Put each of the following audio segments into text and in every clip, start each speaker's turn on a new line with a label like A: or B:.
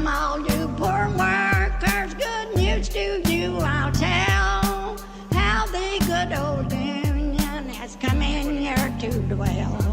A: From all you poor workers, good news to you I'll tell, how the good old Union has come in here to dwell.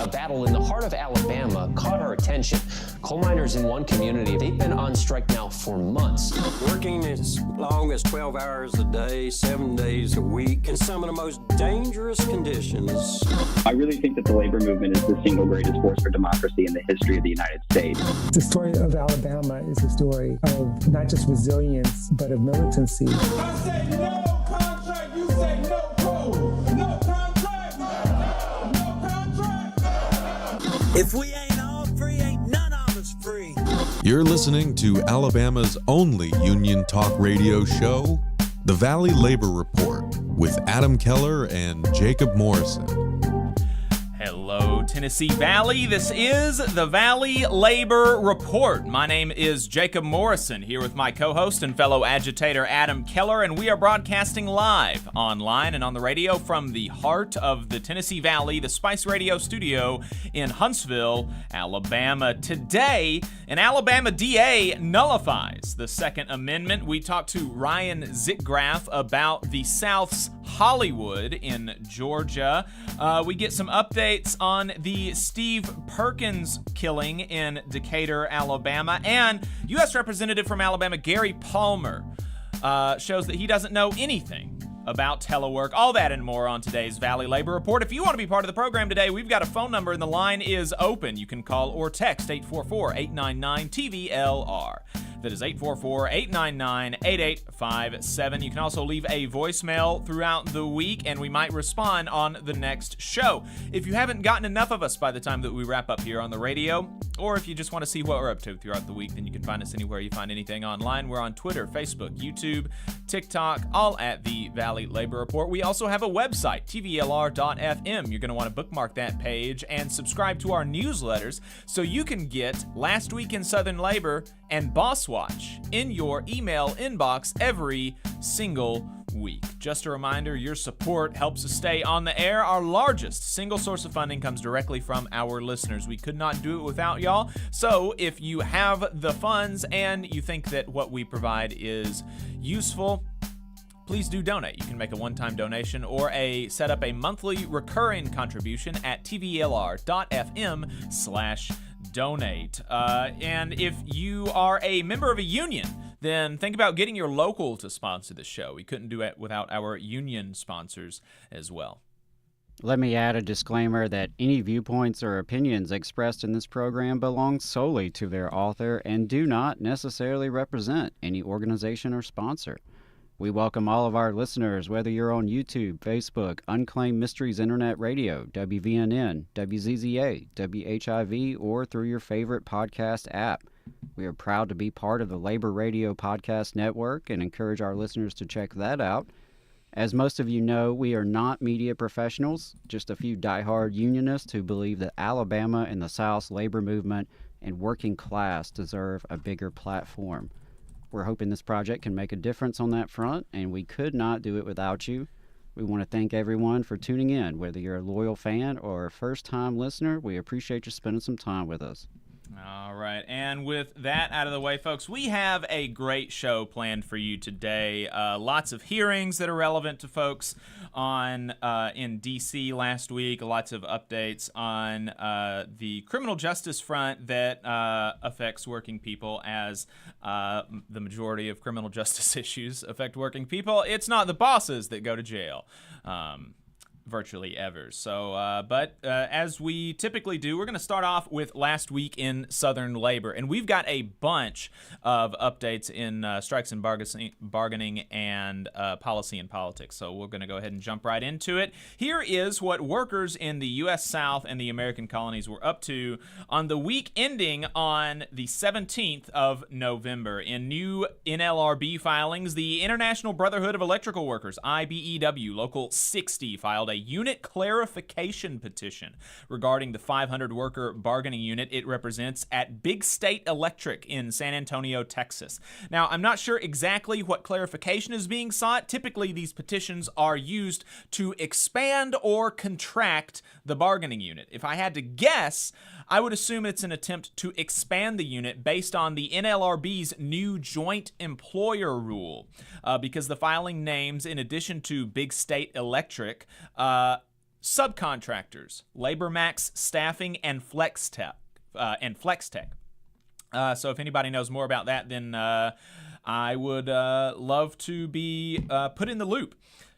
B: A battle in the heart of Alabama caught our attention. Coal miners in one community, they've been on strike now for months.
C: Working as long as 12 hours a day, 7 days a week, in some of the most dangerous conditions.
D: I really think that the labor movement is the single greatest force for democracy in the history of the United States.
E: The story of Alabama is a story of not just resilience, but of militancy.
F: I say no contract, you say no code. No contract, no contract.
C: If we ain't all free, ain't none of us free.
G: You're listening to Alabama's only union talk radio show, The Valley Labor Report, with Adam Keller and Jacob Morrison.
H: Hello, Tennessee Valley. This is the Valley Labor Report. My name is Jacob Morrison, here with my co-host and fellow agitator Adam Keller, and we are broadcasting live online and on the radio from the heart of the Tennessee Valley, the Spice Radio studio in Huntsville, Alabama. Today, an Alabama DA nullifies the Second Amendment. We talked to Ryan Zickgraf about the South's Hollywood in Georgia. We get some updates on the Steve Perkins killing in Decatur, Alabama, and U.S. Representative from Alabama Gary Palmer shows that he doesn't know anything about telework. All that and more on today's Valley Labor Report. If you want to be part of the program today, we've got a phone number and the line is open. You can call or text 844-899-TVLR. That is 844-899-8857. You can also leave a voicemail throughout the week, and we might respond on the next show. If you haven't gotten enough of us by the time that we wrap up here on the radio, or if you just want to see what we're up to throughout the week, then you can find us anywhere you find anything online. We're on Twitter, Facebook, YouTube, TikTok, all at the Valley Labor Report. We also have a website, TVLR.fm. You're going to want to bookmark that page and subscribe to our newsletters so you can get Last Week in Southern Labor and Boss Watch in your email inbox every single week. Just a reminder, your support helps us stay on the air. Our largest single source of funding comes directly from our listeners. We could not do it without y'all. So if you have the funds and you think that what we provide is useful, please do donate. You can make a one-time donation or set up a monthly recurring contribution at tvlr.fm/donate. And if you are a member of a union, then think about getting your local to sponsor the show. We couldn't do it without our union sponsors as well.
I: Let me add a disclaimer that any viewpoints or opinions expressed in this program belong solely to their author and do not necessarily represent any organization or sponsor. We welcome all of our listeners, whether you're on YouTube, Facebook, Unclaimed Mysteries Internet Radio, WVNN, WZZA, WHIV, or through your favorite podcast app. We are proud to be part of the Labor Radio Podcast Network and encourage our listeners to check that out. As most of you know, we are not media professionals, just a few diehard unionists who believe that Alabama and the South's labor movement and working class deserve a bigger platform. We're hoping this project can make a difference on that front, and we could not do it without you. We want to thank everyone for tuning in. Whether you're a loyal fan or a first-time listener, we appreciate you spending some time with us.
H: All right, and with that out of the way, folks, we have a great show planned for you today. Lots of hearings that are relevant to folks in D.C. last week. Lots of updates on the criminal justice front that affects working people, as the majority of criminal justice issues affect working people. It's not the bosses that go to jail. Virtually ever. So, but as we typically do, we're going to start off with Last Week in Southern Labor. And we've got a bunch of updates in strikes and bargaining and policy and politics. So we're going to go ahead and jump right into it. Here is what workers in the U.S. South and the American colonies were up to on the week ending on the 17th of November. In new NLRB filings, the International Brotherhood of Electrical Workers, IBEW, Local 60, filed a unit clarification petition regarding the 500-worker bargaining unit it represents at Big State Electric in San Antonio, Texas. Now, I'm not sure exactly what clarification is being sought. Typically, these petitions are used to expand or contract the bargaining unit. If I had to guess, I would assume it's an attempt to expand the unit based on the NLRB's new joint employer rule, because the filing names, in addition to Big State Electric, subcontractors, LaborMax Staffing, and FlexTech. So if anybody knows more about that, then I would love to be put in the loop.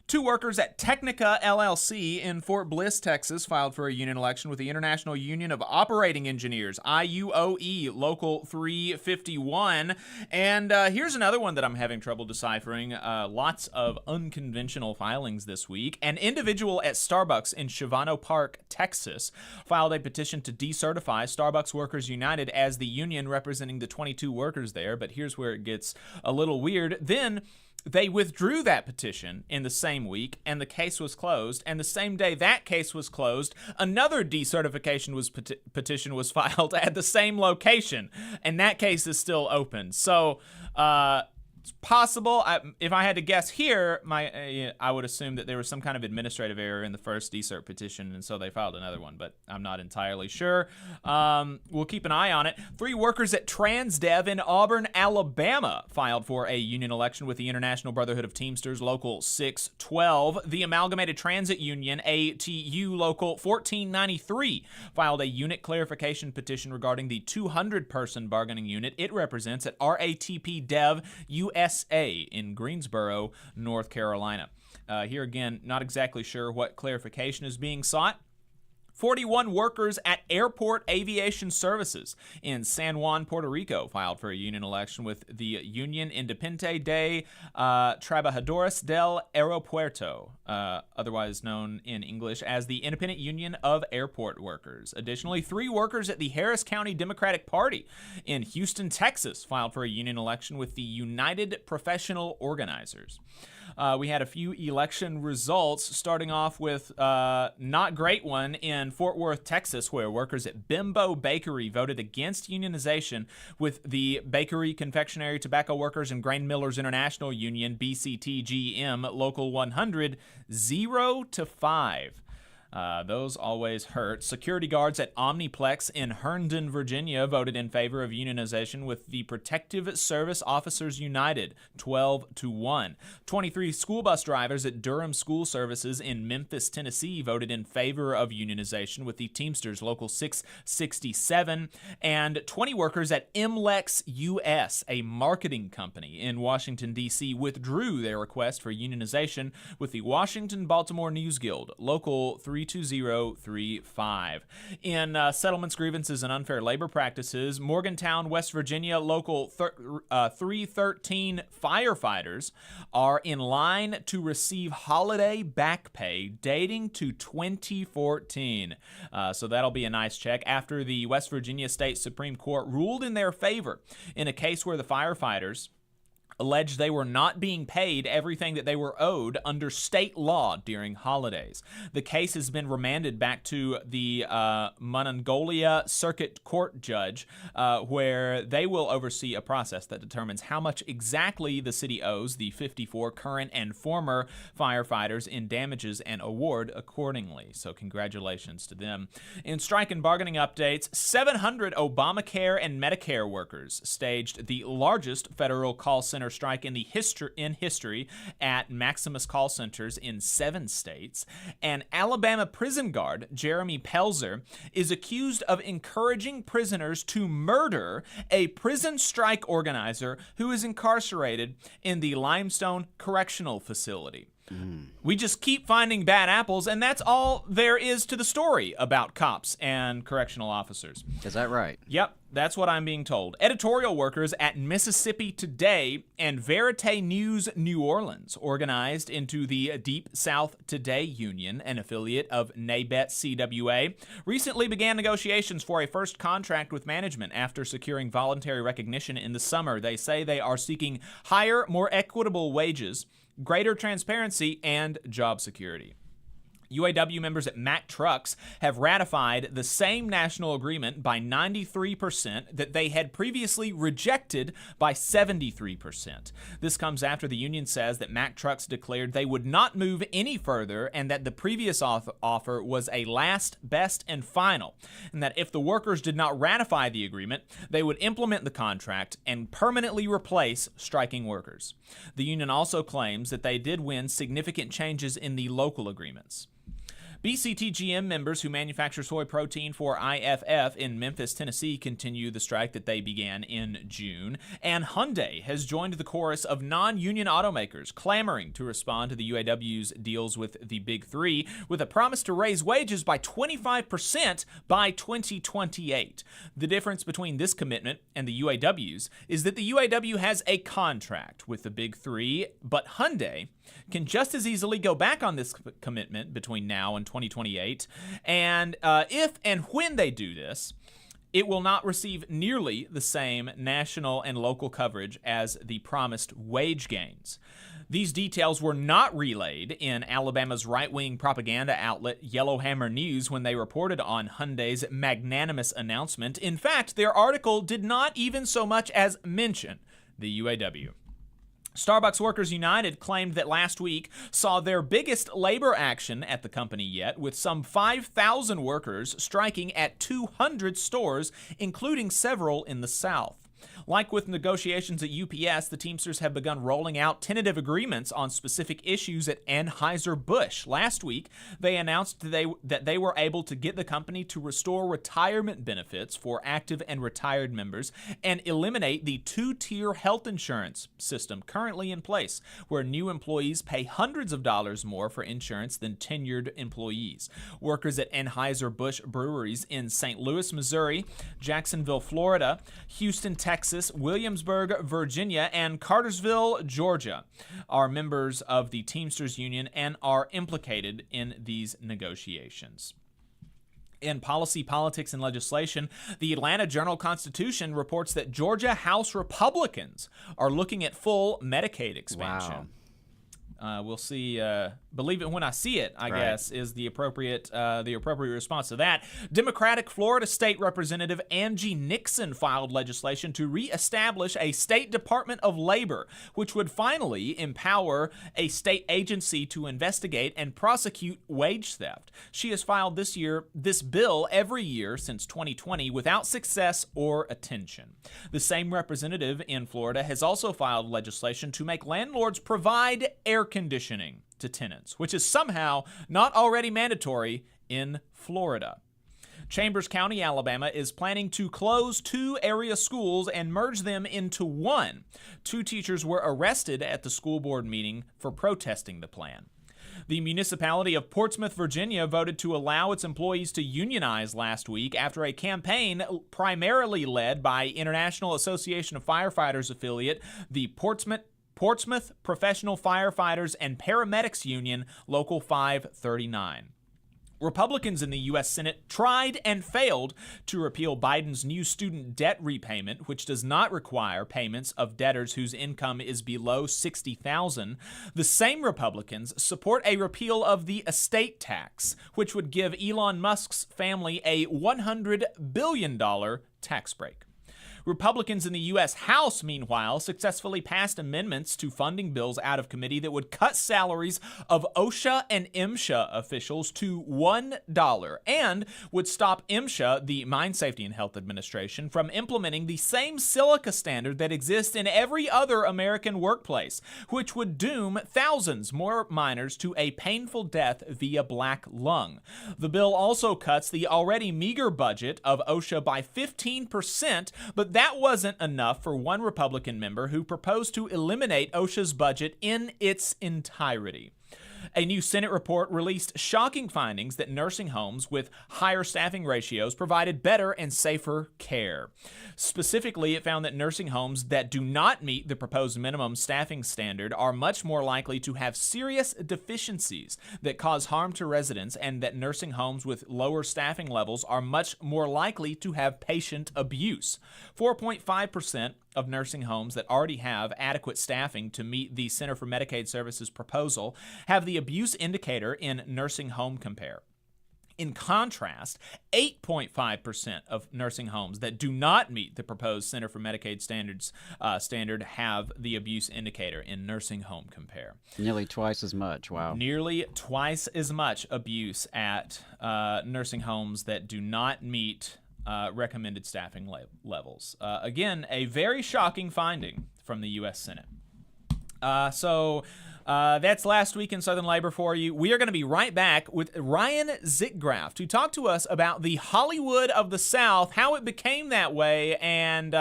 H: 2 workers at Technica LLC in Fort Bliss, Texas, filed for a union election with the International Union of Operating Engineers, IUOE, Local 351. And here's another one that I'm having trouble deciphering. Lots of unconventional filings this week. An individual at Starbucks in Shavano Park, Texas, filed a petition to decertify Starbucks Workers United as the union representing the 22 workers there. But here's where it gets a little weird. Then they withdrew that petition in the same week, and the case was closed. And the same day that case was closed, another decertification petition was filed at the same location, and that case is still open. So it's possible. If I had to guess here, I would assume that there was some kind of administrative error in the first decert petition, and so they filed another one, but I'm not entirely sure. We'll keep an eye on it. 3 workers at Transdev in Auburn, Alabama, filed for a union election with the International Brotherhood of Teamsters Local 612. The Amalgamated Transit Union, ATU Local 1493, filed a unit clarification petition regarding the 200-person bargaining unit it represents at RATP Dev USA in Greensboro, North Carolina. Here again, not exactly sure what clarification is being sought. 41 workers at Airport Aviation Services in San Juan, Puerto Rico, filed for a union election with the Union Independiente de Trabajadores del Aeropuerto, otherwise known in English as the Independent Union of Airport Workers. Additionally, 3 workers at the Harris County Democratic Party in Houston, Texas, filed for a union election with the United Professional Organizers. We had a few election results, starting off with not great one in Fort Worth, Texas, where workers at Bimbo Bakery voted against unionization with the Bakery, Confectionery, Tobacco Workers, and Grain Millers International Union, BCTGM, Local 100, 0-5. Those always hurt. Security guards at Omniplex in Herndon, Virginia, voted in favor of unionization with the Protective Service Officers United, 12-1. 23 school bus drivers at Durham School Services in Memphis, Tennessee, voted in favor of unionization with the Teamsters Local 667. And 20 workers at MLEX US, a marketing company in Washington, D.C., withdrew their request for unionization with the Washington Baltimore News Guild, Local 32035. In settlements, grievances, and unfair labor practices, Morgantown, West Virginia, Local 313 firefighters are in line to receive holiday back pay dating to 2014. So that'll be a nice check after the West Virginia State Supreme Court ruled in their favor in a case where the firefighters alleged they were not being paid everything that they were owed under state law during holidays. The case has been remanded back to the Monongalia Circuit Court judge, where they will oversee a process that determines how much exactly the city owes the 54 current and former firefighters in damages and award accordingly. So congratulations to them. In strike and bargaining updates, 700 Obamacare and Medicare workers staged the largest federal call center strike in history at Maximus call centers in 7 states. And Alabama prison guard Jeremy Pelzer is accused of encouraging prisoners to murder a prison strike organizer who is incarcerated in the Limestone Correctional Facility. We just keep finding bad apples, and that's all there is to the story about cops and correctional officers.
I: Is that right?
H: Yep, that's what I'm being told. Editorial workers at Mississippi Today and Verite News New Orleans, organized into the Deep South Today Union, an affiliate of NABET CWA, recently began negotiations for a first contract with management after securing voluntary recognition in the summer. They say they are seeking higher, more equitable wages, greater transparency, and job security. UAW members at Mack Trucks have ratified the same national agreement by 93% that they had previously rejected by 73%. This comes after the union says that Mack Trucks declared they would not move any further and that the previous offer was a last, best, and final, and that if the workers did not ratify the agreement, they would implement the contract and permanently replace striking workers. The union also claims that they did win significant changes in the local agreements. BCTGM members who manufacture soy protein for IFF in Memphis, Tennessee continue the strike that they began in June, and Hyundai has joined the chorus of non-union automakers clamoring to respond to the UAW's deals with the Big Three with a promise to raise wages by 25% by 2028. The difference between this commitment and the UAW's is that the UAW has a contract with the Big Three, but Hyundai can just as easily go back on this commitment between now and 2028, and if and when they do this, it will not receive nearly the same national and local coverage as the promised wage gains. These details were not relayed in Alabama's right-wing propaganda outlet Yellowhammer News when they reported on Hyundai's magnanimous announcement. In fact, their article did not even so much as mention the UAW. Starbucks Workers United claimed that last week saw their biggest labor action at the company yet, with some 5,000 workers striking at 200 stores, including several in the South. Like with negotiations at UPS, the Teamsters have begun rolling out tentative agreements on specific issues at Anheuser-Busch. Last week, they announced that they were able to get the company to restore retirement benefits for active and retired members and eliminate the two-tier health insurance system currently in place, where new employees pay hundreds of dollars more for insurance than tenured employees. Workers at Anheuser-Busch breweries in St. Louis, Missouri, Jacksonville, Florida, Houston, Texas, Williamsburg, Virginia, and Cartersville, Georgia are members of the Teamsters Union and are implicated in these negotiations. In policy, politics, and legislation, the Atlanta Journal-Constitution reports that Georgia House Republicans are looking at full Medicaid expansion.
I: Wow.
H: We'll see. Believe it when I see it, I guess, is the appropriate response to that. Democratic Florida State Representative Angie Nixon filed legislation to reestablish a State Department of Labor, which would finally empower a state agency to investigate and prosecute wage theft. She has filed this bill every year since 2020 without success or attention. The same representative in Florida has also filed legislation to make landlords provide air conditioning to tenants, which is somehow not already mandatory in Florida. Chambers County, Alabama, is planning to close 2 area schools and merge them into one. 2 teachers were arrested at the school board meeting for protesting the plan. The municipality of Portsmouth, Virginia, voted to allow its employees to unionize last week after a campaign primarily led by International Association of Firefighters affiliate, the Portsmouth Professional Firefighters and Paramedics Union, Local 539. Republicans in the U.S. Senate tried and failed to repeal Biden's new student debt repayment, which does not require payments of debtors whose income is below $60,000. The same Republicans support a repeal of the estate tax, which would give Elon Musk's family a $100 billion tax break. Republicans in the U.S. House, meanwhile, successfully passed amendments to funding bills out of committee that would cut salaries of OSHA and MSHA officials to $1 and would stop MSHA, the Mine Safety and Health Administration, from implementing the same silica standard that exists in every other American workplace, which would doom thousands more miners to a painful death via black lung. The bill also cuts the already meager budget of OSHA by 15%, but that wasn't enough for one Republican member who proposed to eliminate OSHA's budget in its entirety. A new Senate report released shocking findings that nursing homes with higher staffing ratios provided better and safer care. Specifically, it found that nursing homes that do not meet the proposed minimum staffing standard are much more likely to have serious deficiencies that cause harm to residents, and that nursing homes with lower staffing levels are much more likely to have patient abuse. 4.5% of nursing homes that already have adequate staffing to meet the Center for Medicaid Services proposal have the abuse indicator in Nursing Home Compare. In contrast, 8.5% of nursing homes that do not meet the proposed Center for Medicaid standard have the abuse indicator in Nursing Home Compare.
I: Nearly twice as much. Wow.
H: Nearly twice as much abuse at nursing homes that do not meet recommended staffing levels. Again, a very shocking finding from the U.S. Senate. That's Last Week in Southern Labor for you. We are going to be right back with Ryan Zickgraf to talk to us about the Hollywood of the South, how it became that way, and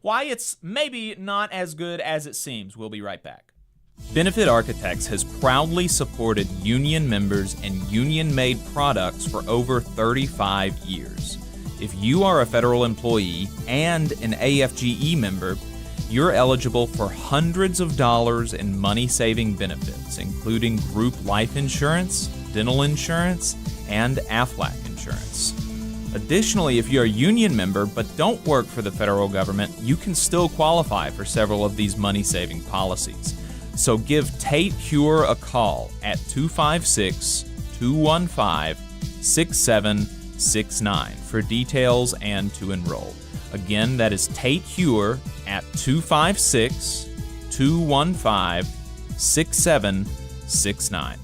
H: why it's maybe not as good as it seems. We'll be right back. Benefit Architects has proudly supported union members and union-made products for over 35 years. If you are a federal employee and an AFGE member, you're eligible for hundreds of dollars in money-saving benefits, including group life insurance, dental insurance, and AFLAC insurance. Additionally, if you're a union member but don't work for the federal government, you can still qualify for several of these money-saving policies. So give Tate Cure a call at 256-215-6769 for details and to enroll. Again, that is Tate Cure at 256-215-6769.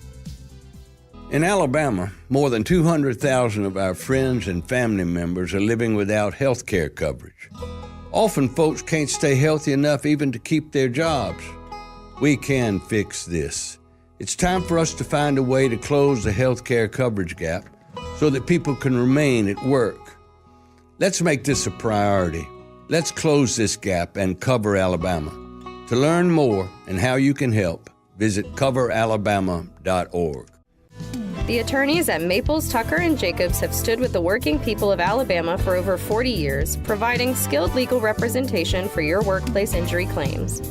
J: In Alabama, more than 200,000 of our friends and family members are living without health care coverage. Often folks can't stay healthy enough even to keep their jobs. We can fix this. It's time for us to find a way to close the health care coverage gap so that people can remain at work. Let's make this a priority. Let's close this gap and cover Alabama. To learn more and how you can help, visit coveralabama.org.
K: The attorneys at Maples, Tucker & Jacobs have stood with the working people of Alabama for over 40 years, providing skilled legal representation for your workplace injury claims.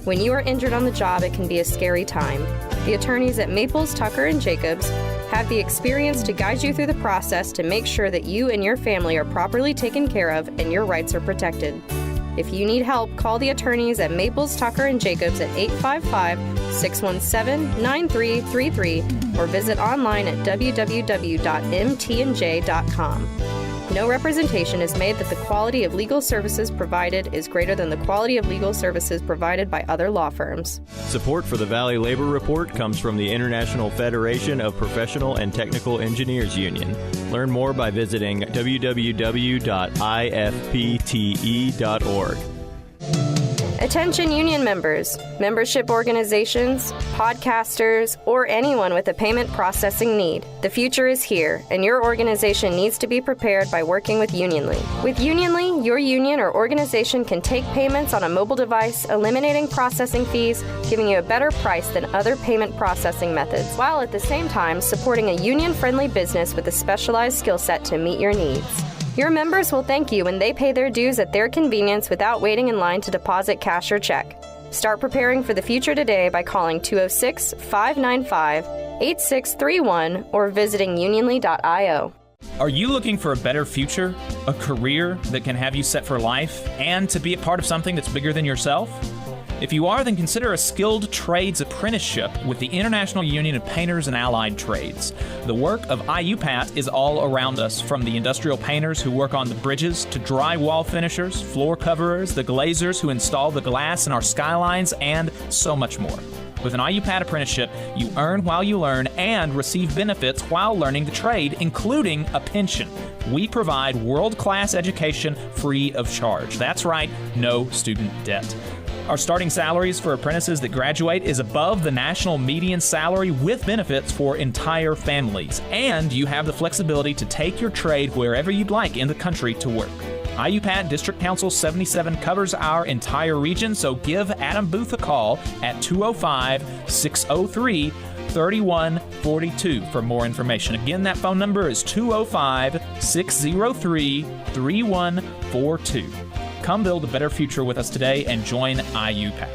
K: When you are injured on the job, it can be a scary time. The attorneys at Maples, Tucker & Jacobs have the experience to guide you through the process to make sure that you and your family are properly taken care of and your rights are protected. If you need help, call the attorneys at Maples, Tucker & Jacobs at 855-617-9333 or visit online at www.mtnj.com. No representation is made that the quality of legal services provided is greater than the quality of legal services provided by other law firms.
L: Support for the Valley Labor Report comes from the International Federation of Professional and Technical Engineers Union. Learn more by visiting www.ifpte.org.
K: Attention union members, membership organizations, podcasters, or anyone with a payment processing need. The future is here, and your organization needs to be prepared by working with Unionly. With Unionly, your union or organization can take payments on a mobile device, eliminating processing fees, giving you a better price than other payment processing methods, while at the same time supporting a union-friendly business with a specialized skill set to meet your needs. Your members will thank you when they pay their dues at their convenience without waiting in line to deposit cash or check. Start preparing for the future today by calling 206-595-8631 or visiting unionly.io.
H: Are you looking for a better future, a career that can have you set for life, and to be a part of something that's bigger than yourself? If you are, then consider a skilled trades apprenticeship with the International Union of Painters and Allied Trades. The work of Iupat is all around us, from the industrial painters who work on the bridges to drywall finishers, floor coverers, the glazers who install the glass in our skylines, and so much more. With an Iupat apprenticeship, you earn while you learn and receive benefits while learning the trade, including a pension. We provide world-class education free of charge. That's right, no student debt. Our starting salaries for apprentices that graduate is above the national median salary with benefits for entire families. And you have the flexibility to take your trade wherever you'd like in the country to work. Iupat District Council 77 covers our entire region, so give Adam Booth a call at 205-603-3142 for more information. Again, that phone number is 205-603-3142. Come build a better future with us today and join Iupat.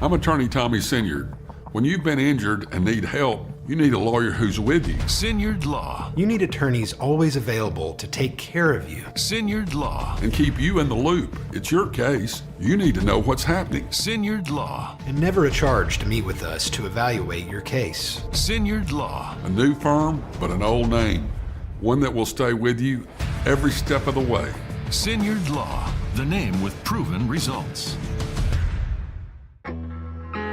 M: I'm attorney Tommy Sinyard. When you've been injured and need help, You need a lawyer who's with you.
N: Sinyard Law.
O: You need attorneys always available to take care of you.
N: Sinyard Law.
M: And keep you in the loop. It's your case. You need to know what's happening.
N: Sinyard Law.
O: And never a charge to meet with us to evaluate your case.
N: Sinyard Law.
M: A new firm, but an old name. One that will stay with you every step of the way.
N: Sinyard Law. The name with proven results.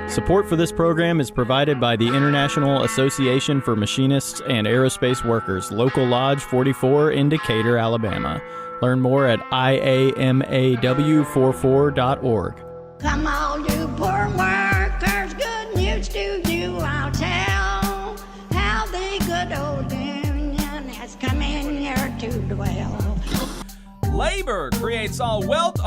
L: Support for this program is provided by the International Association for Machinists and Aerospace Workers, Local Lodge 44 in Decatur, Alabama. Learn more at iamaw44.org.
A: Come all you poor workers, good news to you I'll tell, how the good old union has come in here to dwell.
H: Labor creates all wealth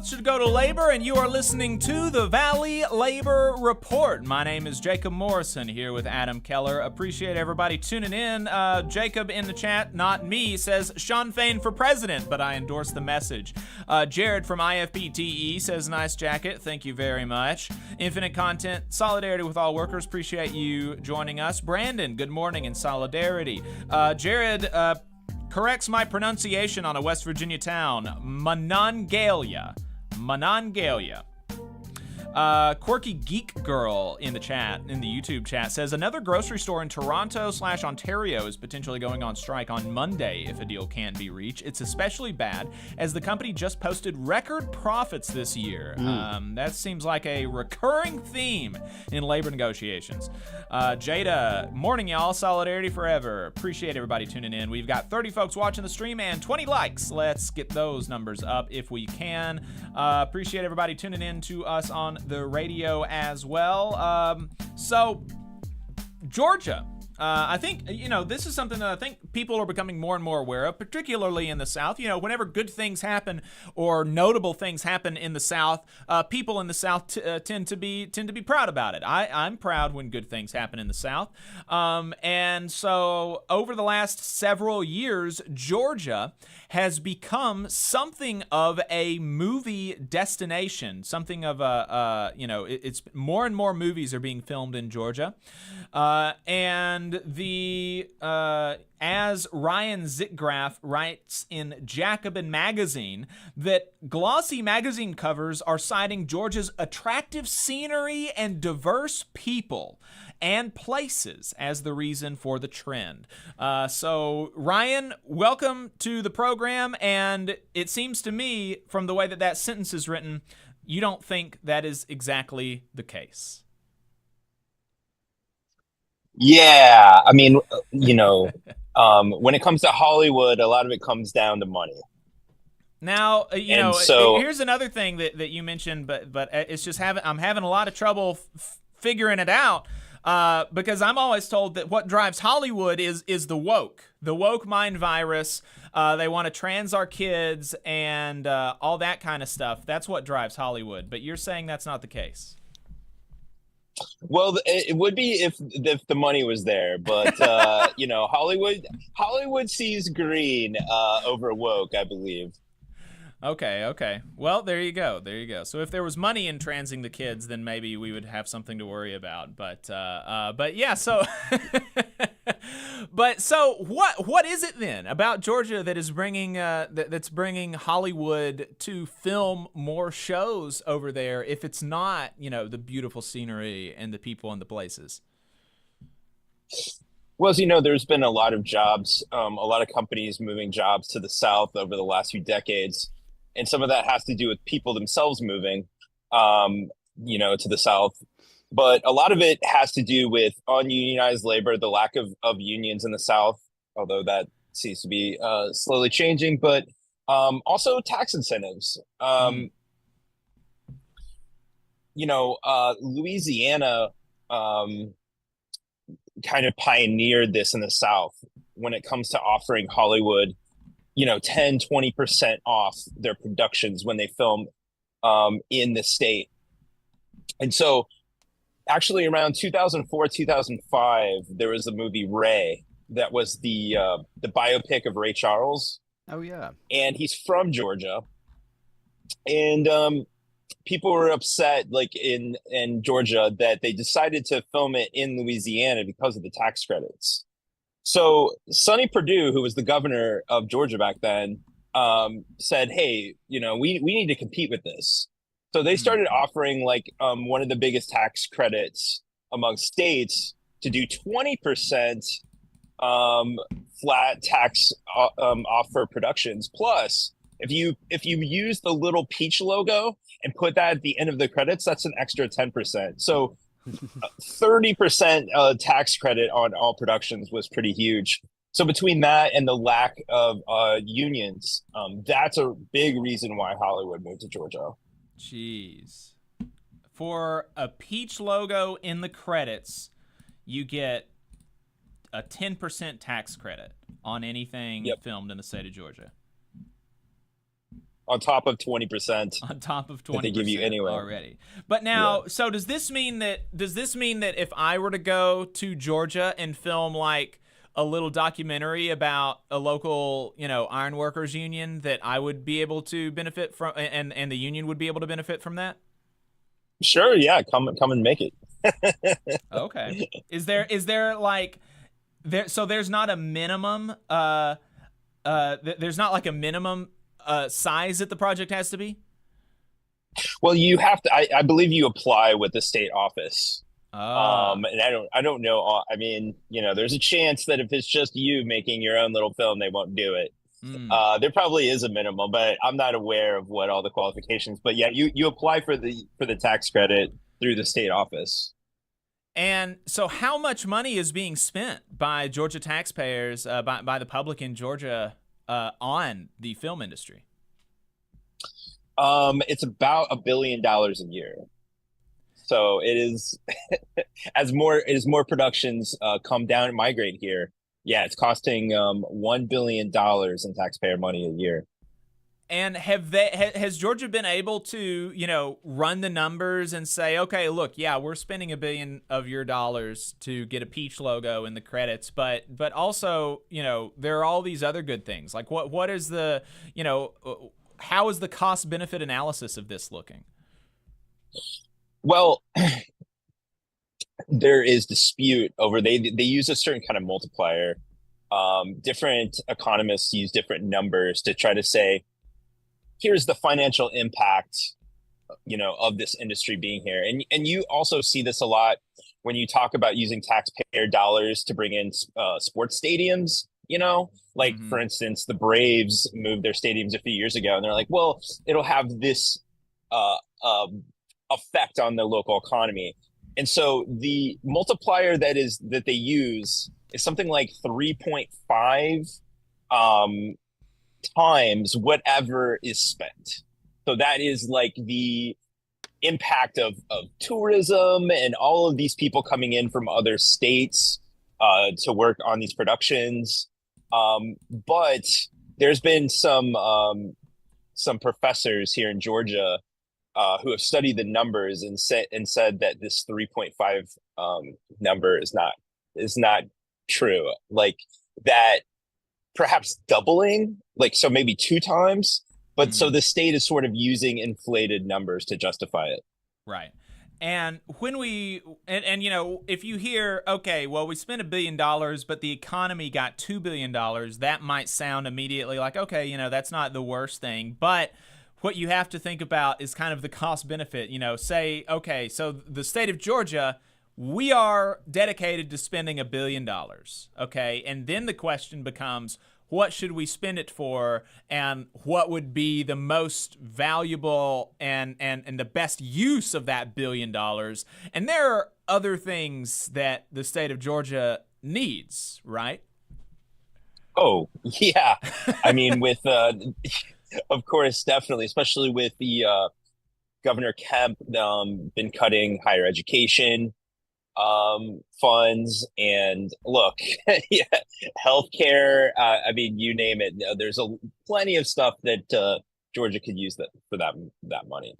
H: should go to labor, and you are listening to the Valley Labor Report. My name is Jacob Morrison here with Adam Keller. Appreciate everybody tuning in. Jacob in the chat, not me, says Sean Fain for president, but I endorse the message. Jared from IFPTE says nice jacket, thank you very much. Infinite Content, solidarity with all workers, appreciate you joining us. Brandon, good morning in solidarity. Jared, corrects my pronunciation on a West Virginia town, Monongalia. Quirky Geek Girl in the chat, in the YouTube chat, says another grocery store in Toronto/Ontario is potentially going on strike on Monday if a deal can't be reached. It's especially bad as the company just posted record profits this year. That seems like a recurring theme in labor negotiations. Jada, morning y'all, solidarity forever. Appreciate everybody tuning in. We've got 30 folks watching the stream and 20 likes. Let's get those numbers up if we can. Appreciate everybody tuning in to us on the radio as well. So, Georgia. I think, this is something that I think people are becoming more and more aware of, particularly in the South. Whenever good things happen or notable things happen in the South, people in the South tend to be proud about it. I'm proud when good things happen in the South. And so over the last several years, Georgia has become something of a movie destination, something of it's more and more movies are being filmed in Georgia. And as Ryan Zickgraf writes in Jacobin magazine, that glossy magazine covers are citing Georgia's attractive scenery and diverse people and places as the reason for the trend. So Ryan, welcome to the program. And it seems to me, from the way that sentence is written, you don't think that is exactly the case.
P: Yeah, I mean, when it comes to Hollywood, a lot of it comes down to money.
H: Now, here's another thing that you mentioned, but it's just I'm having a lot of trouble figuring it out because I'm always told that what drives Hollywood is the woke mind virus. They want to trans our kids and all that kind of stuff. That's what drives Hollywood. But you're saying that's not the case.
P: Well, it would be if the money was there, but Hollywood sees green over woke, I believe.
H: Okay. Well, there you go. So if there was money in transing the kids, then maybe we would have something to worry about. But yeah. So, so what is it then about Georgia that is bringing that's bringing Hollywood to film more shows over there? If it's not, the beautiful scenery and the people and the places.
P: Well, as there's been a lot of jobs, a lot of companies moving jobs to the South over the last few decades. And some of that has to do with people themselves moving, to the South. But a lot of it has to do with ununionized labor, the lack of unions in the South, although that seems to be slowly changing. But also tax incentives. Louisiana kind of pioneered this in the South when it comes to offering Hollywood 10-20% off their productions when they film in the state. And so actually around 2004-2005 there was a movie Ray that was the biopic of Ray Charles.
I: Oh yeah.
P: And he's from Georgia. And people were upset, like in Georgia, that they decided to film it in Louisiana because of the tax credits. So Sonny Perdue, who was the governor of Georgia back then, said, "Hey, we need to compete with this." So they started offering like one of the biggest tax credits among states to do 20% flat tax off for productions. Plus, if you use the little peach logo and put that at the end of the credits, that's an extra 10%. So 30% tax credit on all productions was pretty huge. So between that and the lack of unions, that's a big reason why Hollywood moved to Georgia.
H: Jeez. For a peach logo in the credits, you get a 10% tax credit on anything filmed in the state of Georgia.
P: On top of 20%.
H: On top of 20%
P: that they give you anyway
H: already. But now, so does this mean that if I were to go to Georgia and film like a little documentary about a local, ironworkers union, that I would be able to benefit from, and the union would be able to benefit from that?
P: Sure, yeah, come and make it.
H: Okay. Is there like so there's not a minimum there's not like a minimum size that the project has to be?
P: Well, you have to. I believe you apply with the state office.
H: And
P: I don't know. I mean, there's a chance that if it's just you making your own little film, they won't do it. There probably is a minimum, but I'm not aware of what all the qualifications. But yeah, you apply for the tax credit through the state office.
H: And so, how much money is being spent by Georgia taxpayers, by the public in Georgia, on the film industry?
P: It's about $1 billion a year. So it is as more productions come down and migrate here. Yeah, it's costing $1 billion in taxpayer money a year.
H: And has Georgia been able to, run the numbers and say, okay, look, yeah, we're spending $1 billion of your dollars to get a peach logo in the credits, but also, there are all these other good things. Like what is the, how is the cost benefit analysis of this looking?
P: Well, there is dispute over they use a certain kind of multiplier. Different economists use different numbers to try to say, here's the financial impact, of this industry being here. And you also see this a lot when you talk about using taxpayer dollars to bring in sports stadiums, for instance, the Braves moved their stadiums a few years ago and they're like, well, it'll have this effect on the local economy. And so the multiplier that they use is something like 3.5 times whatever is spent. So that is like the impact of tourism and all of these people coming in from other states to work on these productions. But there's been some professors here in Georgia who have studied the numbers and said that this 3.5 number is not true. Like that, perhaps doubling, so maybe 2 times. But so the state is sort of using inflated numbers to justify it.
H: Right. And when if you hear, okay, well, we spent $1 billion, but the economy got $2 billion, that might sound immediately like, okay, that's not the worst thing. But what you have to think about is kind of the cost benefit. Say, okay, so the state of Georgia, we are dedicated to spending $1 billion. Okay. And then the question becomes, what should we spend it for, and what would be the most valuable and the best use of that $1 billion? And there are other things that the state of Georgia needs, right?
P: Oh, yeah. I mean, with, of course, definitely, especially with the Governor Kemp been cutting higher education funds, and look, yeah, healthcare. I mean, you name it. There's plenty of stuff that Georgia could use for that money.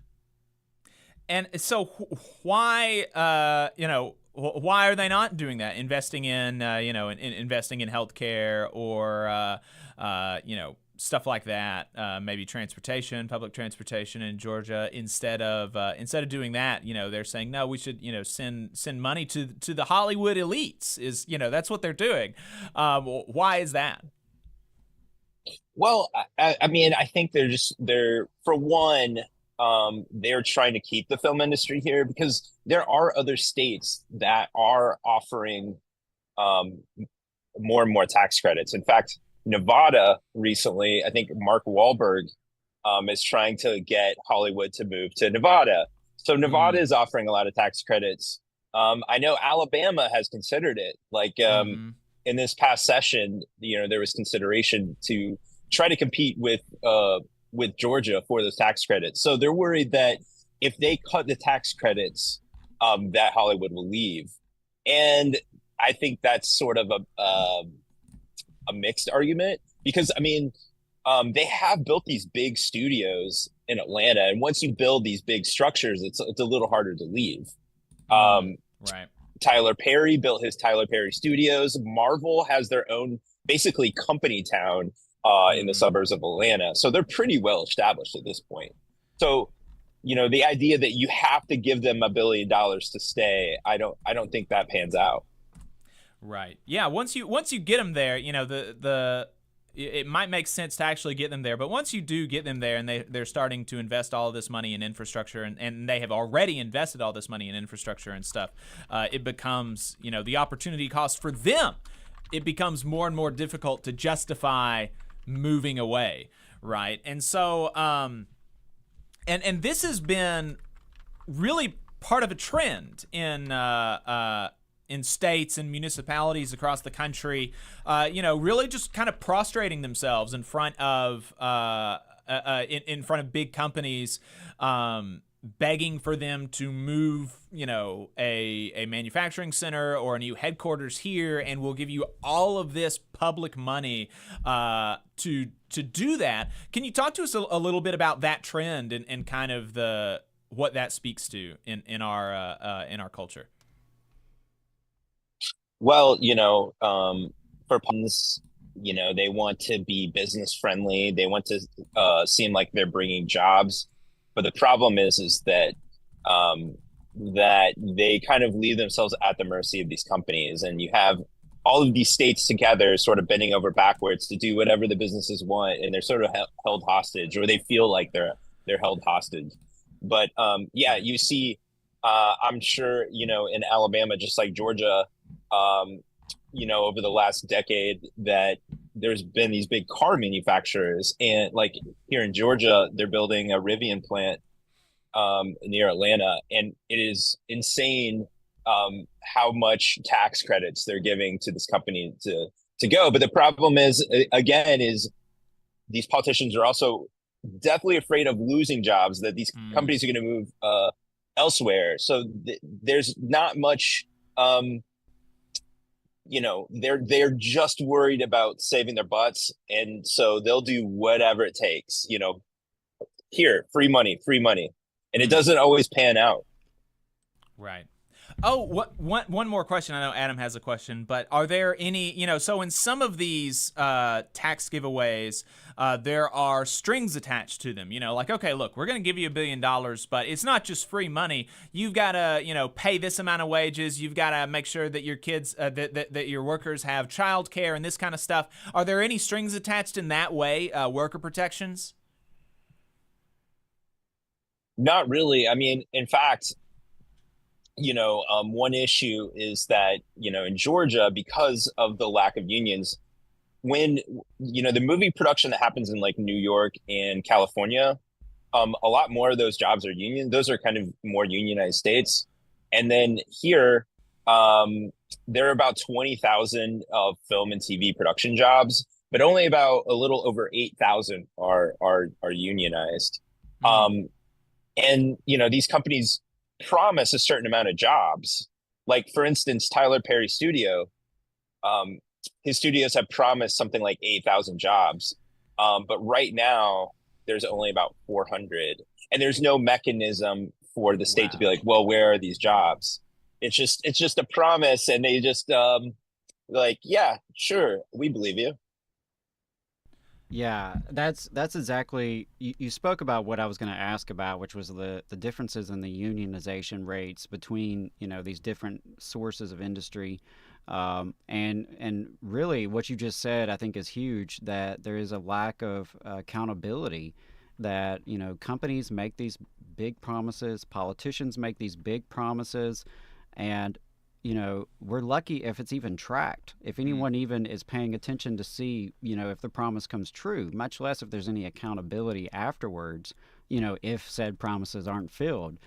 H: And so, why why are they not doing that? Investing in investing in healthcare, or stuff like that, maybe transportation, public transportation in Georgia, instead of doing that, they're saying, no, we should, send money to the Hollywood elites. Is, that's what they're doing. Why is that?
P: Well, I mean, I think they're for one, they're trying to keep the film industry here because there are other states that are offering more and more tax credits. In fact, Nevada recently, I think Mark Wahlberg is trying to get Hollywood to move to Nevada. So Nevada is offering a lot of tax credits. I know Alabama has considered it. Like in this past session, there was consideration to try to compete with Georgia for those tax credits. So they're worried that if they cut the tax credits, that Hollywood will leave. And I think that's sort of a mixed argument because, I mean, they have built these big studios in Atlanta. And once you build these big structures, it's a little harder to leave.
H: Right.
P: Tyler Perry built his Tyler Perry Studios. Marvel has their own basically company town in the suburbs of Atlanta. So they're pretty well established at this point. So, the idea that you have to give them $1 billion to stay, I don't think that pans out.
H: Right. Yeah. Once you get them there, it might make sense to actually get them there. But once you do get them there and they're starting to invest all of this money in infrastructure and they have already invested all this money in infrastructure and stuff, it becomes, the opportunity cost for them, it becomes more and more difficult to justify moving away. Right. And so, and this has been really part of a trend in states and municipalities across the country, really just kind of prostrating themselves in front of in front of big companies, begging for them to move, a manufacturing center or a new headquarters here, and we'll give you all of this public money to do that. Can you talk to us a little bit about that trend and kind of what that speaks to in our culture?
P: Well, for puns, they want to be business friendly. They want to seem like they're bringing jobs. But the problem is that that they kind of leave themselves at the mercy of these companies. And you have all of these states together sort of bending over backwards to do whatever the businesses want. And they're sort of held hostage, or they feel like they're held hostage. But you see, I'm sure, in Alabama, just like Georgia, over the last decade that there's been these big car manufacturers, and like here in Georgia, they're building a Rivian plant near Atlanta, and it is insane how much tax credits they're giving to this company to go. But the problem is, again, is these politicians are also definitely afraid of losing jobs, that these companies are going to move elsewhere. So there's not much they're just worried about saving their butts, and so they'll do whatever it takes. Here, free money, and it doesn't always pan out.
H: Right. Oh, one more question. I know Adam has a question, but are there any, so in some of these tax giveaways, there are strings attached to them, like, okay, look, we're going to give you $1 billion, but it's not just free money. You've got to, pay this amount of wages. You've got to make sure that your kids, that your workers have childcare and this kind of stuff. Are there any strings attached in that way, worker protections?
P: Not really. I mean, in fact, one issue is that, in Georgia, because of the lack of unions, when, the movie production that happens in like New York and California, a lot more of those jobs are union. Those are kind of more unionized states. And then here, there are about 20,000 of film and TV production jobs, but only about a little over 8,000 are unionized. And, these companies promise a certain amount of jobs. Like, for instance, Tyler Perry Studio, his studios have promised something like 8,000 jobs. But right now there's only about 400, and there's no mechanism for the state to be like, well, where are these jobs? It's just a promise. And they just, yeah, sure, we believe you.
I: Yeah, that's exactly. You spoke about what I was going to ask about, which was the differences in the unionization rates between these different sources of industry, and really what you just said I think is huge. That there is a lack of accountability. That companies make these big promises, politicians make these big promises, and we're lucky if it's even tracked, if anyone even is paying attention to see, if the promise comes true, much less if there's any accountability afterwards, if said promises aren't filled.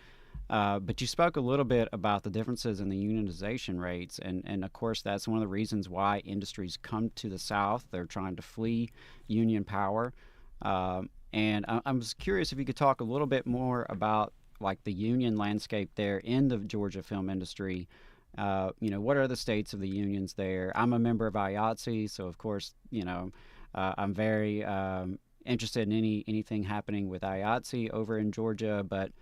I: But you spoke a little bit about the differences in the unionization rates, and of course, that's one of the reasons why industries come to the South. They're trying to flee union power. And I was curious if you could talk a little bit more about like the union landscape there in the Georgia film industry. What are the states of the unions there? I'm a member of IATSE, so of course, I'm very interested in anything happening with IATSE over in Georgia. But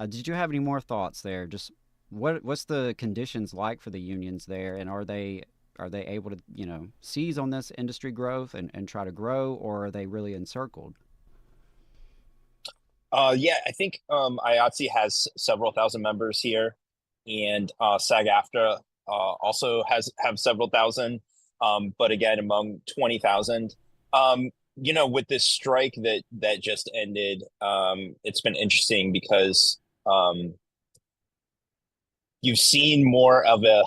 I: did you have any more thoughts there? Just what's the conditions like for the unions there, and are they able to seize on this industry growth and try to grow, or are they really encircled?
P: Yeah, I think IATSE has several thousand members here, and SAG-AFTRA also have several thousand, but again, among 20,000. With this strike that just ended, it's been interesting because you've seen more of a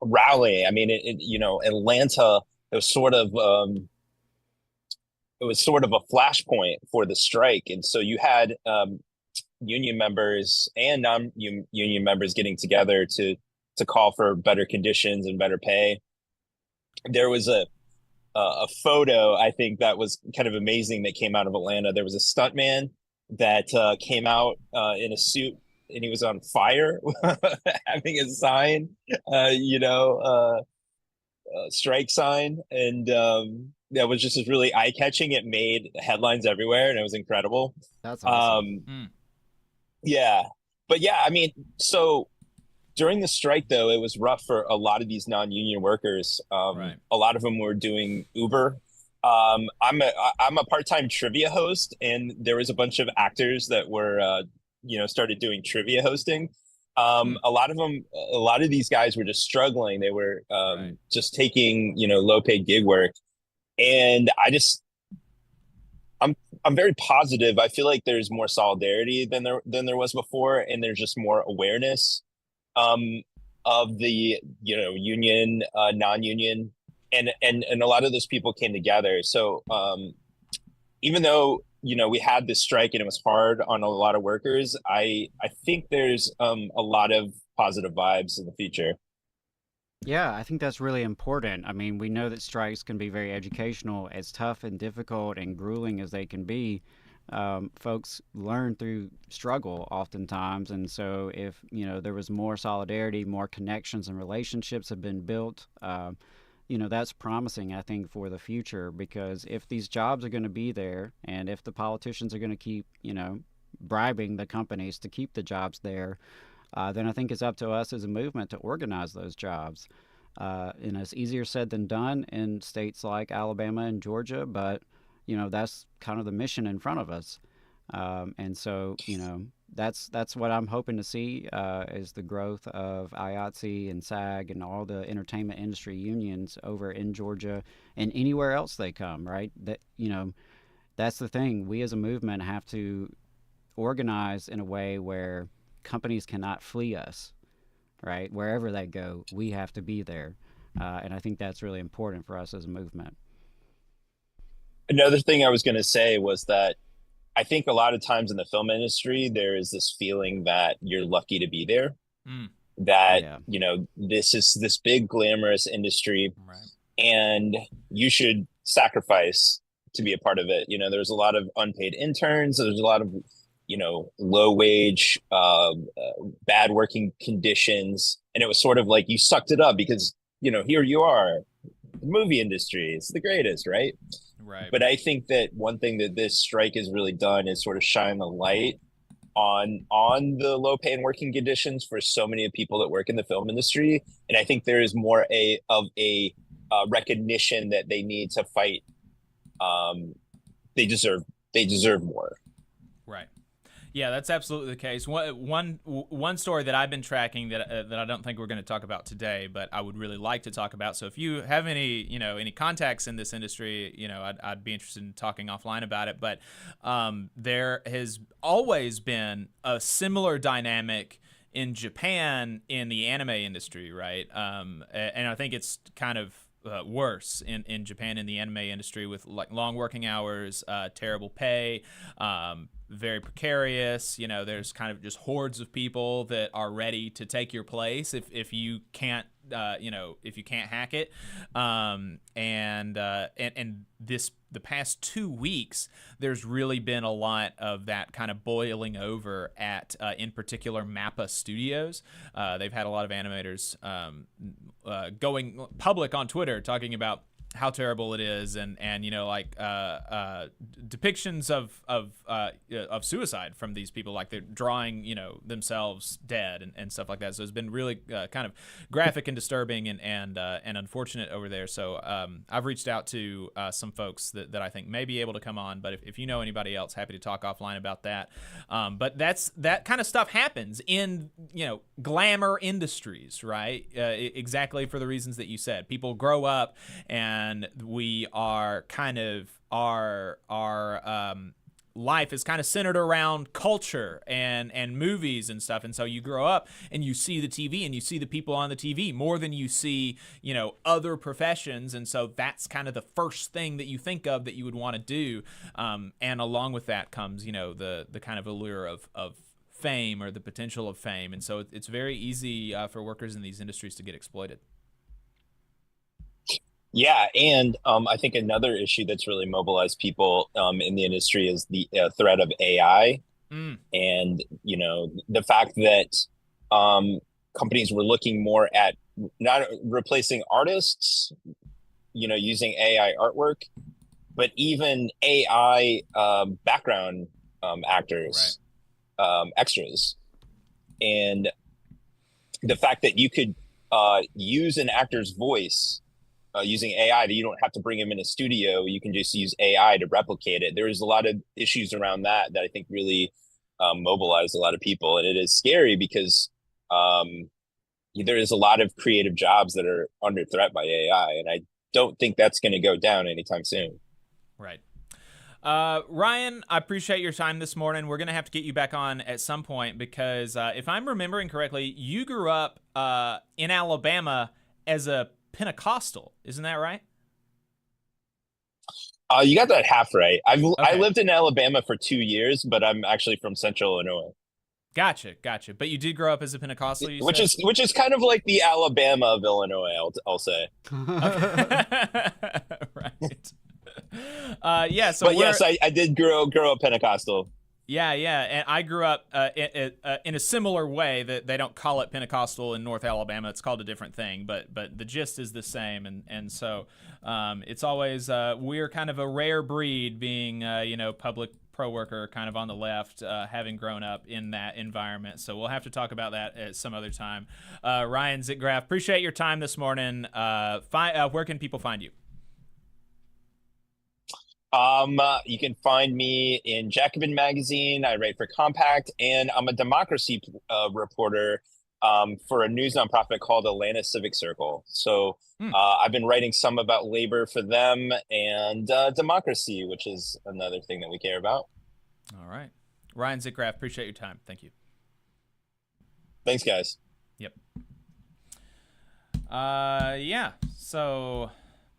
P: rally. I mean, Atlanta, it was sort of a flashpoint for the strike, and so you had union members and non-union members getting together to call for better conditions and better pay. There was a photo, I think, that was kind of amazing that came out of Atlanta. There was a stuntman that came out in a suit, and he was on fire having a sign, strike sign, and that was just really eye-catching. It made headlines everywhere, and it was incredible.
I: That's awesome.
P: Yeah, but yeah, I mean, so during the strike, though, it was rough for a lot of these non-union workers.
H: Right.
P: A lot of them were doing Uber. I'm a part-time trivia host, and there was a bunch of actors that were, started doing trivia hosting. A lot of these guys were just struggling. They were just taking, low-paid gig work, and I'm very positive. I feel like there's more solidarity than there was before, and there's just more awareness of the union, non-union, and a lot of those people came together. So even though we had this strike and it was hard on a lot of workers, I think there's a lot of positive vibes in the future.
I: Yeah, I think that's really important. I mean, we know that strikes can be very educational. As tough and difficult and grueling as they can be, folks learn through struggle oftentimes. And so if, there was more solidarity, more connections and relationships have been built, that's promising, I think, for the future. Because if these jobs are going to be there, and if the politicians are going to keep, bribing the companies to keep the jobs there, then I think it's up to us as a movement to organize those jobs. And it's easier said than done in states like Alabama and Georgia, but that's kind of the mission in front of us. And so that's what I'm hoping to see is the growth of IATSE and SAG and all the entertainment industry unions over in Georgia and anywhere else they come. Right? That that's the thing. We as a movement have to organize in a way where companies cannot flee us, right? Wherever they go, we have to be there. And I think that's really important for us as a movement.
P: Another thing I was going to say was that I think a lot of times in the film industry, there is this feeling that you're lucky to be there, that, this is this big glamorous industry, and you should sacrifice to be a part of it. There's a lot of unpaid interns. There's a lot of low wage, bad working conditions. And it was sort of like you sucked it up because, here you are, the movie industry, it's the greatest, right?
H: Right.
P: But I think that one thing that this strike has really done is sort of shine the light on the low pay and working conditions for so many of the people that work in the film industry. And I think there is more of a recognition that they need to fight they deserve more.
H: Right. Yeah, that's absolutely the case. One story that I've been tracking that I don't think we're going to talk about today, but I would really like to talk about. So if you have any contacts in this industry, I'd be interested in talking offline about it. But there has always been a similar dynamic in Japan in the anime industry, right? And I think it's kind of worse in Japan in the anime industry with like long working hours, terrible pay, very precarious. There's kind of just hordes of people that are ready to take your place if you can't if you can't hack it. And the past 2 weeks, there's really been a lot of that kind of boiling over at, in particular, Mappa Studios. They've had a lot of animators going public on Twitter talking about how terrible it is, and depictions of suicide from these people, like they're drawing themselves dead and stuff like that. So it's been really kind of graphic and disturbing and unfortunate over there. So I've reached out to some folks that I think may be able to come on, but if you know anybody else, happy to talk offline about that. But that kind of stuff happens in glamour industries, right? Exactly for the reasons that you said. People grow up and we are kind of our life is kind of centered around culture and movies and stuff. And so you grow up and you see the TV and you see the people on the TV more than you see, other professions. And so that's kind of the first thing that you think of that you would want to do. And along with that comes, the kind of allure of fame or the potential of fame. And so it's very easy for workers in these industries to get exploited.
P: Yeah, and I think another issue that's really mobilized people in the industry is the threat of AI, and the fact that companies were looking more at not replacing artists, using AI artwork, but even AI background actors, extras, and the fact that you could use an actor's voice. Using AI, that you don't have to bring him in a studio. You can just use AI to replicate it. There's a lot of issues around that I think really mobilized a lot of people. And it is scary because there is a lot of creative jobs that are under threat by AI. And I don't think that's going to go down anytime soon.
H: Right. Ryan, I appreciate your time this morning. We're going to have to get you back on at some point because if I'm remembering correctly, you grew up in Alabama as a Pentecostal, isn't that right?
P: You got that half right. I lived in Alabama for 2 years, but I'm actually from Central Illinois.
H: Gotcha. But you did grow up as a Pentecostal,
P: which is kind of like the Alabama of Illinois, I'll say.
H: Right. Yeah. So,
P: but yes, I did grow up Pentecostal.
H: Yeah, and I grew up in a similar way. That they don't call it Pentecostal in North Alabama; it's called a different thing. But the gist is the same, and so it's always we're kind of a rare breed, being public pro worker, kind of on the left, having grown up in that environment. So we'll have to talk about that at some other time. Ryan Zickgraf, appreciate your time this morning. Where can people find you?
P: You can find me in Jacobin Magazine. I write for Compact, and I'm a democracy reporter for a news nonprofit called Atlanta Civic Circle. So I've been writing some about labor for them and democracy, which is another thing that we care about.
H: All right. Ryan Zickgraf, appreciate your time. Thank you.
P: Thanks, guys.
H: Yep. Yeah. So...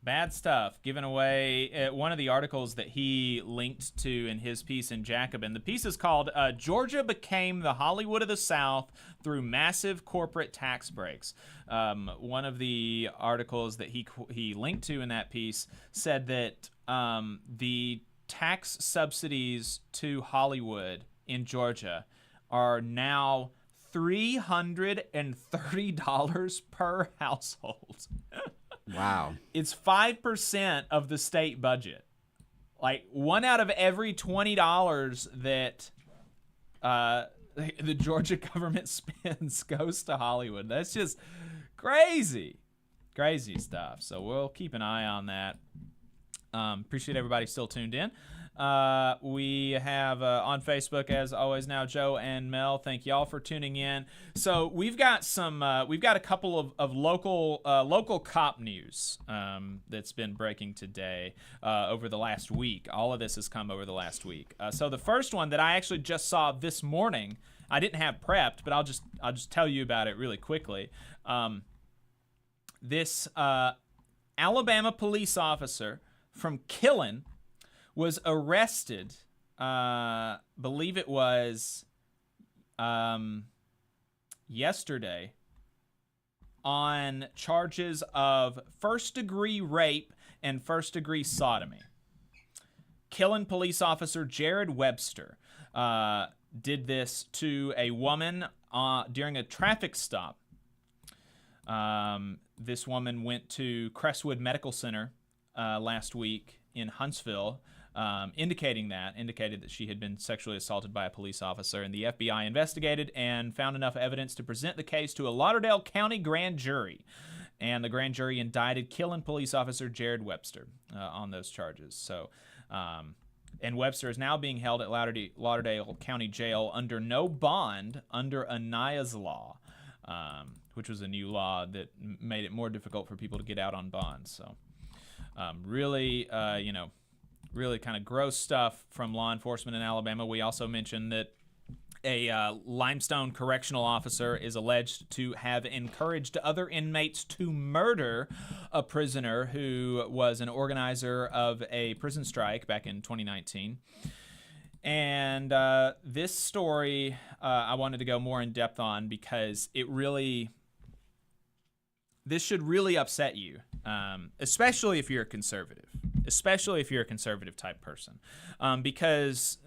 H: bad stuff given away. One of the articles that he linked to in his piece in Jacobin, the piece is called Georgia Became the Hollywood of the South Through Massive Corporate Tax Breaks. One of the articles that he linked to in that piece said that the tax subsidies to Hollywood in Georgia are now $330 per household.
I: Wow.
H: It's 5% of the state budget. Like, one out of every $20 that the Georgia government spends goes to Hollywood. That's just crazy. Crazy stuff. So we'll keep an eye on that. Appreciate everybody still tuned in. We have on Facebook, as always, now Joe and Mel. Thank y'all for tuning in. So we've got a couple of local cop news that's been breaking today over the last week. All of this has come over the last week. So the first one that I actually just saw this morning, I didn't have prepped, but I'll just tell you about it really quickly. This Alabama police officer from Killen was arrested, believe it was yesterday, on charges of first-degree rape and first-degree sodomy. Killen police officer Jared Webster did this to a woman during a traffic stop. This woman went to Crestwood Medical Center last week in Huntsville, indicated that she had been sexually assaulted by a police officer, and the FBI investigated and found enough evidence to present the case to a Lauderdale County grand jury. And the grand jury indicted Killen police officer Jared Webster on those charges. So, and Webster is now being held at Lauderdale County Jail under no bond under Anaya's law, which was a new law that made it more difficult for people to get out on bonds. So, really kind of gross stuff from law enforcement in Alabama. We also mentioned that a Limestone correctional officer is alleged to have encouraged other inmates to murder a prisoner who was an organizer of a prison strike back in 2019. And this story I wanted to go more in depth on because this should really upset you, especially if you're a conservative. Especially if you're a conservative type person. Because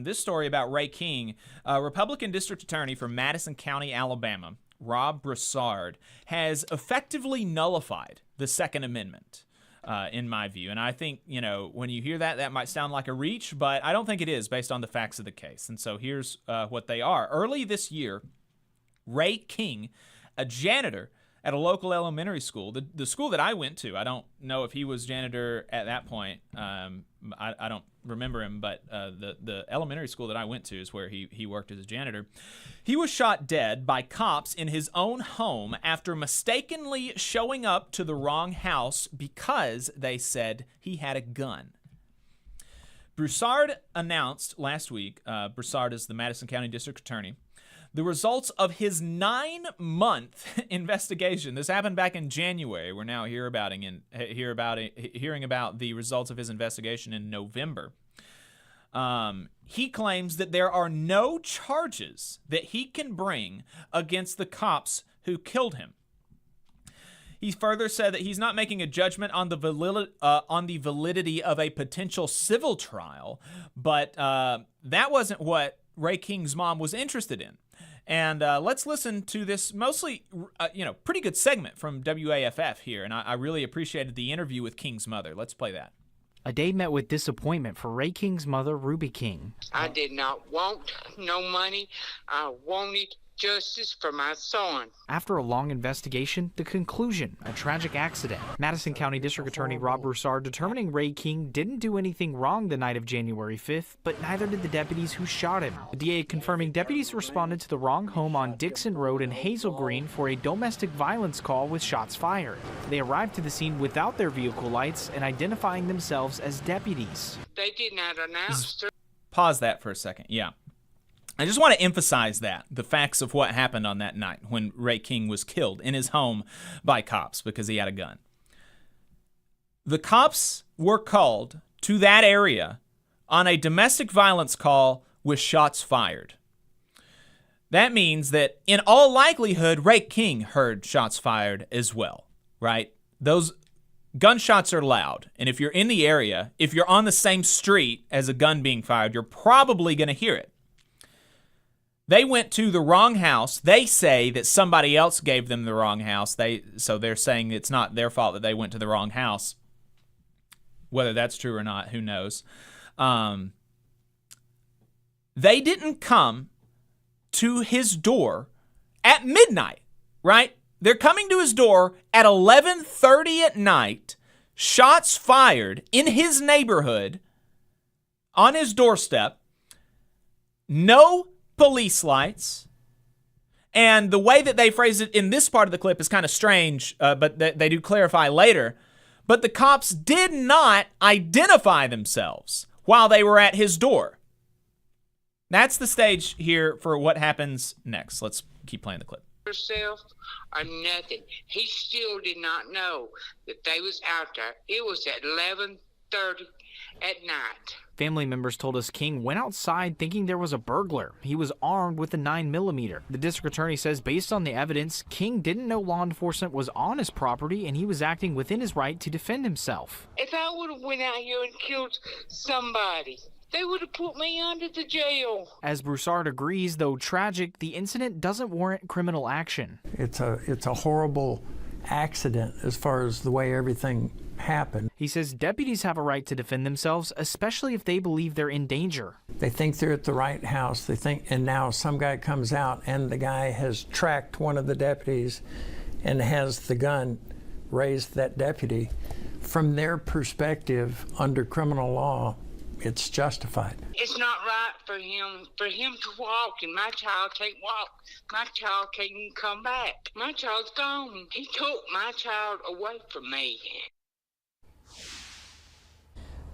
H: this story about Ray King, a Republican district attorney from Madison County, Alabama, Rob Broussard, has effectively nullified the Second Amendment, in my view. And I think, when you hear that might sound like a reach, but I don't think it is based on the facts of the case. And so here's what they are. Early this year, Ray King, a janitor at a local elementary school, the school that I went to, I don't know if he was janitor at that point. I don't remember him, but the elementary school that I went to is where he worked as a janitor. He was shot dead by cops in his own home after mistakenly showing up to the wrong house because they said he had a gun. Broussard announced last week, Broussard is the Madison County District Attorney, the results of his 9-month investigation. This happened back in January. We're now hearing about the results of his investigation in November. He claims that there are no charges that he can bring against the cops who killed him. He further said that he's not making a judgment on the validity of a potential civil trial, but that wasn't what Ray King's mom was interested in. And let's listen to this mostly, pretty good segment from WAFF here. And I really appreciated the interview with King's mother. Let's play that.
Q: A day met with disappointment for Ray King's mother, Ruby King.
R: I did not want no money. I wanted justice for my son.
Q: After a long investigation, the conclusion, a tragic accident. Madison County District Attorney Rob Broussard determining Ray King didn't do anything wrong the night of January 5th, but neither did the deputies who shot him. The DA confirming deputies responded to the wrong home on Dixon Road in Hazel Green for a domestic violence call with shots fired. They arrived to the scene without their vehicle lights and identifying themselves as deputies.
R: They did not announce.
H: Pause that for a second. Yeah. I just want to emphasize the facts of what happened on that night when Ray King was killed in his home by cops because he had a gun. The cops were called to that area on a domestic violence call with shots fired. That means that in all likelihood, Ray King heard shots fired as well, right? Those gunshots are loud. And if you're in the area, if you're on the same street as a gun being fired, you're probably going to hear it. They went to the wrong house. They say that somebody else gave them the wrong house. So they're saying it's not their fault that they went to the wrong house. Whether that's true or not, who knows? They didn't come to his door at midnight, right? They're coming to his door at 11:30 at night, shots fired in his neighborhood, on his doorstep, no police lights. And the way that they phrase it in this part of the clip is kind of strange, but they do clarify later. But the cops did not identify themselves while they were at his door. That's the stage here for what happens next. Let's keep playing the clip.
R: Herself or nothing. He still did not know that they was out there. It was at 11:30 at night.
Q: Family members told us King went outside thinking there was a burglar. He was armed with a 9mm. The district attorney says based on the evidence, King didn't know law enforcement was on his property and he was acting within his right to defend himself.
R: If I would have went out here and killed somebody, they would have put me under the jail.
Q: As Broussard agrees, though tragic, the incident doesn't warrant criminal action.
S: It's a horrible accident as far as the way everything happened.
Q: He says deputies have a right to defend themselves, especially if they believe they're in danger.
S: They think they're at the right house. They think, and now some guy comes out and the guy has tracked one of the deputies and has the gun raised that deputy. From their perspective, under criminal law, it's justified.
R: It's not right for him to walk and my child can't walk. My child can't even come back. My child's gone. He took my child away from me.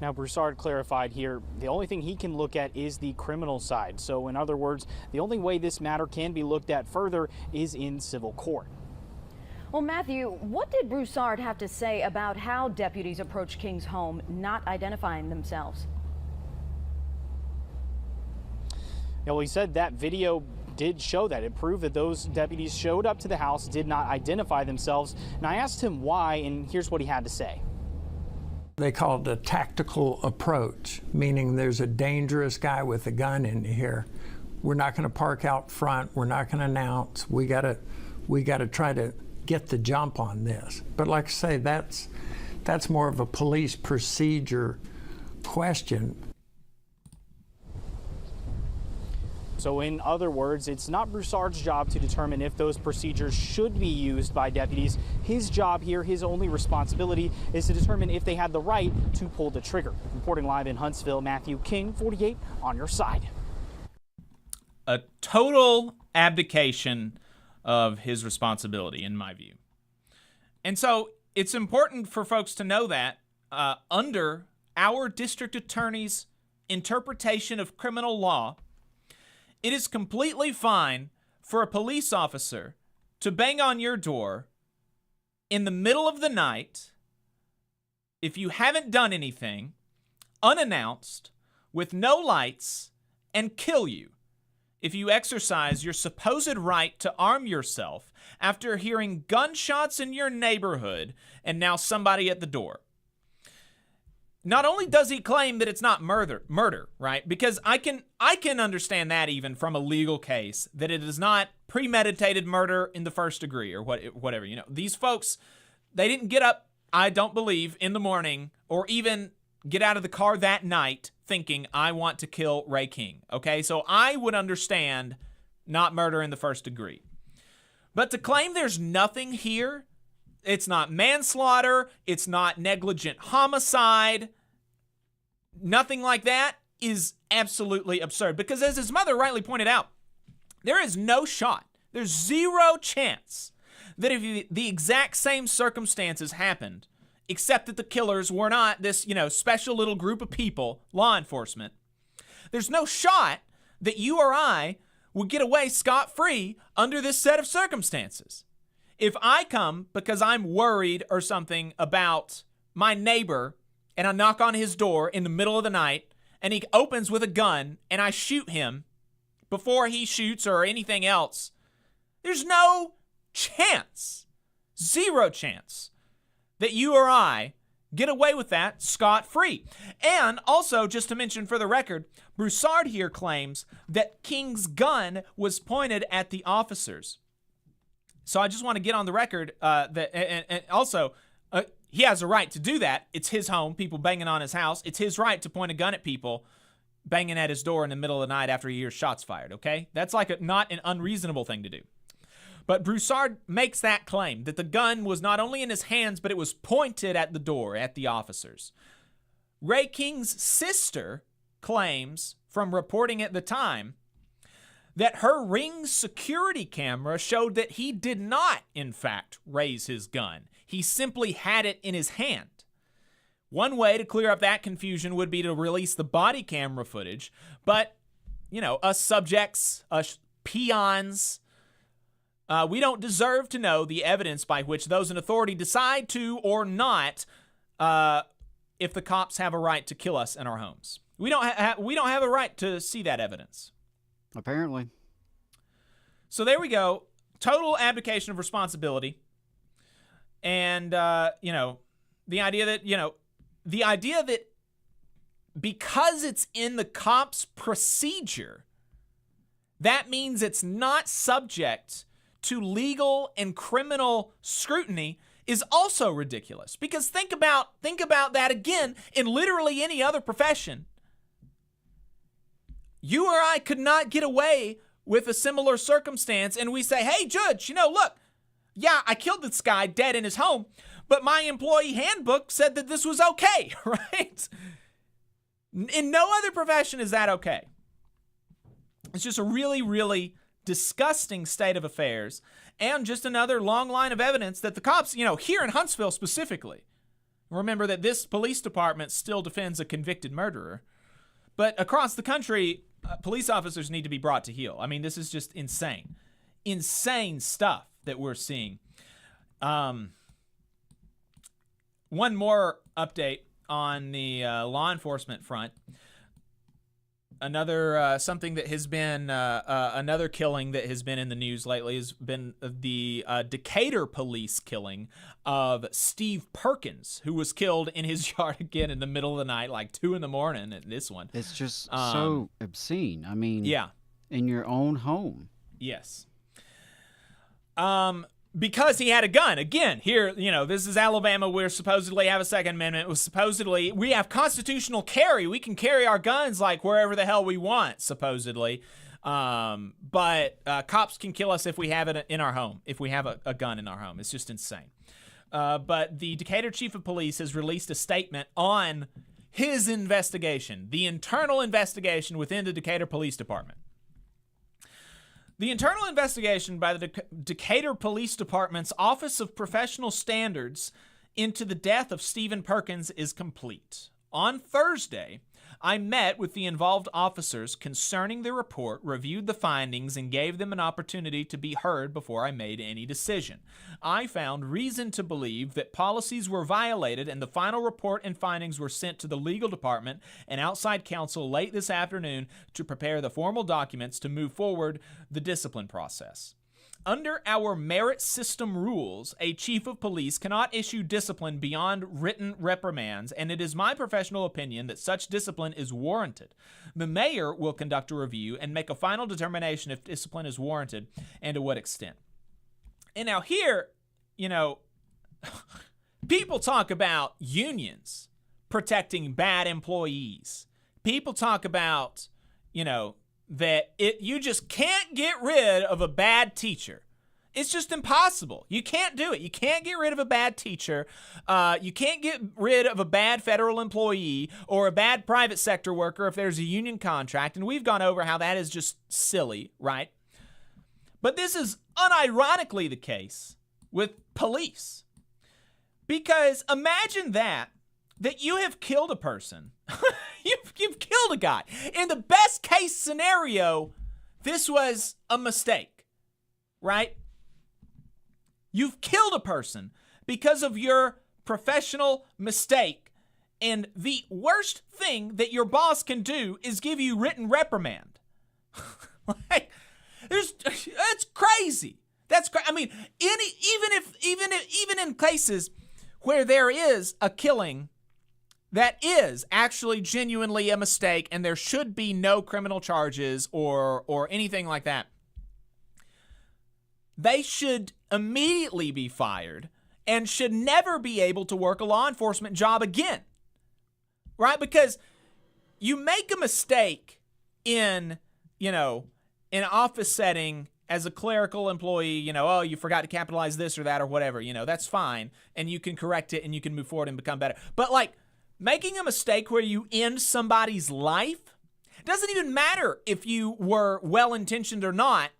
Q: Now, Broussard clarified here, the only thing he can look at is the criminal side. So, in other words, the only way this matter can be looked at further is in civil court.
T: Well, Matthew, what did Broussard have to say about how deputies approached King's home, not identifying themselves?
Q: Yeah, well, he said that video did show that. It proved that those deputies showed up to the house, did not identify themselves. And I asked him why, and here's what he had to say.
S: They call it a tactical approach, meaning there's a dangerous guy with a gun in here. We're not going to park out front. We're not going to announce. We got to try to get the jump on this. But like I say, that's more of a police procedure question.
Q: So in other words, it's not Broussard's job to determine if those procedures should be used by deputies. His job here, his only responsibility, is to determine if they had the right to pull the trigger. Reporting live in Huntsville, Matthew King, 48 on your side.
H: A total abdication of his responsibility, in my view. And so it's important for folks to know that under our district attorney's interpretation of criminal law, it is completely fine for a police officer to bang on your door in the middle of the night if you haven't done anything, unannounced, with no lights, and kill you if you exercise your supposed right to arm yourself after hearing gunshots in your neighborhood and now somebody at the door. Not only does he claim that it's not murder, right? Because I can understand that even from a legal case, that it is not premeditated murder in the first degree or whatever. You know, these folks, they didn't get up, I don't believe, in the morning or even get out of the car that night thinking, I want to kill Ray King, okay? So I would understand not murder in the first degree. But to claim there's nothing here, it's not manslaughter, it's not negligent homicide, nothing like that, is absolutely absurd. Because as his mother rightly pointed out, there is no shot, there's zero chance that if the exact same circumstances happened, except that the killers were not this, special little group of people, law enforcement, there's no shot that you or I would get away scot-free under this set of circumstances. If I come because I'm worried or something about my neighbor and I knock on his door in the middle of the night and he opens with a gun and I shoot him before he shoots or anything else, there's no chance, zero chance, that you or I get away with that scot-free. And also, just to mention for the record, Broussard here claims that King's gun was pointed at the officers. So I just want to get on the record and also, he has a right to do that. It's his home, people banging on his house. It's his right to point a gun at people banging at his door in the middle of the night after he hears shots fired, okay? That's like not an unreasonable thing to do. But Broussard makes that claim that the gun was not only in his hands, but it was pointed at the door, at the officers. Ray King's sister claims, from reporting at the time, that her Ring security camera showed that he did not, in fact, raise his gun. He simply had it in his hand. One way to clear up that confusion would be to release the body camera footage, but, us subjects, us peons, we don't deserve to know the evidence by which those in authority decide to or not if the cops have a right to kill us in our homes. We don't have a right to see that evidence.
I: Apparently.
H: So there we go. Total abdication of responsibility. And, the idea that because it's in the cop's procedure, that means it's not subject to legal and criminal scrutiny is also ridiculous. Because think about that again in literally any other profession. You or I could not get away with a similar circumstance, and we say, hey, judge, look, yeah, I killed this guy dead in his home, but my employee handbook said that this was okay, right? In no other profession is that okay. It's just a really, really disgusting state of affairs, and just another long line of evidence that the cops, here in Huntsville specifically, remember that this police department still defends a convicted murderer, but across the country, police officers need to be brought to heel. I mean, this is just insane. Insane stuff that we're seeing. One more update on the law enforcement front. Another something that has been another killing that has been in the news lately has been the Decatur police killing of Steve Perkins, who was killed in his yard again in the middle of the night, like 2 a.m. This one,
I: it's just so obscene. I mean,
H: yeah,
I: in your own home.
H: Yes. Because he had a gun. Again, here, this is Alabama. We're supposedly have a Second Amendment. We have constitutional carry. We can carry our guns like wherever the hell we want, supposedly. But cops can kill us if we have it in our home, if we have a gun in our home. It's just insane. But the Decatur chief of police has released a statement on his investigation, the internal investigation within the Decatur Police Department. The internal investigation by the Decatur Police Department's Office of Professional Standards into the death of Stephen Perkins is complete. On Thursday, I met with the involved officers concerning the report, reviewed the findings, and gave them an opportunity to be heard before I made any decision. I found reason to believe that policies were violated, and the final report and findings were sent to the legal department and outside counsel late this afternoon to prepare the formal documents to move forward the discipline process. Under our merit system rules, a chief of police cannot issue discipline beyond written reprimands, and it is my professional opinion that such discipline is warranted. The mayor will conduct a review and make a final determination if discipline is warranted and to what extent. And now here, people talk about unions protecting bad employees. People talk about, that you just can't get rid of a bad teacher. It's just impossible. You can't do it. You can't get rid of a bad teacher. You can't get rid of a bad federal employee or a bad private sector worker if there's a union contract. And we've gone over how that is just silly, right? But this is unironically the case with police. Because imagine that you have killed a person. You've killed a guy. In the best case scenario, this was a mistake, right? You've killed a person because of your professional mistake. And the worst thing that your boss can do is give you written reprimand. That's crazy. That's crazy. I mean, even in cases where there is a killing that is actually genuinely a mistake and there should be no criminal charges or anything like that, they should immediately be fired and should never be able to work a law enforcement job again, right? Because you make a mistake in, an office setting as a clerical employee, oh, you forgot to capitalize this or that or whatever, that's fine. And you can correct it and you can move forward and become better. But like making a mistake where you end somebody's life, doesn't even matter if you were well-intentioned or not.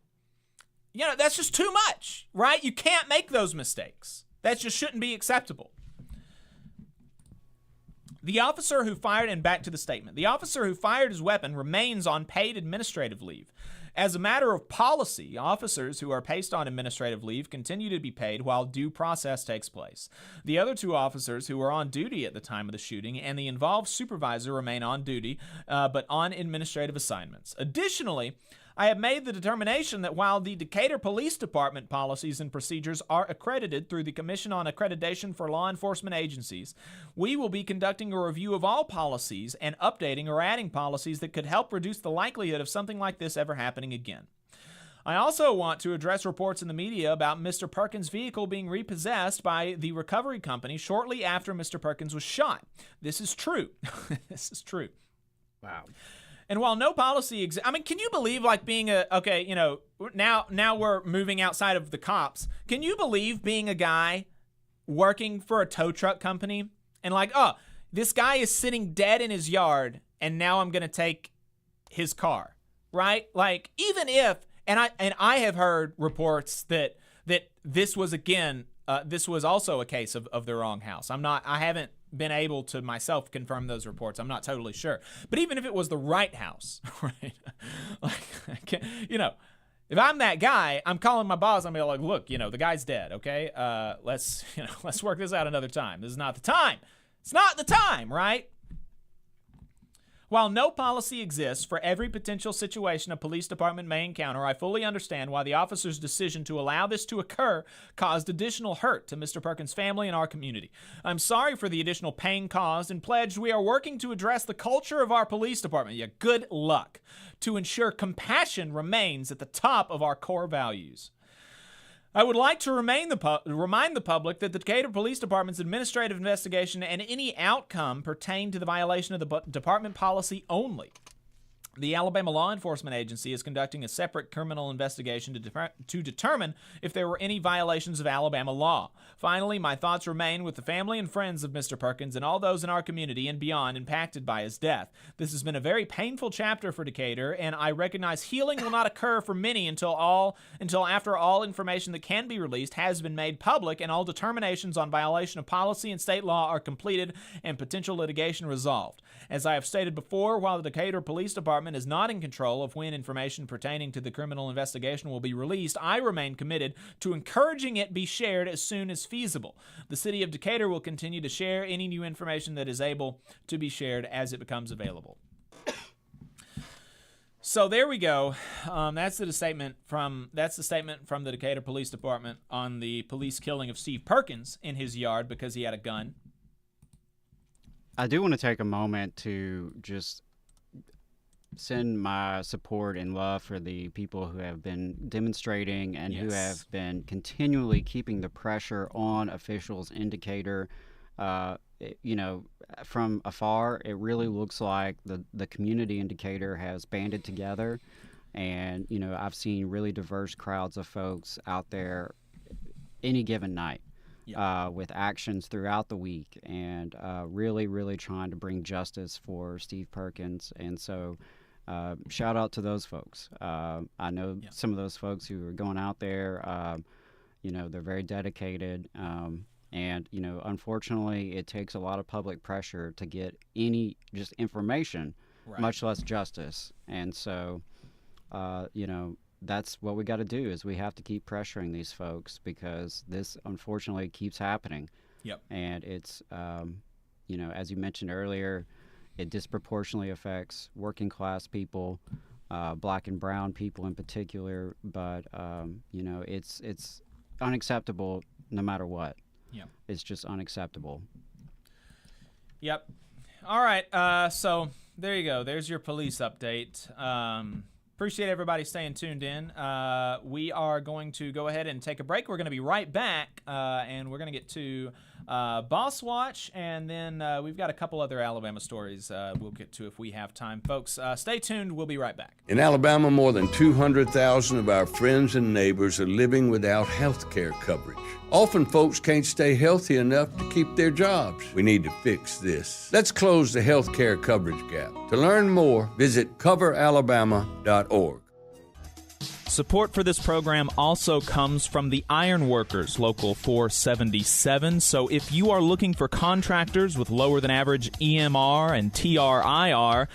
H: That's just too much, right? You can't make those mistakes. That just shouldn't be acceptable. The officer who fired, and back to the statement, the officer who fired his weapon remains on paid administrative leave. As a matter of policy, officers who are placed on administrative leave continue to be paid while due process takes place. The other 2 officers who were on duty at the time of the shooting and the involved supervisor remain on duty, but on administrative assignments. Additionally, I have made the determination that while the Decatur Police Department policies and procedures are accredited through the Commission on Accreditation for Law Enforcement Agencies, we will be conducting a review of all policies and updating or adding policies that could help reduce the likelihood of something like this ever happening again. I also want to address reports in the media about Mr. Perkins' vehicle being repossessed by the recovery company shortly after Mr. Perkins was shot. This is true. This is true.
I: Wow.
H: And while no policy exists, can you believe like being now we're moving outside of the cops. Can you believe being a guy working for a tow truck company and like, oh, this guy is sitting dead in his yard and now I'm going to take his car, right? Like even if, and I have heard reports that this was this was also a case of the wrong house. I haven't been able to myself confirm those reports. I'm not totally sure. But even if it was the right house, right? Like, if I'm that guy, I'm calling my boss. I'm gonna be like, look, the guy's dead. Okay, let's work this out another time. This is not the time. It's not the time, right? While no policy exists for every potential situation a police department may encounter, I fully understand why the officer's decision to allow this to occur caused additional hurt to Mr. Perkins' family and our community. I'm sorry for the additional pain caused and pledged we are working to address the culture of our police department. Yeah, good luck. To ensure compassion remains at the top of our core values. I would like to remind the public that the Decatur Police Department's administrative investigation and any outcome pertain to the violation of the department policy only. The Alabama Law Enforcement Agency is conducting a separate criminal investigation to determine if there were any violations of Alabama law. Finally, my thoughts remain with the family and friends of Mr. Perkins and all those in our community and beyond impacted by his death. This has been a very painful chapter for Decatur, and I recognize healing will not occur for many until after all information that can be released has been made public and all determinations on violation of policy and state law are completed and potential litigation resolved. As I have stated before, while the Decatur Police Department is not in control of when information pertaining to the criminal investigation will be released, I remain committed to encouraging it be shared as soon as feasible. The City of Decatur will continue to share any new information that is able to be shared as it becomes available. So there we go. That's the statement from the Decatur Police Department on the police killing of Steve Perkins in his yard because he had a gun.
I: I do want to take a moment to just send my support and love for the people who have been demonstrating and who have been continually keeping the pressure on officials in Decatur. From afar, it really looks like the community in Decatur has banded together. And, I've seen really diverse crowds of folks out there any given night. With actions throughout the week and really, really trying to bring justice for Steve Perkins. And so shout out to those folks. I know some of those folks who are going out there, they're very dedicated. And, unfortunately, it takes a lot of public pressure to get any just information, much less justice. And so, that's what we got to do is we have to keep pressuring these folks because this unfortunately keeps happening.
H: Yep.
I: And it's, as you mentioned earlier, it disproportionately affects working class people, black and brown people in particular. But, it's unacceptable no matter what.
H: Yep.
I: It's just unacceptable.
H: Yep. All right. So there you go. There's your police update. Appreciate everybody staying tuned in. We are going to go ahead and take a break. We're going to be right back, and we're going to get to Boss Watch, and then we've got a couple other Alabama stories we'll get to if we have time. Folks, stay tuned. We'll be right back.
J: In Alabama, more than 200,000 of our friends and neighbors are living without health care coverage. Often folks can't stay healthy enough to keep their jobs. We need to fix this. Let's close the health care coverage gap. To learn more, visit coveralabama.org.
H: Support for this program also comes from the Iron Workers, Local 477. So if you are looking for contractors with lower than average EMR and TRIR,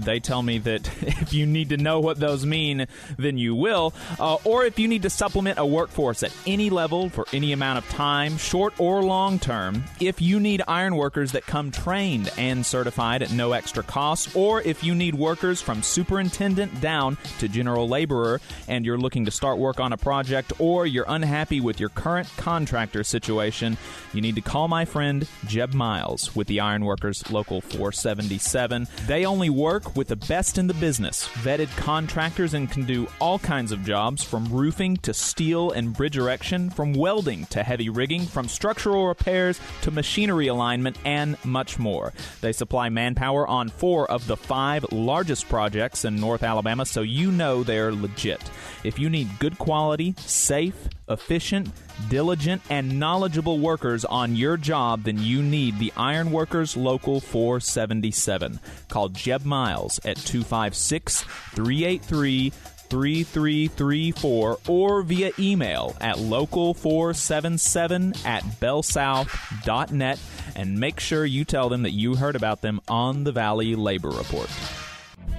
H: they tell me that if you need to know what those mean, then you will. Or if you need to supplement a workforce at any level for any amount of time, short or long term, if you need iron workers that come trained and certified at no extra cost, or if you need workers from superintendent down to general laborer, and you're looking to start work on a project, or you're unhappy with your current contractor situation, you need to call my friend Jeb Miles with the Ironworkers Local 477. They only work with the best in the business, vetted contractors, and can do all kinds of jobs from roofing to steel and bridge erection, from welding to heavy rigging, from structural repairs to machinery alignment, and much more. They supply manpower on 4 of the 5 largest projects in North Alabama, so you know they're legit. If you need good quality, safe, efficient, diligent, and knowledgeable workers on your job, then you need the Ironworkers Local 477. Call Jeb Miles at 256-383-3334 or via email at local477@bellsouth.net, and make sure you tell them that you heard about them on the Valley Labor Report.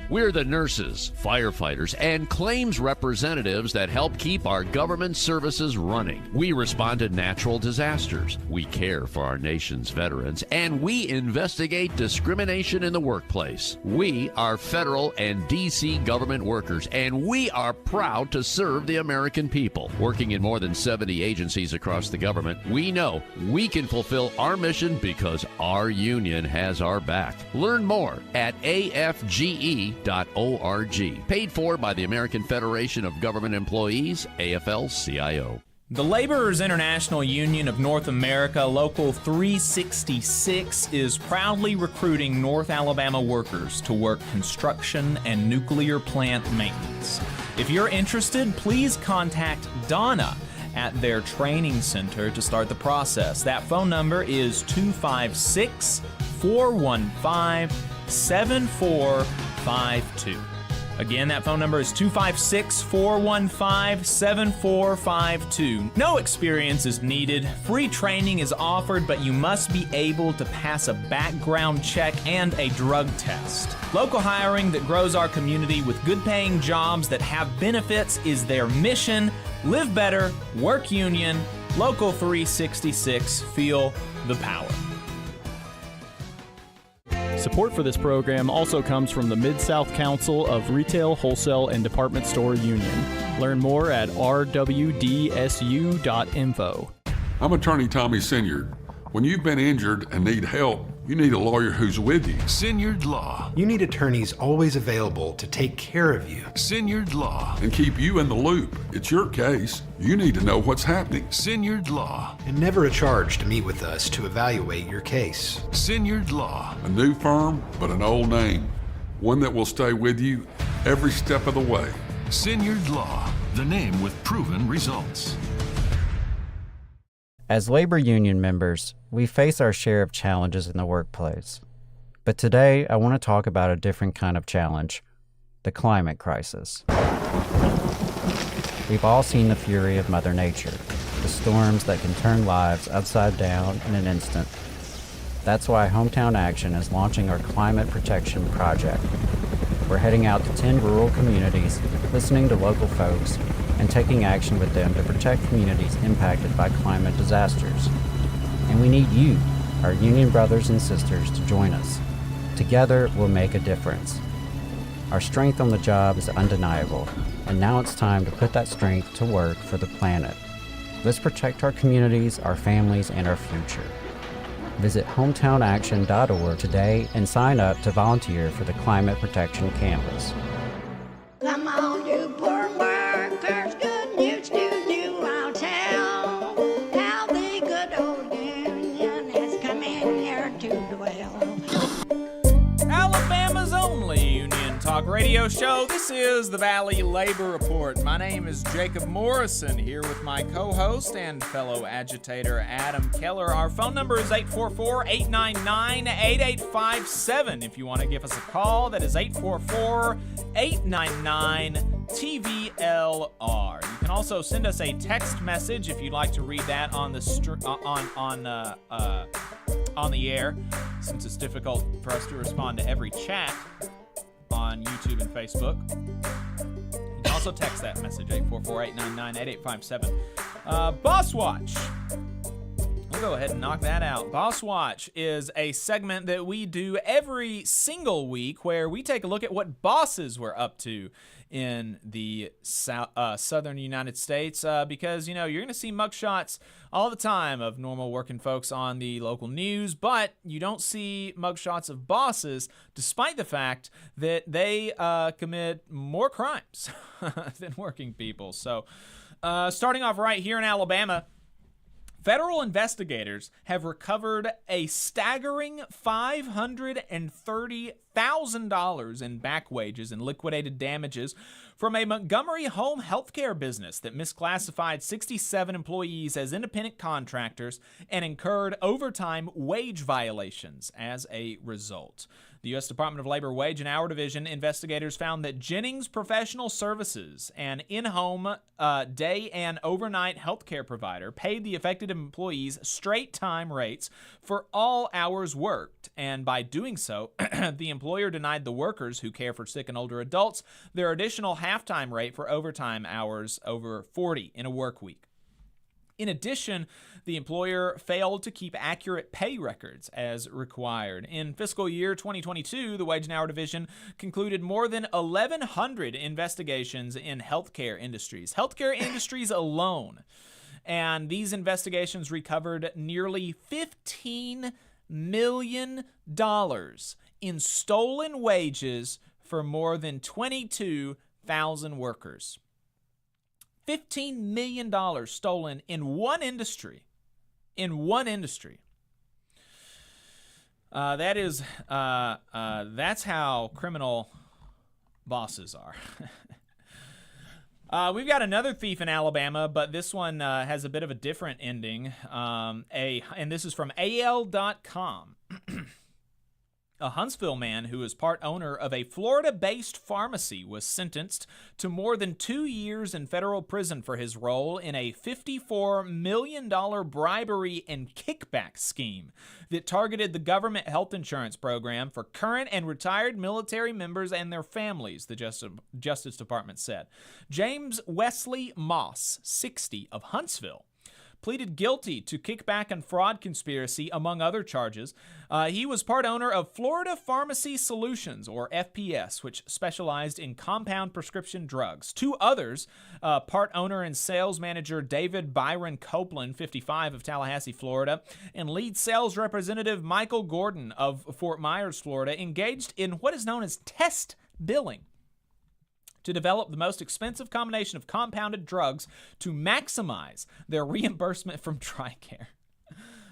U: We're the nurses, firefighters, and claims representatives that help keep our government services running. We respond to natural disasters. We care for our nation's veterans, and we investigate discrimination in the workplace. We are federal and D.C. government workers, and we are proud to serve the American people. Working in more than 70 agencies across the government, we know we can fulfill our mission because our union has our back. Learn more at afge.org. Paid for by the American Federation of Government Employees, AFL-CIO.
H: The Laborers International Union of North America, Local 366, is proudly recruiting North Alabama workers to work construction and nuclear plant maintenance. If you're interested, please contact Donna at their training center to start the process. That phone number is 256-415-7452. Again, that phone number is 256-415-7452. No experience is needed. Free training is offered, but you must be able to pass a background check and a drug test. Local hiring that grows our community with good-paying jobs that have benefits is their mission. Live better, work union, Local 366, feel the power.
L: Support for this program also comes from the Mid-South Council of Retail, Wholesale, and Department Store Union. Learn more at rwdsu.info.
M: I'm attorney Tommy Sinyard. When you've been injured and need help, you need a lawyer who's with you.
N: Sinyard Law.
O: You need attorneys always available to take care of you.
N: Sinyard Law.
M: And keep you in the loop. It's your case. You need to know what's happening.
N: Sinyard Law.
O: And never a charge to meet with us to evaluate your case.
N: Sinyard Law.
M: A new firm, but an old name. One that will stay with you every step of the way.
N: Sinyard Law. The name with proven results.
I: As labor union members, we face our share of challenges in the workplace. But today, I want to talk about a different kind of challenge, the climate crisis. We've all seen the fury of Mother Nature, the storms that can turn lives upside down in an instant. That's why Hometown Action is launching our Climate Protection Project. We're heading out to 10 rural communities, listening to local folks, and taking action with them to protect communities impacted by climate disasters. And we need you, our union brothers and sisters, to join us. Together, we'll make a difference. Our strength on the job is undeniable, and now it's time to put that strength to work for the planet. Let's protect our communities, our families, and our future. Visit hometownaction.org today and sign up to volunteer for the Climate Protection Canvas.
A: Come
H: radio show. This is the Valley Labor Report. My name is Jacob Morrison, here with my co-host and fellow agitator Adam Keller. Our phone number is 844-899-8857. If you want to give us a call, that is 844-899-TVLR. You can also send us a text message if you'd like to read that on the on the air, since it's difficult for us to respond to every chat on YouTube and Facebook. You can also text that message, 844-899-8857. Boss Watch. We'll go ahead and knock that out. Boss Watch is a segment that we do every single week where we take a look at what bosses were up to in the southern United States, because, you know, you're going to see mugshots all the time of normal working folks on the local news, but you don't see mugshots of bosses, despite the fact that they commit more crimes than working people. So starting off right here in Alabama, federal investigators have recovered a staggering $530,000 in back wages and liquidated damages from a Montgomery home healthcare business that misclassified 67 employees as independent contractors and incurred overtime wage violations as a result. The U.S. Department of Labor Wage and Hour Division investigators found that Jennings Professional Services, an in-home day and overnight healthcare provider, paid the affected employees straight time rates for all hours worked, and by doing so, the employer denied the workers who care for sick and older adults their additional half-time rate for overtime hours over 40 in a work week. In addition, the employer failed to keep accurate pay records as required. In fiscal year 2022, the Wage and Hour Division concluded more than 1,100 investigations in healthcare industries. Healthcare industries alone. And these investigations recovered nearly $15 million in stolen wages for more than 22,000 workers. $15 million stolen in one industry. That's how criminal bosses are. We've got another thief in Alabama, but this one has a bit of a different ending. And this is from AL.com. A Huntsville man who is part owner of a Florida-based pharmacy was sentenced to more than 2 years in federal prison for his role in a $54 million bribery and kickback scheme that targeted the government health insurance program for current and retired military members and their families, the Justice Department said. James Wesley Moss, 60, of Huntsville, pleaded guilty to kickback and fraud conspiracy, among other charges. He was part owner of Florida Pharmacy Solutions, or FPS, which specialized in compound prescription drugs. Two others, part owner and sales manager David Byron Copeland, 55, of Tallahassee, Florida, and lead sales representative Michael Gordon of Fort Myers, Florida, engaged in what is known as test billing to develop the most expensive combination of compounded drugs to maximize their reimbursement from TRICARE.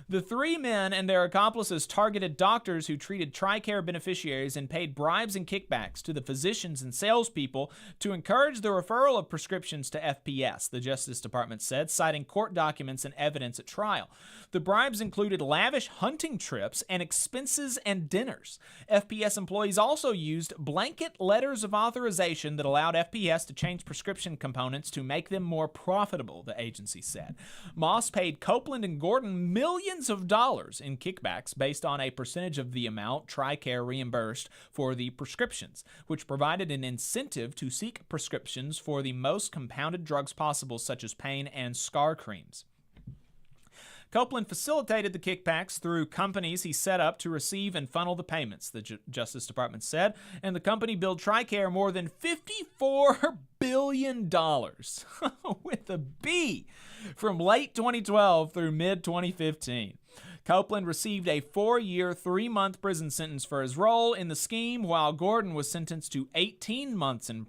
H: The three men and their accomplices targeted doctors who treated TRICARE beneficiaries and paid bribes and kickbacks to the physicians and salespeople to encourage the referral of prescriptions to FPS, the Justice Department said, citing court documents and evidence at trial. The bribes included lavish hunting trips and expenses and dinners. FPS employees also used blanket letters of authorization that allowed FPS to change prescription components to make them more profitable, the agency said. Moss paid Copeland and Gordon millions of dollars in kickbacks based on a percentage of the amount TRICARE reimbursed for the prescriptions, which provided an incentive to seek prescriptions for the most compounded drugs possible, such as pain and scar creams. Copeland facilitated the kickbacks through companies he set up to receive and funnel the payments, the Justice Department said, and the company billed TRICARE more than $54 billion with a B from late 2012 through mid-2015. Copeland received a 4-year, 3-month prison sentence for his role in the scheme, while Gordon was sentenced to 18 months in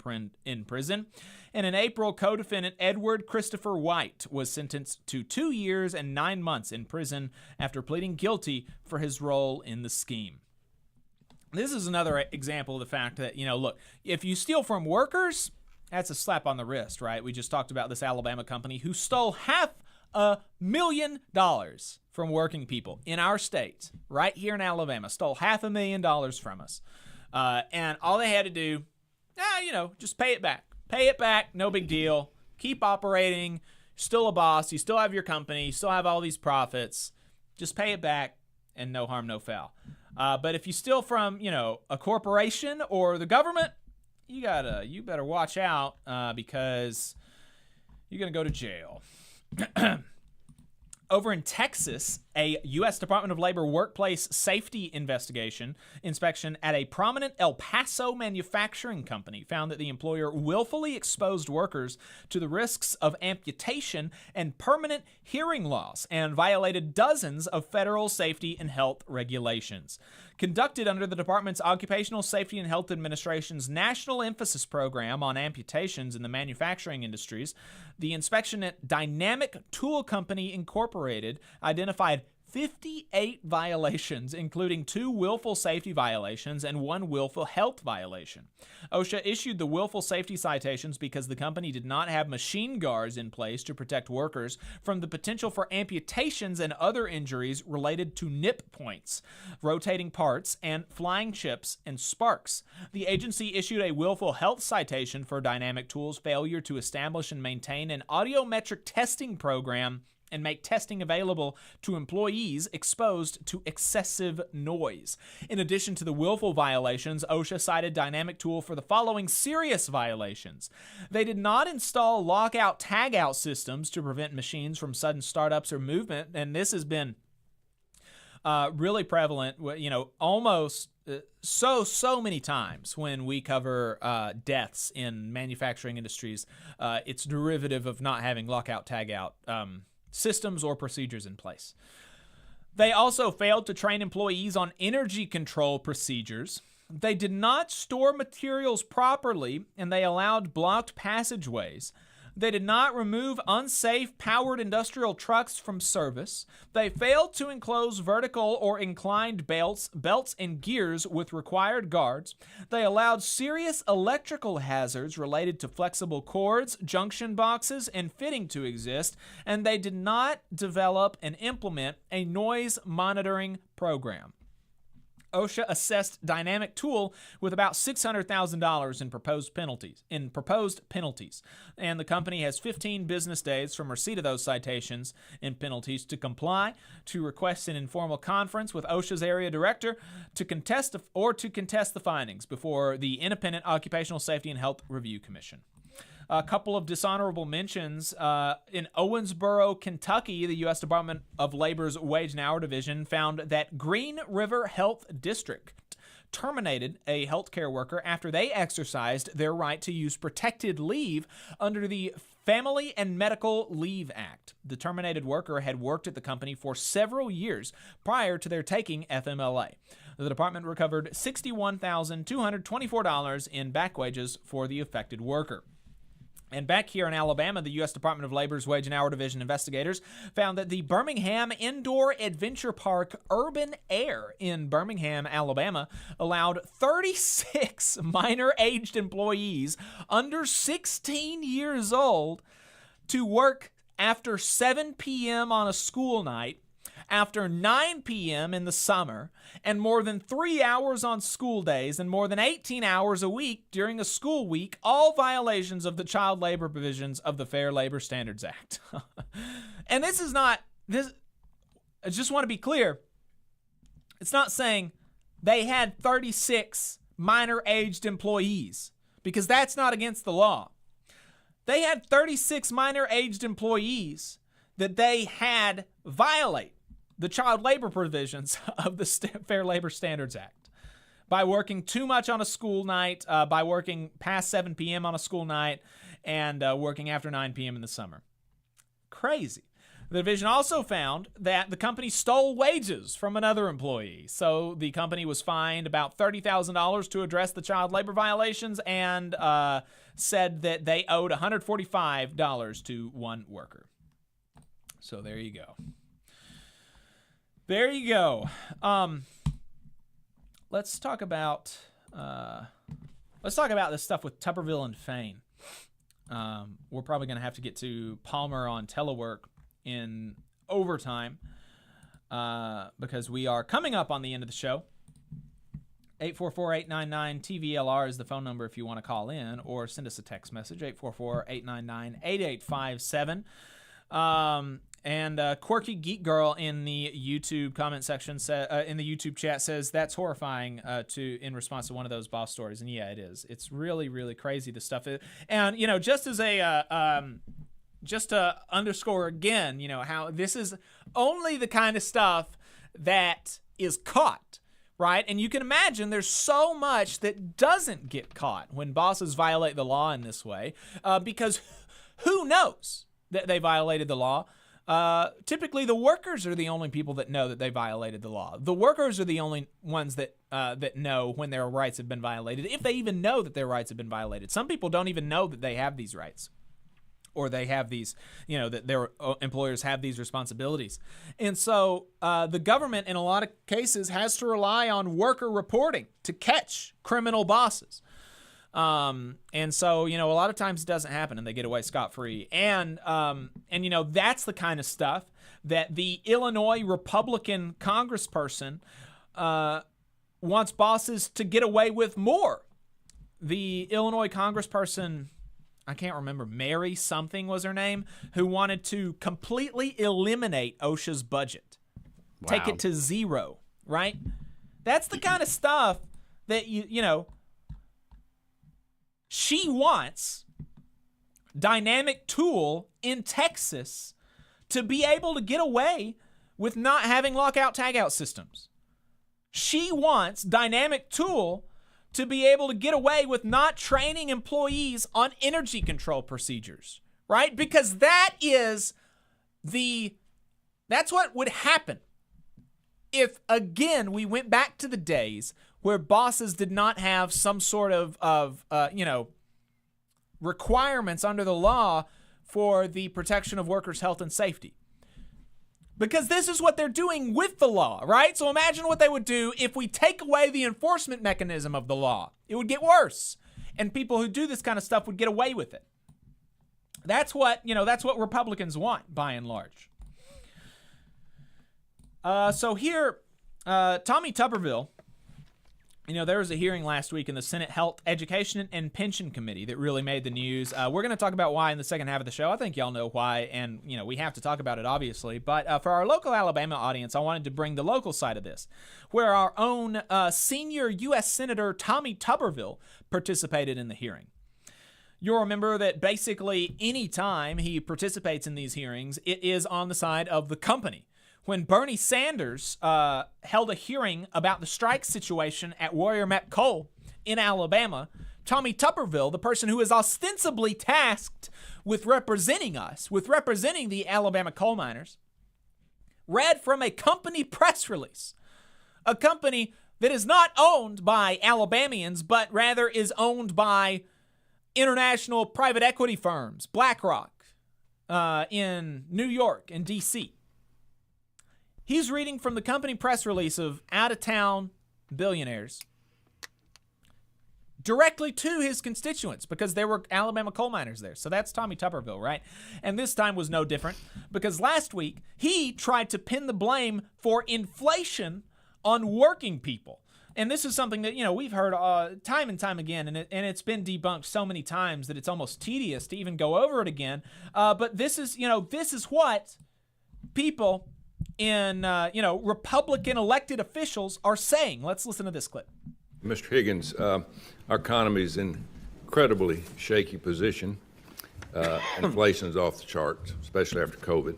H: prison. And in April, co-defendant Edward Christopher White was sentenced to 2 years and 9 months in prison after pleading guilty for his role in the scheme. This is another example of the fact that, look, if you steal from workers, that's a slap on the wrist, right? We just talked about this Alabama company who stole $500,000 from working people in our state, right here in Alabama, stole $500,000 from us. And all they had to do, just pay it back. Pay it back, no big deal. Keep operating. Still a boss. You still have your company. You still have all these profits. Just pay it back and no harm, no foul. But if you steal from, a corporation or the government, you better watch out because you're going to go to jail. Over in Texas, a U.S. Department of Labor workplace safety inspection at a prominent El Paso manufacturing company found that the employer willfully exposed workers to the risks of amputation and permanent hearing loss and violated dozens of federal safety and health regulations. Conducted under the department's Occupational Safety and Health Administration's National Emphasis Program on amputations in the manufacturing industries, the inspection at Dynamic Tool Company Incorporated identified 58 violations, including 2 willful safety violations and 1 willful health violation. OSHA issued the willful safety citations because the company did not have machine guards in place to protect workers from the potential for amputations and other injuries related to nip points, rotating parts, and flying chips and sparks. The agency issued a willful health citation for Dynamic Tools' failure to establish and maintain an audiometric testing program and make testing available to employees exposed to excessive noise. In addition to the willful violations, OSHA cited Dynamic Tool for the following serious violations. They did not install lockout-tagout systems to prevent machines from sudden startups or movement, and this has been really prevalent, almost so many times when we cover deaths in manufacturing industries. It's derivative of not having lockout-tagout systems or procedures in place. They also failed to train employees on energy control procedures. They did not store materials properly, and they allowed blocked passageways. They did not remove unsafe powered industrial trucks from service. They failed to enclose vertical or inclined belts and gears with required guards. They allowed serious electrical hazards related to flexible cords, junction boxes, and fitting to exist, and they did not develop and implement a noise monitoring program. OSHA assessed Dynamic Tool with about $600,000 in proposed penalties. And the company has 15 business days from receipt of those citations and penalties to comply, to request an informal conference with OSHA's area director to contest the findings before the Independent Occupational Safety and Health Review Commission. A couple of dishonorable mentions. In Owensboro, Kentucky, the U.S. Department of Labor's Wage and Hour Division found that Green River Health District terminated a healthcare worker after they exercised their right to use protected leave under the Family and Medical Leave Act. The terminated worker had worked at the company for several years prior to their taking FMLA. The department recovered $61,224 in back wages for the affected worker. And back here in Alabama, the U.S. Department of Labor's Wage and Hour Division investigators found that the Birmingham Indoor Adventure Park Urban Air in Birmingham, Alabama, allowed 36 minor-aged employees under 16 years old to work after 7 p.m. on a school night, after 9 p.m. in the summer, and more than 3 hours on school days, and more than 18 hours a week during a school week, all violations of the child labor provisions of the Fair Labor Standards Act. And I just want to be clear, it's not saying they had 36 minor-aged employees, because that's not against the law. They had 36 minor-aged employees that they had violate the child labor provisions of the Fair Labor Standards Act by working too much on a school night, by working past 7 p.m. on a school night, and working after 9 p.m. in the summer. Crazy. The division also found that the company stole wages from another employee. So the company was fined about $30,000 to address the child labor violations and said that they owed $145 to one worker. So there you go. There you go. let's talk about this stuff with Tuberville and Fane. We're probably going to have to get to Palmer on telework in overtime because we are coming up on the end of the show. 844-899-TVLR is the phone number if you want to call in or send us a text message, 844-899-8857. And Quirky Geek Girl in the YouTube comment section in the YouTube chat says that's horrifying in response to one of those boss stories. And yeah, it is. It's really, really crazy, the stuff. And, you know, just as just to underscore again, you know, how this is only the kind of stuff that is caught, right? And you can imagine there's so much that doesn't get caught when bosses violate the law in this way, because who knows that they violated the law? Typically, the workers are the only people that know that they violated the law. The workers are the only ones that know when their rights have been violated, if they even know that their rights have been violated. Some people don't even know that they have these rights, or they have these, you know, that their employers have these responsibilities. And so the government, in a lot of cases, has to rely on worker reporting to catch criminal bosses. And so, you know, a lot of times it doesn't happen and they get away scot-free. And you know, that's the kind of stuff that the Illinois Republican congressperson wants bosses to get away with more. The Illinois congressperson, I can't remember, Mary something was her name, who wanted to completely eliminate OSHA's budget. Wow. Take it to zero, right? That's the kind of stuff that, you know, she wants Dynamic Tool in Texas to be able to get away with not having lockout-tagout systems. She wants Dynamic Tool to be able to get away with not training employees on energy control procedures, right? Because that's what would happen if, again, we went back to the days where bosses did not have some sort of you know, requirements under the law for the protection of workers' health and safety. Because this is what they're doing with the law, right? So imagine what they would do if we take away the enforcement mechanism of the law. It would get worse. And people who do this kind of stuff would get away with it. That's what, you know, that's what Republicans want, by and large. So here, Tommy Tuberville, you know, there was a hearing last week in the Senate Health, Education, and Pension Committee that really made the news. We're going to talk about why in the second half of the show. I think y'all know why, and, you know, we have to talk about it, obviously. But for our local Alabama audience, I wanted to bring the local side of this, where our own senior U.S. Senator Tommy Tuberville participated in the hearing. You'll remember that basically any time he participates in these hearings, it is on the side of the company. When Bernie Sanders held a hearing about the strike situation at Warrior Met Coal in Alabama, Tommy Tuberville, the person who is ostensibly tasked with representing us, with representing the Alabama coal miners, read from a company press release. A company that is not owned by Alabamians, but rather is owned by international private equity firms, BlackRock, in New York and D.C. He's reading from the company press release of out-of-town billionaires directly to his constituents because there were Alabama coal miners there. So that's Tommy Tuberville, right? And this time was no different because last week he tried to pin the blame for inflation on working people. And this is something that, you know, we've heard time and time again, and it's been debunked so many times that it's almost tedious to even go over it again. But this is, you know, this is what people in, you know, Republican elected officials are saying. Let's listen to this clip.
B: Mr. Higgins, our economy is in incredibly shaky position. Inflation's off the charts, especially after COVID.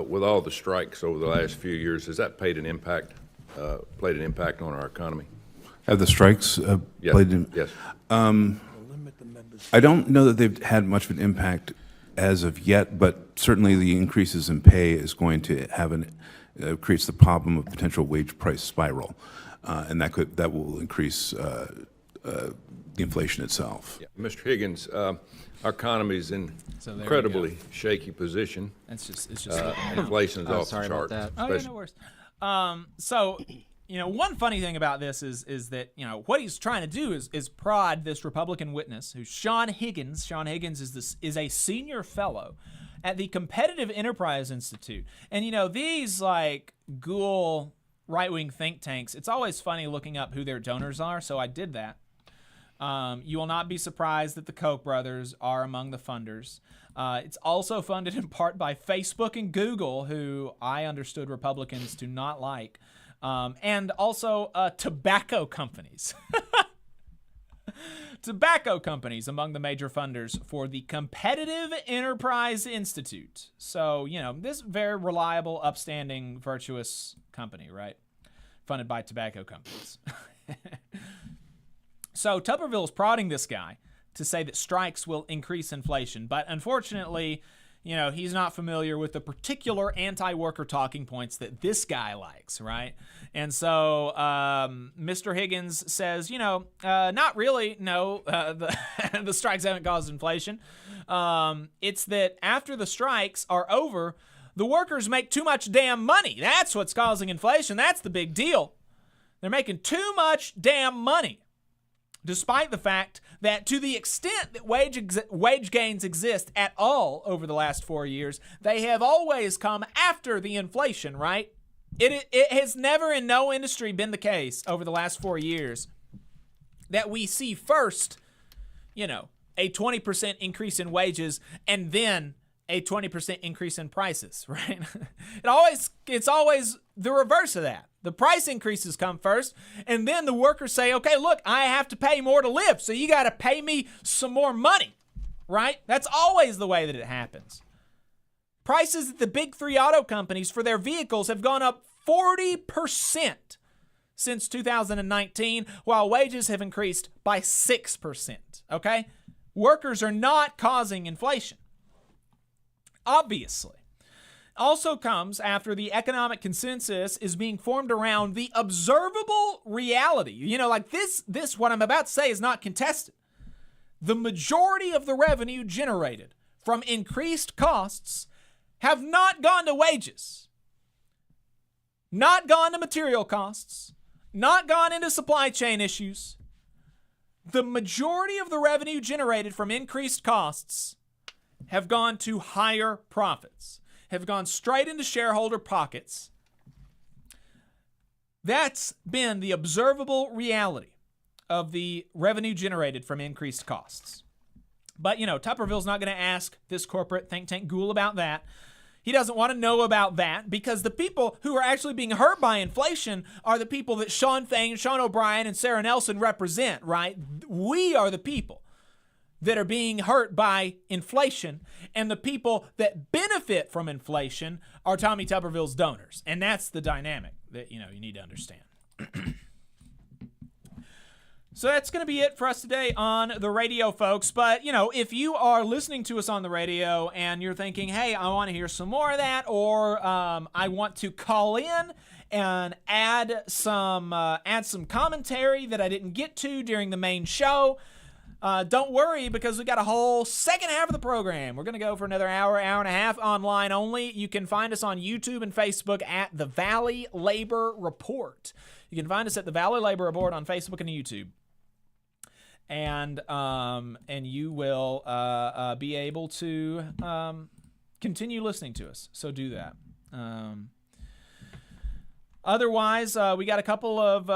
B: With all the strikes over the last few years, has that played an impact on our economy?
V: Have the strikes played an
B: Yes.
V: I don't know that they've had much of an impact as of yet, but certainly the increases in pay is going to have creates the problem of potential wage price spiral, and that will increase the inflation itself.
B: Yeah. Mr. Higgins, our economy is in incredibly shaky position.
H: It's just
B: inflation's off the charts.
H: Oh, yeah, no worries. So one funny thing about this is that, what he's trying to do is prod this Republican witness, who's Sean Higgins. Sean Higgins is a senior fellow at the Competitive Enterprise Institute. And, these, ghoul right-wing think tanks, it's always funny looking up who their donors are, so I did that. You will not be surprised that the Koch brothers are among the funders. It's also funded in part by Facebook and Google, who I understood Republicans do not like. And also tobacco companies. Tobacco companies among the major funders for the Competitive Enterprise Institute. So, this very reliable, upstanding, virtuous company, right? Funded by tobacco companies. So Tuberville's prodding this guy to say that strikes will increase inflation. But unfortunately, he's not familiar with the particular anti-worker talking points that this guy likes, right? And so Mr. Higgins says, not really, no, the strikes haven't caused inflation. It's that after the strikes are over, the workers make too much damn money. That's what's causing inflation. That's the big deal. They're making too much damn money. Despite the fact that to the extent that wage gains exist at all over the last 4 years, they have always come after the inflation, right? It has never in no industry been the case over the last 4 years that we see first, a 20% increase in wages and then a 20% increase in prices, right? It's always the reverse of that. The price increases come first, and then the workers say, okay, look, I have to pay more to live, so you got to pay me some more money, right? That's always the way that it happens. Prices at the big three auto companies for their vehicles have gone up 40% since 2019, while wages have increased by 6%, okay? Workers are not causing inflation, obviously. Also comes after the economic consensus is being formed around the observable reality. This what I'm about to say is not contested. The majority of the revenue generated from increased costs have not gone to wages, not gone to material costs, not gone into supply chain issues. The majority of the revenue generated from increased costs have gone to higher profits, have gone straight into shareholder pockets. That's been the observable reality of the revenue generated from increased costs. But, Tuberville's not going to ask this corporate think tank ghoul about that. He doesn't want to know about that because the people who are actually being hurt by inflation are the people that Sean Fain, Sean O'Brien, and Sarah Nelson represent, right? We are the people that are being hurt by inflation, and the people that benefit from inflation are Tommy Tuberville's donors. And that's the dynamic that, you need to understand. So that's going to be it for us today on the radio, folks. But, if you are listening to us on the radio and you're thinking, hey, I want to hear some more of that, or I want to call in and add some commentary that I didn't get to during the main show, don't worry, because we got a whole second half of the program. We're going to go for another hour and a half online only. You can find us on YouTube and Facebook at The Valley Labor Report. You can find us at The Valley Labor Report on Facebook and YouTube. And you will be able to continue listening to us. So do that. Otherwise, we got a couple of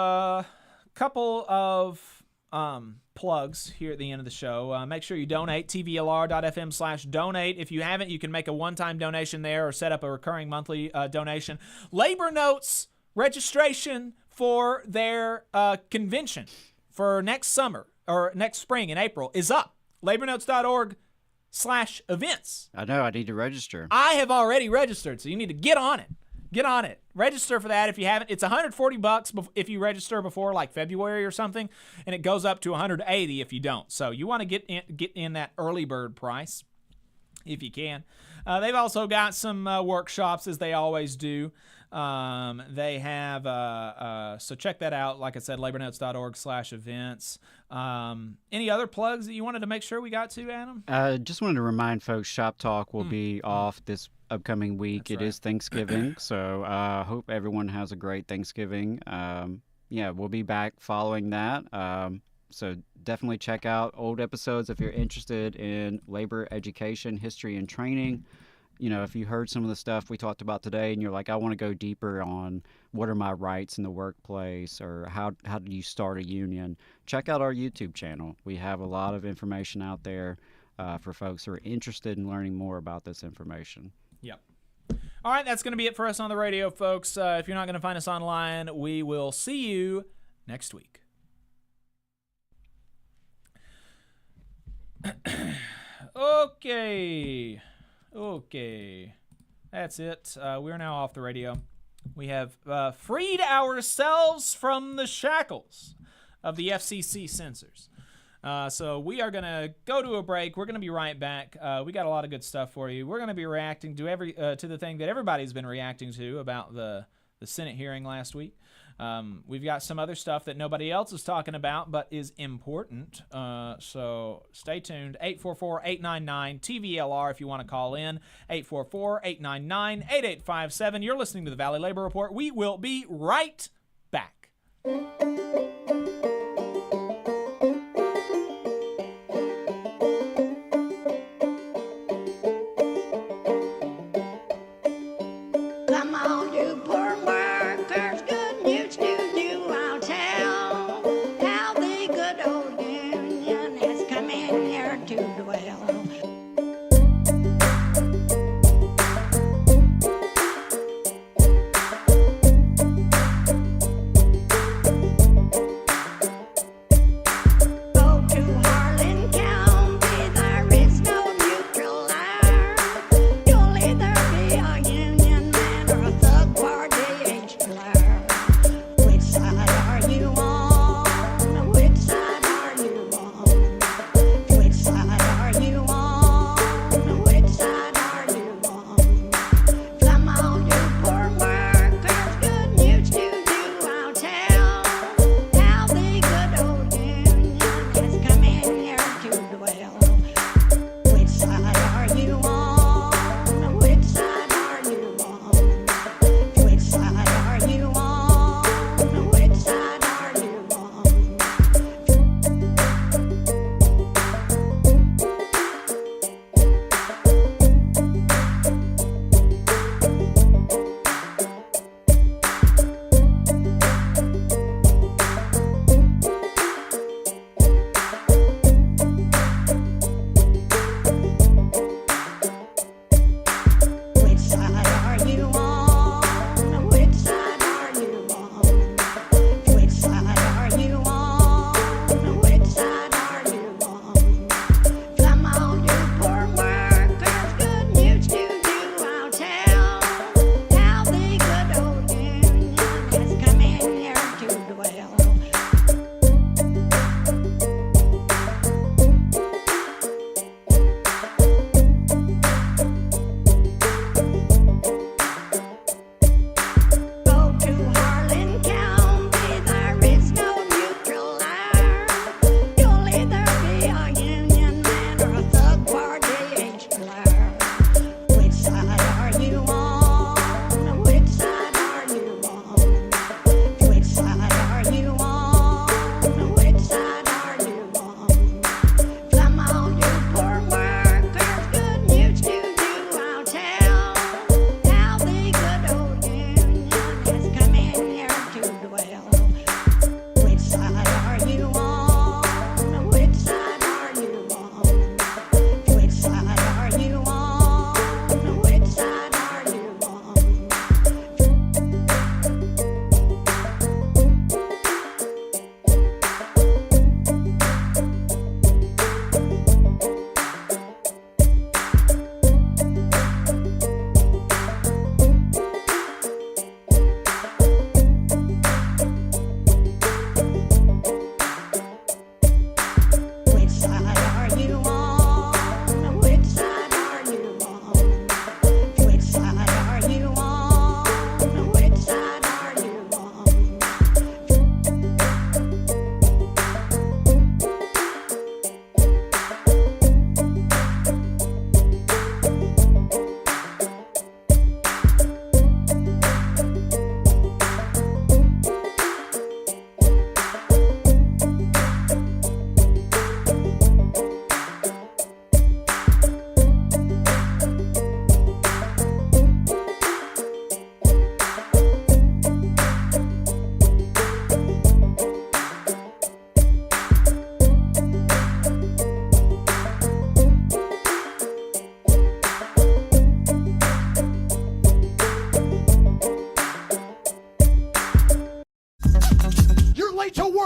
H: plugs here at the end of the show. Make sure you donate, tvlr.fm/donate. If you haven't, you can make a one-time donation there or set up a recurring monthly donation. Labor Notes registration for their convention for next summer or next spring in April is up. labornotes.org/events.
I: I know, I need to register.
H: I have already registered, so you need to get on it. Get on it. Register for that if you haven't. It's $140 if you register before February or something, and it goes up to $180 if you don't. So you want to get in that early bird price if you can. They've also got some workshops, as they always do. They have, so check that out. Like I said, labornotes.org/events. Any other plugs that you wanted to make sure we got to, Adam?
I: Just wanted to remind folks, Shop Talk will be off this upcoming week. It is Thanksgiving, so hope everyone has a great Thanksgiving. Yeah, we'll be back following that. So definitely check out old episodes if you're interested in labor education, history, and training. You know, if you heard some of the stuff we talked about today and you're like, I want to go deeper on what are my rights in the workplace, or how do you start a union, check out our YouTube channel. We have a lot of information out there for folks who are interested in learning more about this information.
H: Yep. All right, that's going to be it for us on the radio, folks. If you're not going to find us online, we will see you next week. Okay. That's it. We're now off the radio. We have freed ourselves from the shackles of the FCC censors. So we are going to go to a break. We're going to be right back. We got a lot of good stuff for you. We're going to be reacting to to the thing that everybody's been reacting to about the Senate hearing last week. We've got some other stuff that nobody else is talking about but is important. So stay tuned. 844-899-TVLR if you want to call in. 844-899-8857. You're listening to the Valley Labor Report. We will be right back.
A: Come on, you poor workers, good news to you I'll tell, how the good old union has come in here to dwell.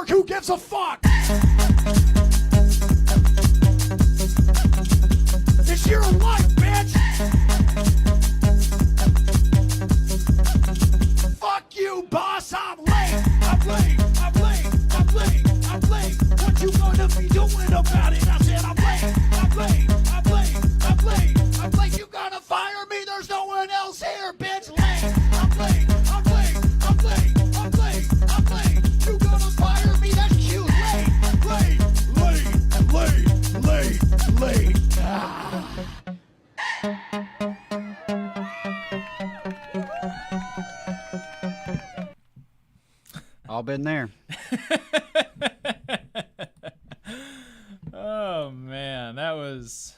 D: telework, who gives a fuck? It's your life, bitch! Fuck you, boss, I'm late! I'm late, I'm late, I'm late, I'm late. What you gonna be doing about it? I said I'm late, I'm late, I'm late, I'm late, I'm late. You gonna fire me? There's no one else here, bitch! Late, I'm late, I'm late, I'm late, I'm late, I'm late. You gonna fire me? That's cute. Late, late. Ah.
I: All been there.
H: Oh man, that was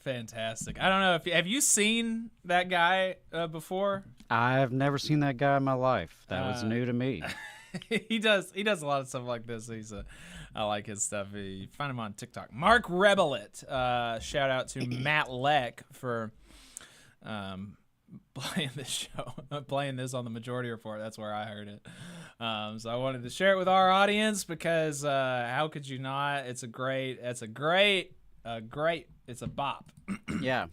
H: fantastic. I don't know if have you seen that guy before?
I: I've never seen that guy in my life. That was new to me.
H: He does a lot of stuff like this. I like his stuff. You find him on TikTok. Mark Rebelit. Shout out to Matt Leck for playing this show, playing this on the Majority Report. That's where I heard it. So I wanted to share it with our audience because how could you not? It's a bop.
I: Yeah,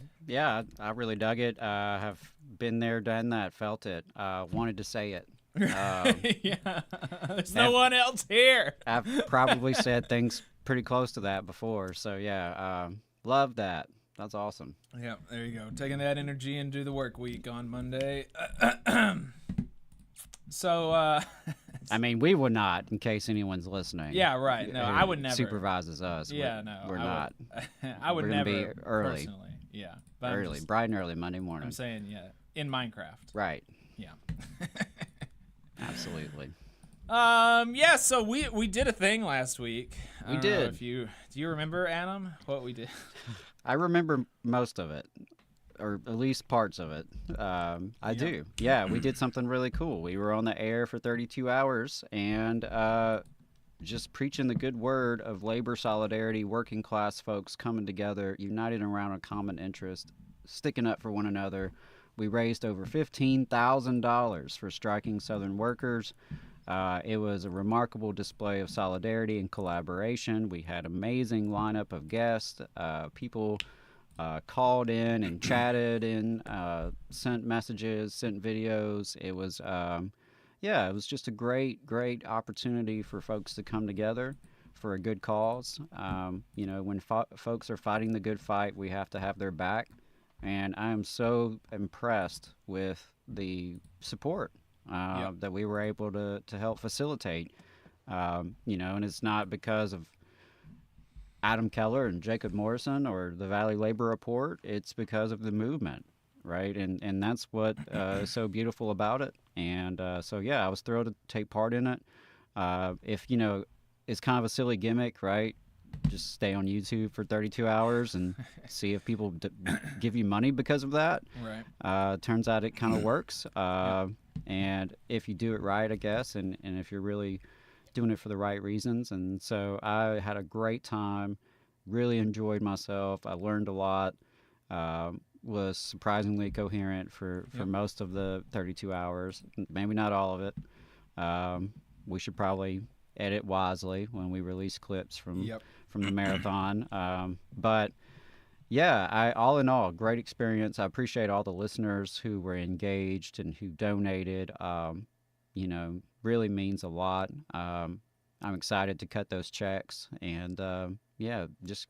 I: I really dug it. Have been there, done that, felt it. Wanted to say it.
H: Yeah, there's no one else here.
I: I've probably said things pretty close to that before, so yeah, love that. That's awesome.
H: Yeah, there you go. Taking that energy into the work week on Monday. So,
I: I mean, we would not, in case anyone's listening.
H: Yeah, right. No, I would never.
I: Supervises us.
H: Yeah, no,
I: we're not.
H: I would
I: we're
H: never.
I: Be early.
H: Personally, yeah,
I: early, bright and early Monday morning.
H: I'm saying, yeah, in Minecraft.
I: Right.
H: Yeah.
I: Absolutely.
H: Yeah. So we did a thing last week.
I: We did.
H: Do you remember, Adam, what we did?
I: I remember most of it, or at least parts of it. I do. Yeah, we did something really cool. We were on the air for 32 hours and just preaching the good word of labor solidarity, working class folks coming together, united around a common interest, sticking up for one another. We raised over $15,000 for striking Southern workers. It was a remarkable display of solidarity and collaboration. We had an amazing lineup of guests. People called in and chatted and sent messages, sent videos. It was, it was just a great opportunity for folks to come together for a good cause. When folks are fighting the good fight, we have to have their back. And I am so impressed with the support that we were able to help facilitate. And it's not because of Adam Keller and Jacob Morrison or the Valley Labor Report. It's because of the movement, right? And that's what is so beautiful about it. And I was thrilled to take part in it. It's kind of a silly gimmick, right? Just stay on YouTube for 32 hours and see if people give you money because of that.
H: Right.
I: Turns out it kind of works. And if you do it right, I guess, and if you're really doing it for the right reasons. And so I had a great time, really enjoyed myself. I learned a lot, was surprisingly coherent for most of the 32 hours, maybe not all of it. We should probably edit wisely when we release clips from the marathon. But yeah, all in all, great experience. I appreciate all the listeners who were engaged and who donated. Really means a lot. I'm excited to cut those checks and just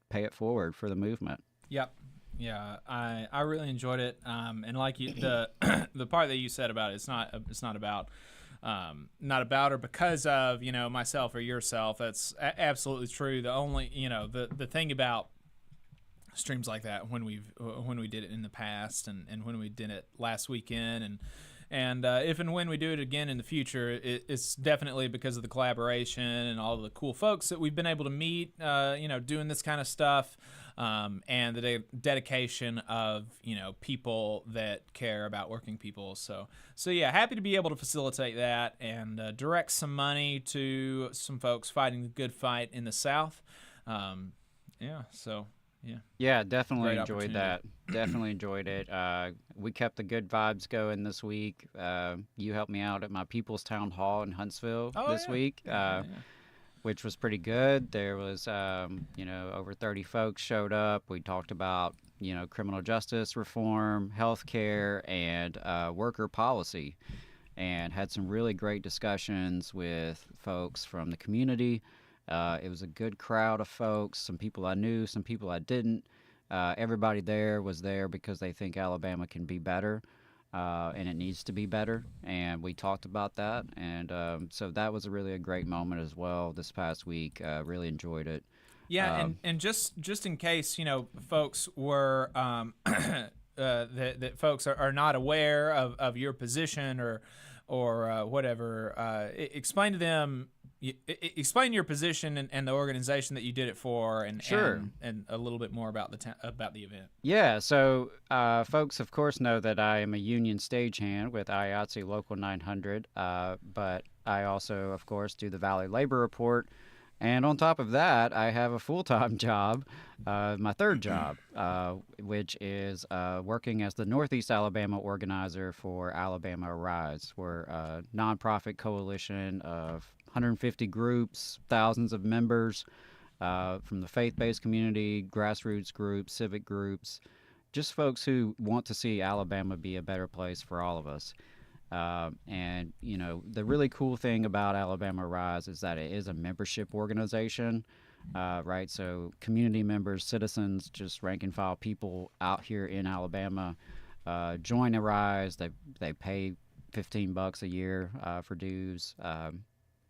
I: pay it forward for the movement.
H: Yep. Yeah, I really enjoyed it. And like you, the the part that you said about it, it's not about or because of myself or yourself. That's absolutely true. The only the thing about streams like that when we did it in the past and when we did it last weekend and if and when we do it again in the future, it's definitely because of the collaboration and all of the cool folks that we've been able to meet, doing this kind of stuff, and the dedication of, people that care about working people. So yeah, happy to be able to facilitate that and direct some money to some folks fighting the good fight in the South. So
I: Yeah, definitely
H: Great
I: enjoyed
H: opportunity.
I: that. Definitely enjoyed it. We kept the good vibes going this week. You helped me out at my People's Town Hall in Huntsville this week, which was pretty good. There was, over 30 folks showed up. We talked about, criminal justice reform, healthcare, and worker policy, and had some really great discussions with folks from the community. It was a good crowd of folks, some people I knew, some people I didn't. Everybody there was there because they think Alabama can be better, and it needs to be better, and we talked about that, and so that was a great moment as well this past week. Really enjoyed it.
H: Yeah, and just in case, folks were that folks are not aware of your position or whatever, explain to them. Explain your position and the organization that you did it for, and a little bit more about the event.
I: Yeah, so folks, of course, know that I am a union stagehand with IATSE Local 900, but I also, of course, do the Valley Labor Report. And on top of that, I have a full-time job, my third job, which is working as the Northeast Alabama organizer for Alabama Arise. We're a nonprofit coalition of 150 groups, thousands of members from the faith-based community, grassroots groups, civic groups, just folks who want to see Alabama be a better place for all of us. And, the really cool thing about Alabama Rise is that it is a membership organization, right? So community members, citizens, just rank and file people out here in Alabama join Arise. They pay $15 a year for dues,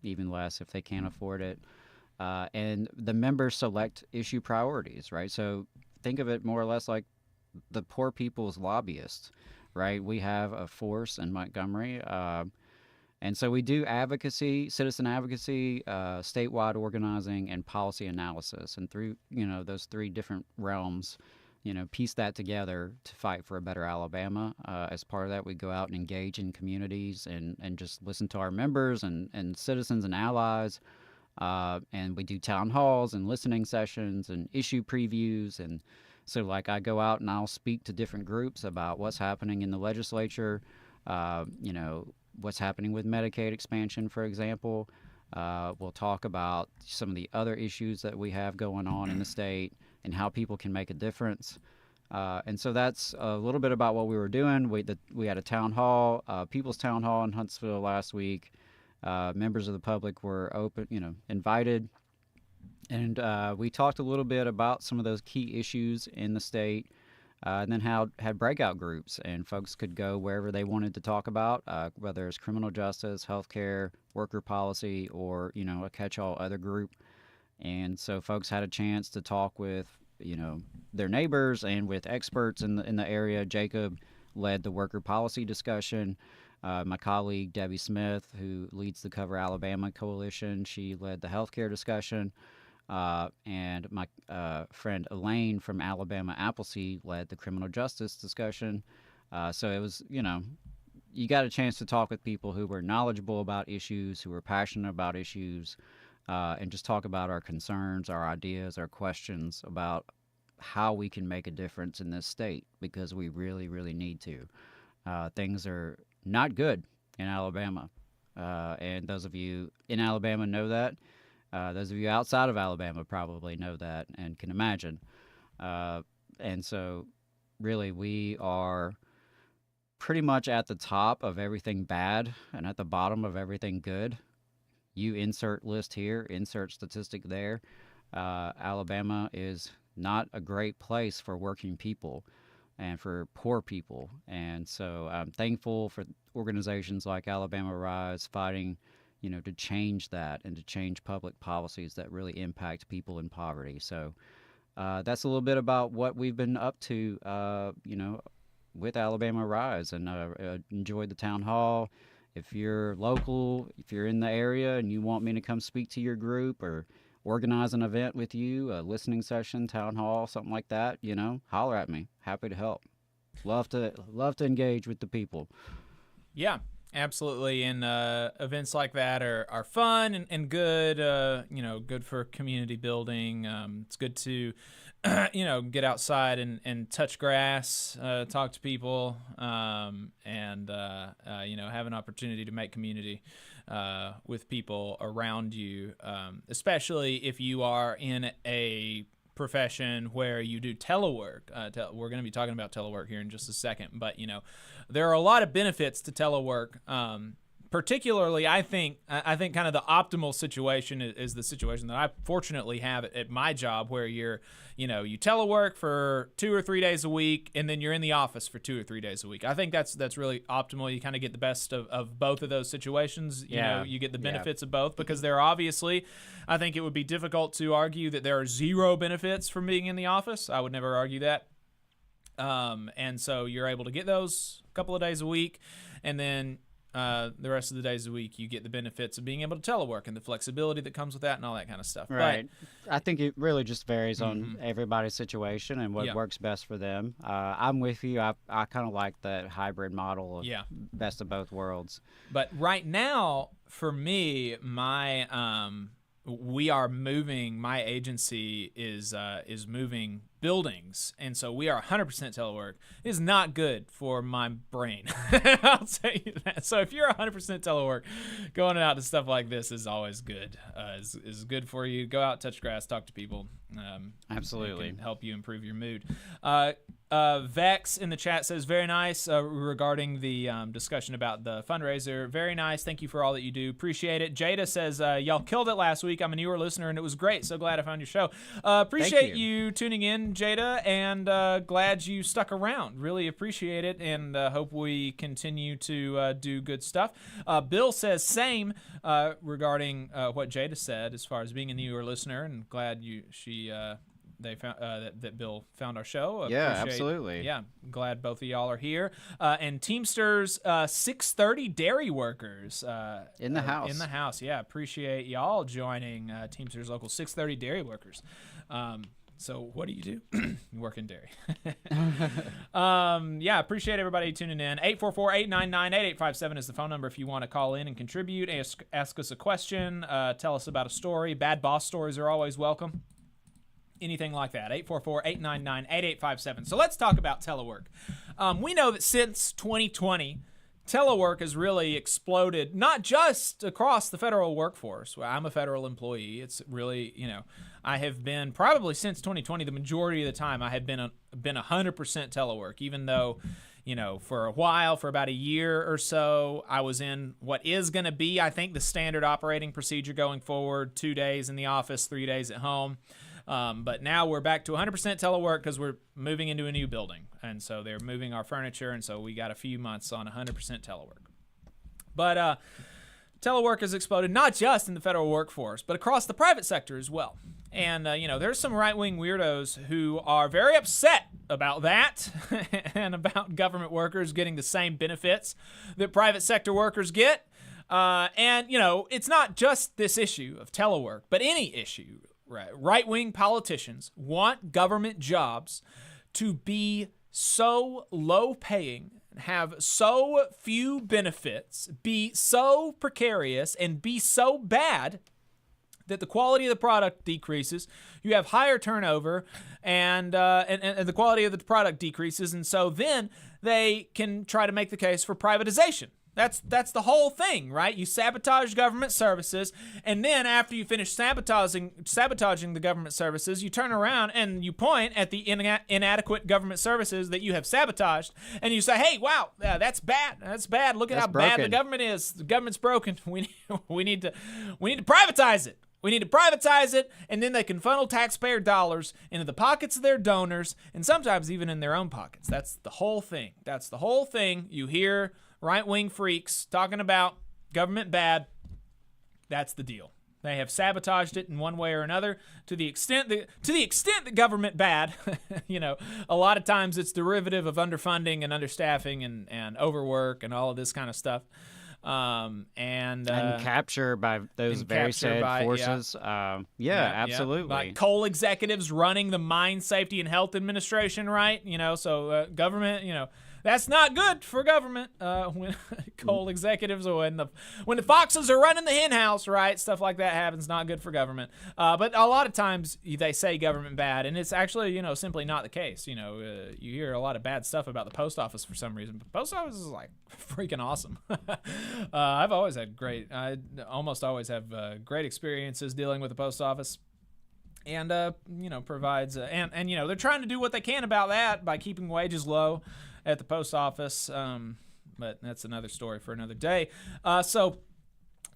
I: even less if they can't afford it. And the members select issue priorities, right? So think of it more or less like the poor people's lobbyists. Right, we have a force in Montgomery, and so we do advocacy, citizen advocacy, statewide organizing, and policy analysis. And through those three different realms, piece that together to fight for a better Alabama. As part of that, we go out and engage in communities and just listen to our members and citizens and allies. And we do town halls and listening sessions and issue previews. And so, like, I go out and I'll speak to different groups about what's happening in the legislature, what's happening with Medicaid expansion, for example. We'll talk about some of the other issues that we have going on in the state and how people can make a difference. And so that's a little bit about what we were doing. We had a town hall, People's Town Hall in Huntsville last week. Members of the public were invited. And we talked a little bit about some of those key issues in the state, and then had breakout groups, and folks could go wherever they wanted to talk about, whether it's criminal justice, healthcare, worker policy, or a catch-all other group. And so folks had a chance to talk with their neighbors and with experts in the area. Jacob led the worker policy discussion. My colleague Debbie Smith, who leads the Cover Alabama Coalition, she led the healthcare discussion. And my friend Elaine from Alabama Appleseed led the criminal justice discussion. So it was, you got a chance to talk with people who were knowledgeable about issues, who were passionate about issues, and just talk about our concerns, our ideas, our questions about how we can make a difference in this state, because we really, really need to. Things are not good in Alabama, and those of you in Alabama know that. Those of you outside of Alabama probably know that and can imagine. And so really we are pretty much at the top of everything bad and at the bottom of everything good. You insert list here, insert statistic there. Alabama is not a great place for working people and for poor people. And so I'm thankful for organizations like Alabama Rise fighting to change that and to change public policies that really impact people in poverty. So that's a little bit about what we've been up to, with Alabama Rise, and enjoyed the town hall. If you're local, if you're in the area and you want me to come speak to your group or organize an event with you, a listening session, town hall, something like that, holler at me. Happy to help. Love to engage with the people.
H: Yeah. Absolutely, and events like that are fun and good, good for community building. It's good to get outside and touch grass, talk to people, and have an opportunity to make community with people around you, especially if you are in a profession where you do telework. We're going to be talking about telework here in just a second, but there are a lot of benefits to telework. Particularly, I think kind of the optimal situation is the situation that I fortunately have at my job, where you telework for 2 or 3 days a week, and then you're in the office for 2 or 3 days a week. I think that's really optimal. You kind of get the best of both of those situations. You get the benefits of both, because there are obviously, I think it would be difficult to argue that there are zero benefits from being in the office. I would never argue that. And so you're able to get those a couple of days a week, and then the rest of the days of the week, you get the benefits of being able to telework and the flexibility that comes with that and all that kind of stuff.
I: Right. I think it really just varies on everybody's situation and what works best for them. I'm with you. I kind of like that hybrid model of best of both worlds.
H: But right now, for me, my agency is moving buildings, and so we are 100% telework. It is not good for my brain. I'll tell you that. So if you're 100% telework, going out to stuff like this is always good. Is good for you. Go out, touch grass, talk to people.
I: Absolutely.
H: It can help you improve your mood. Vex in the chat says, very nice regarding the discussion about the fundraiser. Very nice. Thank you for all that you do. Appreciate it. Jada says, y'all killed it last week. I'm a newer listener, and it was great. So glad I found your show. Appreciate you tuning in, Jada, and glad you stuck around. Really appreciate it, and hope we continue to do good stuff. Bill says same regarding what Jada said as far as being a newer listener, and glad they found that Bill found our show.
I: Absolutely.
H: Yeah, glad both of y'all are here. And Teamsters 630 Dairy Workers
I: in the house.
H: In the house, yeah. Appreciate y'all joining Teamsters Local 630 Dairy Workers. So what do you do? You work in dairy. Appreciate everybody tuning in. 844-899-8857 is the phone number if you want to call in and contribute, ask us a question, tell us about a story. Bad boss stories are always welcome. Anything like that. 844-899-8857. So let's talk about telework. We know that since 2020, telework has really exploded, not just across the federal workforce. Well, I'm a federal employee. It's really, I have been probably since 2020, the majority of the time, I have been 100% telework, even though, for a while, for about a year or so, I was in what is going to be, I think, the standard operating procedure going forward, 2 days in the office, 3 days at home. But now we're back to 100% telework because we're moving into a new building. And so they're moving our furniture, and so we got a few months on 100% telework. But telework has exploded not just in the federal workforce, but across the private sector as well. And, there's some right-wing weirdos who are very upset about that and about government workers getting the same benefits that private sector workers get. It's not just this issue of telework, but any issue. Right-wing politicians want government jobs to be so low-paying, have so few benefits, be so precarious, and be so bad that the quality of the product decreases. You have higher turnover, and the quality of the product decreases, and so then they can try to make the case for privatization. That's the whole thing, right? You sabotage government services, and then after you finish sabotaging the government services, you turn around and you point at the inadequate government services that you have sabotaged, and you say, "Hey, wow, that's bad. That's bad. Look at how bad the government is. The government's broken. We need to privatize it. We need to privatize it, and then they can funnel taxpayer dollars into the pockets of their donors, and sometimes even in their own pockets. That's the whole thing. That's the whole thing. You hear right-wing freaks talking about government bad. That's the deal. They have sabotaged it in one way or another to the extent that government bad, a lot of times it's derivative of underfunding and understaffing and overwork and all of this kind of stuff. And
I: capture by those very said forces. Absolutely.
H: By coal executives running the Mine Safety and Health Administration, right? So government, That's not good for government. When coal executives, or when the foxes are running the hen house, right? Stuff like that happens. Not good for government. But a lot of times they say government bad, and it's actually, simply not the case. You hear a lot of bad stuff about the post office for some reason, but the post office is like freaking awesome. I've always had I almost always have great experiences dealing with the post office. And, provides, and they're trying to do what they can about that by keeping wages low at the post office. But that's another story for another day. So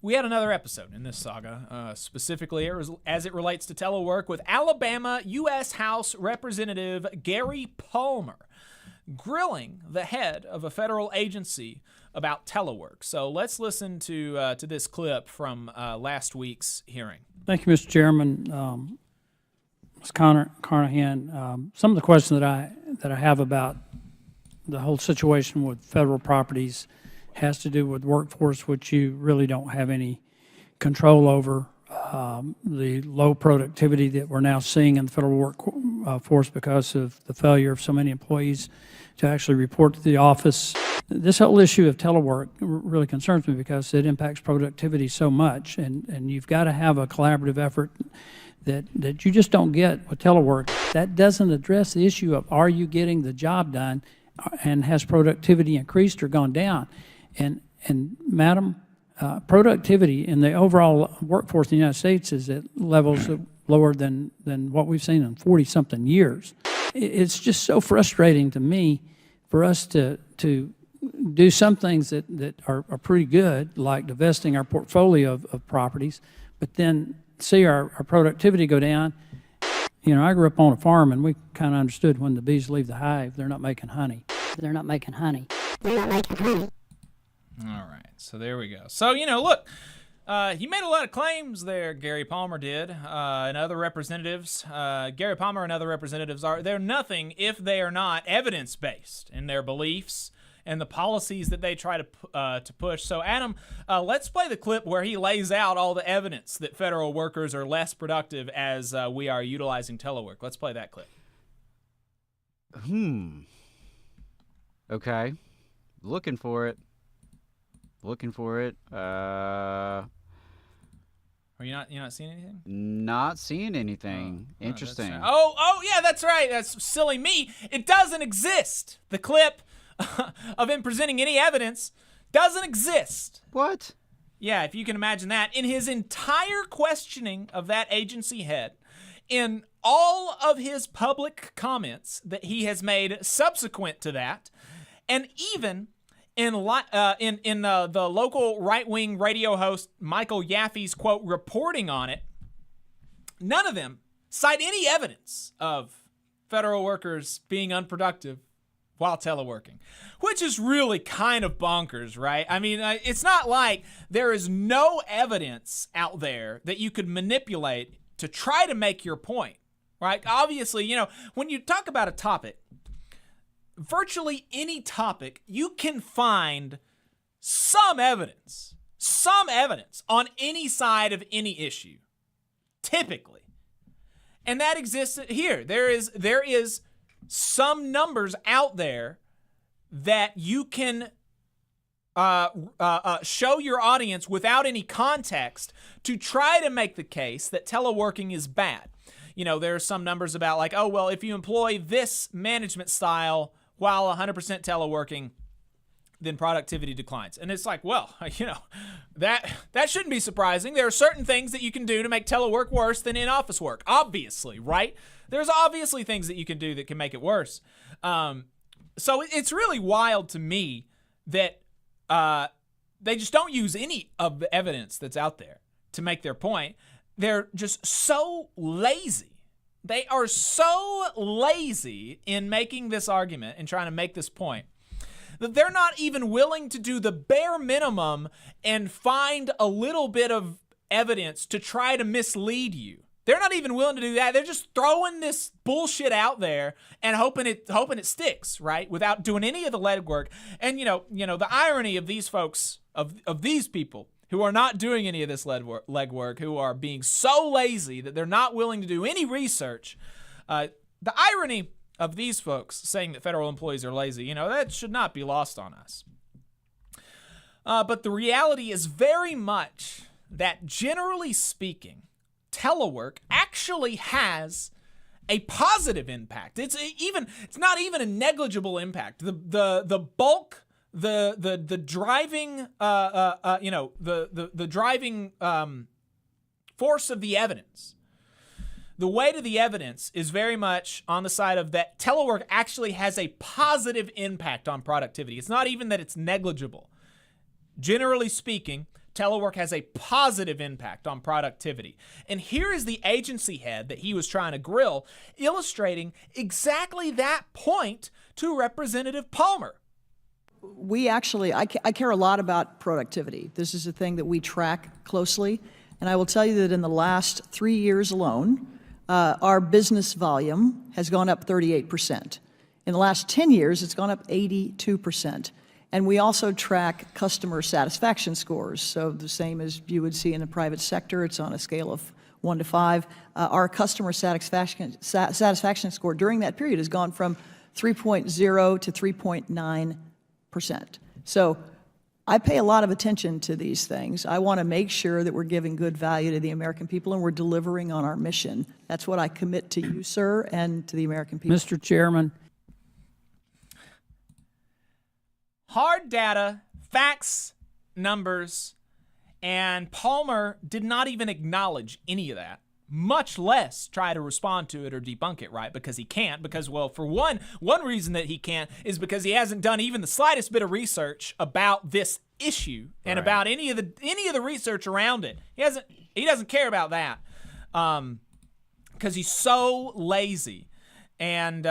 H: we had another episode in this saga, specifically as it relates to telework, with Alabama U.S. House Representative Gary Palmer grilling the head of a federal agency about telework. So let's listen to this clip from last week's hearing.
E: Thank you, Mr. Chairman. Ms. Carnahan, some of the questions that I have about the whole situation with federal properties has to do with workforce, which you really don't have any control over. The low productivity that we're now seeing in the federal workforce because of the failure of so many employees to actually report to the office. This whole issue of telework really concerns me because it impacts productivity so much, and you've got to have a collaborative effort that you just don't get with telework. That doesn't address the issue of, are you getting the job done, and has productivity increased or gone down? And Madam, productivity in the overall workforce in the United States is at levels lower than what we've seen in 40-something years. It's just so frustrating to me for us to do some things that are pretty good, like divesting our portfolio of properties, but then see our productivity go down. I grew up on a farm, and we kind of understood when the bees leave the hive, they're not making honey. They're not making honey. They're not making honey.
H: All right, so there we go. So, look, he made a lot of claims there, Gary Palmer did, and other representatives. Gary Palmer and other representatives they're nothing if they are not evidence-based in their beliefs and the policies that they try to push. So, Adam, let's play the clip where he lays out all the evidence that federal workers are less productive as we are utilizing telework. Let's play that clip.
I: Okay. Looking for it.
H: Are you not seeing anything?
I: Not seeing anything. Interesting.
H: Right. Oh, yeah, that's right. That's silly me. It doesn't exist. The clip of him presenting any evidence doesn't exist.
I: What?
H: Yeah, if you can imagine that. In his entire questioning of that agency head, in all of his public comments that he has made subsequent to that, and even in the local right-wing radio host Michael Yaffe's, quote, reporting on it, none of them cite any evidence of federal workers being unproductive while teleworking, which is really kind of bonkers, right? I mean, it's not like there is no evidence out there that you could manipulate to try to make your point, right? Obviously, when you talk about a topic, virtually any topic, you can find some evidence on any side of any issue, typically. And that exists here. There is some numbers out there that you can show your audience without any context to try to make the case that teleworking is bad. There are some numbers about like, oh, well, if you employ this management style while 100% teleworking, then productivity declines. And it's like, well, that shouldn't be surprising. There are certain things that you can do to make telework worse than in-office work, obviously, right? There's obviously things that you can do that can make it worse. So it's really wild to me that they just don't use any of the evidence that's out there to make their point. They're just so lazy. They are so lazy in making this argument and trying to make this point that they're not even willing to do the bare minimum and find a little bit of evidence to try to mislead you. They're not even willing to do that. They're just throwing this bullshit out there and hoping it sticks, right? Without doing any of the legwork. And the irony of these folks, of these people who are not doing any of this legwork, who are being so lazy that they're not willing to do any research. The irony of these folks saying that federal employees are lazy, that should not be lost on us. But the reality is very much that, generally speaking, telework actually has a positive impact. It's not even a negligible impact. The bulk, the driving, the driving force of the evidence, the weight of the evidence is very much on the side of that telework actually has a positive impact on productivity. It's not even that it's negligible. Generally speaking, telework has a positive impact on productivity. And here is the agency head that he was trying to grill, illustrating exactly that point to Representative Palmer.
C: We actually, I care a lot about productivity. This is a thing that we track closely. And I will tell you that in the last 3 years alone, our business volume has gone up 38%. In the last 10 years, it's gone up 82%. And we also track customer satisfaction scores. So the same as you would see in the private sector, it's on a scale of 1 to 5. Our customer satisfaction score during that period has gone from 3.0 to 3.9%. So I pay a lot of attention to these things. I want to make sure that we're giving good value to the American people and we're delivering on our mission. That's what I commit to you, sir, and to the American people.
E: Mr. Chairman.
H: Hard data, facts, numbers, and Palmer did not even acknowledge any of that, much less try to respond to it or debunk it, right? Because he can't, because, well, for one reason that he can't is because he hasn't done even the slightest bit of research about this issue and about any of the research around it. He doesn't care about that because he's so lazy. And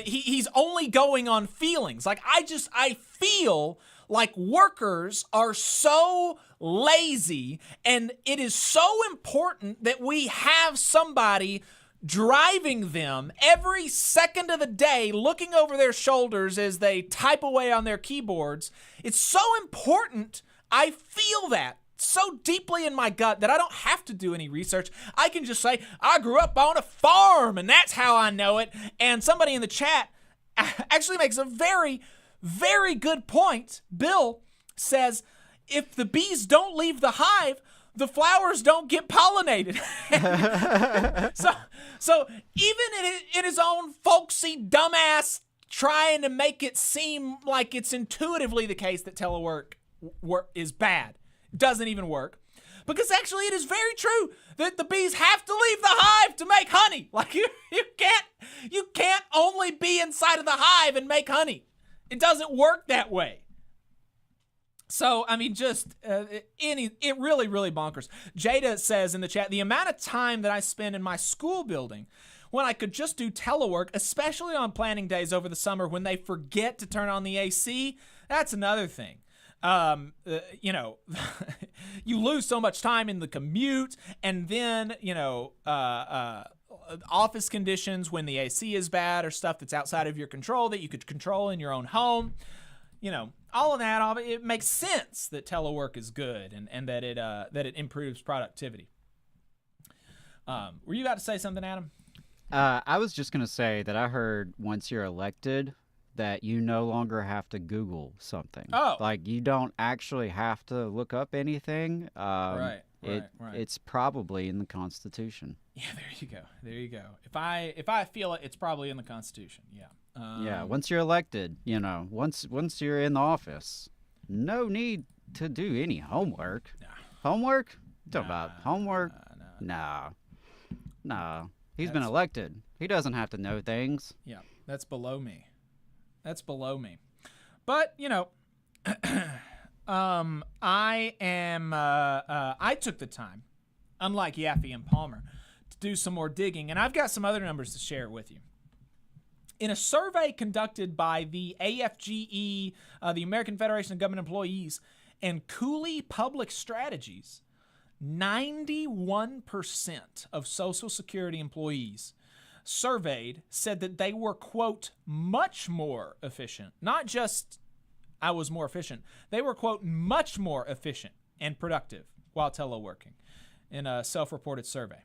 H: he's only going on feelings. Like, I feel like workers are so lazy, and it is so important that we have somebody driving them every second of the day, looking over their shoulders as they type away on their keyboards. It's so important. I feel that so deeply in my gut that I don't have to do any research. I can just say, I grew up on a farm, and that's how I know it. And somebody in the chat actually makes a very, very good point. Bill says, if the bees don't leave the hive, the flowers don't get pollinated. so even in his own folksy dumbass trying to make it seem like it's intuitively the case that telework is bad, doesn't even work, because actually it is very true that the bees have to leave the hive to make honey. Like you can't only be inside of the hive and make honey. It doesn't work that way. So I mean, just it really bonkers. Jada says in the chat, the amount of time that I spend in my school building when I could just do telework, especially on planning days over the summer when they forget to turn on the AC, that's another thing. You lose so much time in the commute, and then, office conditions when the AC is bad or stuff that's outside of your control that you could control in your own home. All of that, it makes sense that telework is good and that it improves productivity. Were you about to say something, Adam?
I: I was just going to say that I heard once you're elected that you no longer have to Google something.
H: Oh.
I: Like, you don't actually have to look up anything.
H: Right.
I: It's probably in the Constitution.
H: Yeah, there you go. If I feel it, it's probably in the Constitution. Yeah.
I: Yeah, once you're elected, once you're in the office, no need to do any homework.
H: Nah.
I: Homework? Talk about homework? No. He's been elected. He doesn't have to know things.
H: Yeah, that's below me. But, I took the time, unlike Yaffe and Palmer, to do some more digging, and I've got some other numbers to share with you. In a survey conducted by the AFGE, the American Federation of Government Employees, and Cooley Public Strategies, 91% of Social Security employees surveyed said that they were, quote, much more efficient. Not just I was more efficient. They were, quote, much more efficient and productive while teleworking in a self-reported survey.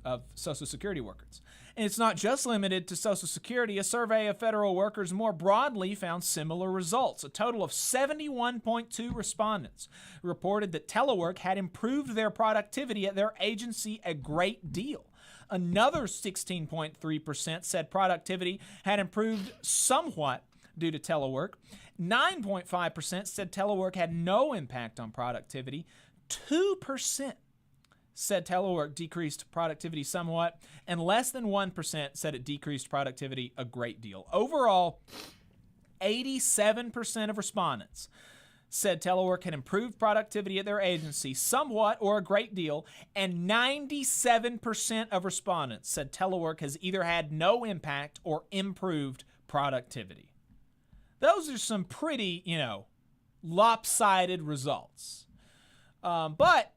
H: of Social Security workers. And it's not just limited to Social Security. A survey of federal workers more broadly found similar results. A total of 71.2 respondents reported that telework had improved their productivity at their agency a great deal. Another 16.3% said productivity had improved somewhat due to telework. 9.5% said telework had no impact on productivity. 2% said telework decreased productivity somewhat, and less than 1% said it decreased productivity a great deal. Overall, 87% of respondents said telework had improved productivity at their agency somewhat or a great deal, and 97% of respondents said telework has either had no impact or improved productivity. Those are some pretty, lopsided results. But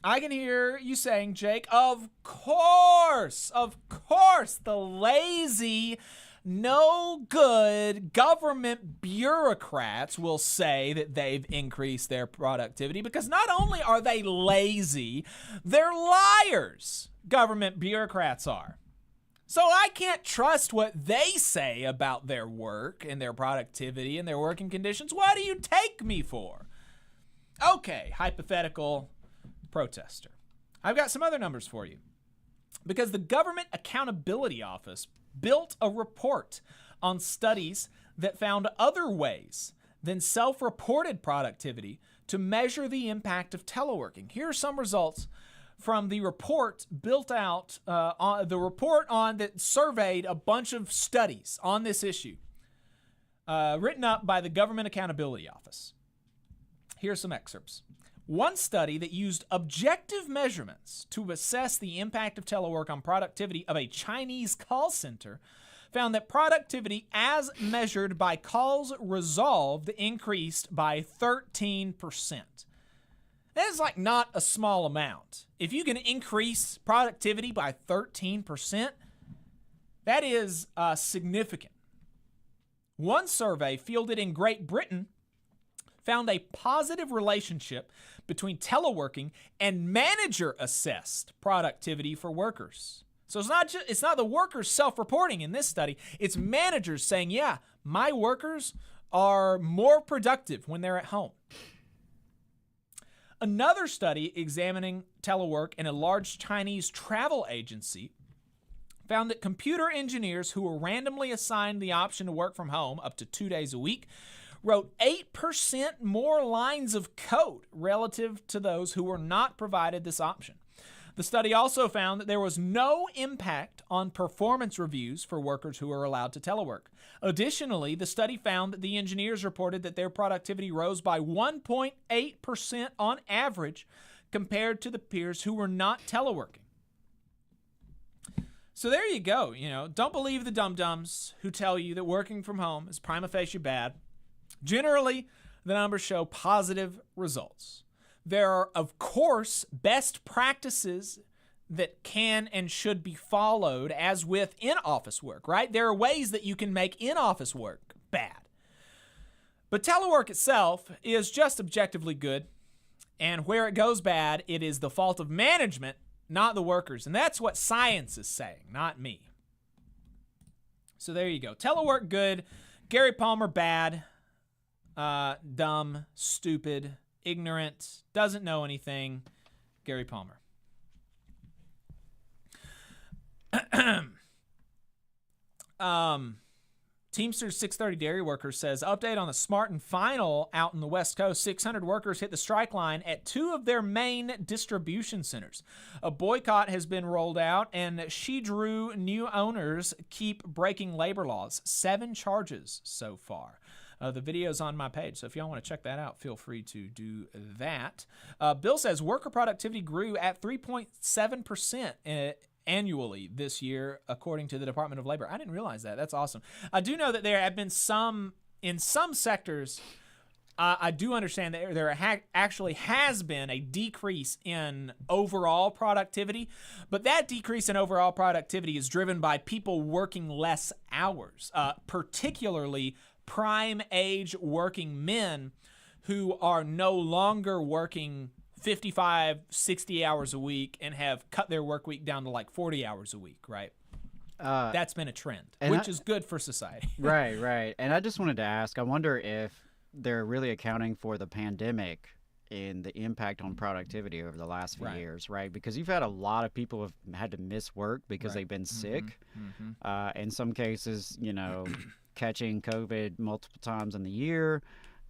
H: I can hear you saying, Jake, of course, the lazy, no good government bureaucrats will say that they've increased their productivity, because not only are they lazy, they're liars. Government bureaucrats are. So I can't trust what they say about their work and their productivity and their working conditions. What do you take me for? Okay, hypothetical protester. I've got some other numbers for you. Because the Government Accountability Office built a report on studies that found other ways than self-reported productivity to measure the impact of teleworking. Here are some results from the report built out, that surveyed a bunch of studies on this issue, written up by the Government Accountability Office. Here's some excerpts. One study that used objective measurements to assess the impact of telework on productivity of a Chinese call center found that productivity as measured by calls resolved increased by 13%. That is like not a small amount. If you can increase productivity by 13%, that is significant. One survey fielded in Great Britain found a positive relationship between teleworking and manager-assessed productivity for workers. So it's not the workers self-reporting in this study. It's managers saying, yeah, my workers are more productive when they're at home. Another study examining telework in a large Chinese travel agency found that computer engineers who were randomly assigned the option to work from home up to 2 days a week wrote 8% more lines of code relative to those who were not provided this option. The study also found that there was no impact on performance reviews for workers who were allowed to telework. Additionally, the study found that the engineers reported that their productivity rose by 1.8% on average compared to the peers who were not teleworking. So there you go. Don't believe the dum-dums who tell you that working from home is prima facie bad. Generally, the numbers show positive results. There are, of course, best practices that can and should be followed, as with in-office work, right? There are ways that you can make in-office work bad. But telework itself is just objectively good, and where it goes bad, it is the fault of management, not the workers. And that's what science is saying, not me. So there you go. Telework good, Gary Palmer bad. Dumb, stupid, ignorant, doesn't know anything, Gary Palmer. Teamsters 630 Dairy Workers says, update on the Smart and Final out in the West Coast. 600 workers hit the strike line at 2 of their main distribution centers. A boycott has been rolled out, and she drew new owners keep breaking labor laws. 7 charges so far. The video's on my page, so if y'all want to check that out, feel free to do that. Bill says worker productivity grew at 3.7% annually this year, according to the Department of Labor. I didn't realize that. That's awesome. I do know that there have been in some sectors, I do understand that there actually has been a decrease in overall productivity, but that decrease in overall productivity is driven by people working less hours, particularly prime age working men who are no longer working 55, 60 hours a week and have cut their work week down to like 40 hours a week, right? That's been a trend, which is good for society.
I: Right. And I just wanted to ask, I wonder if they're really accounting for the pandemic and the impact on productivity over the last few years, right? Because you've had a lot of people have had to miss work because they've been sick. In some cases, catching COVID multiple times in the year.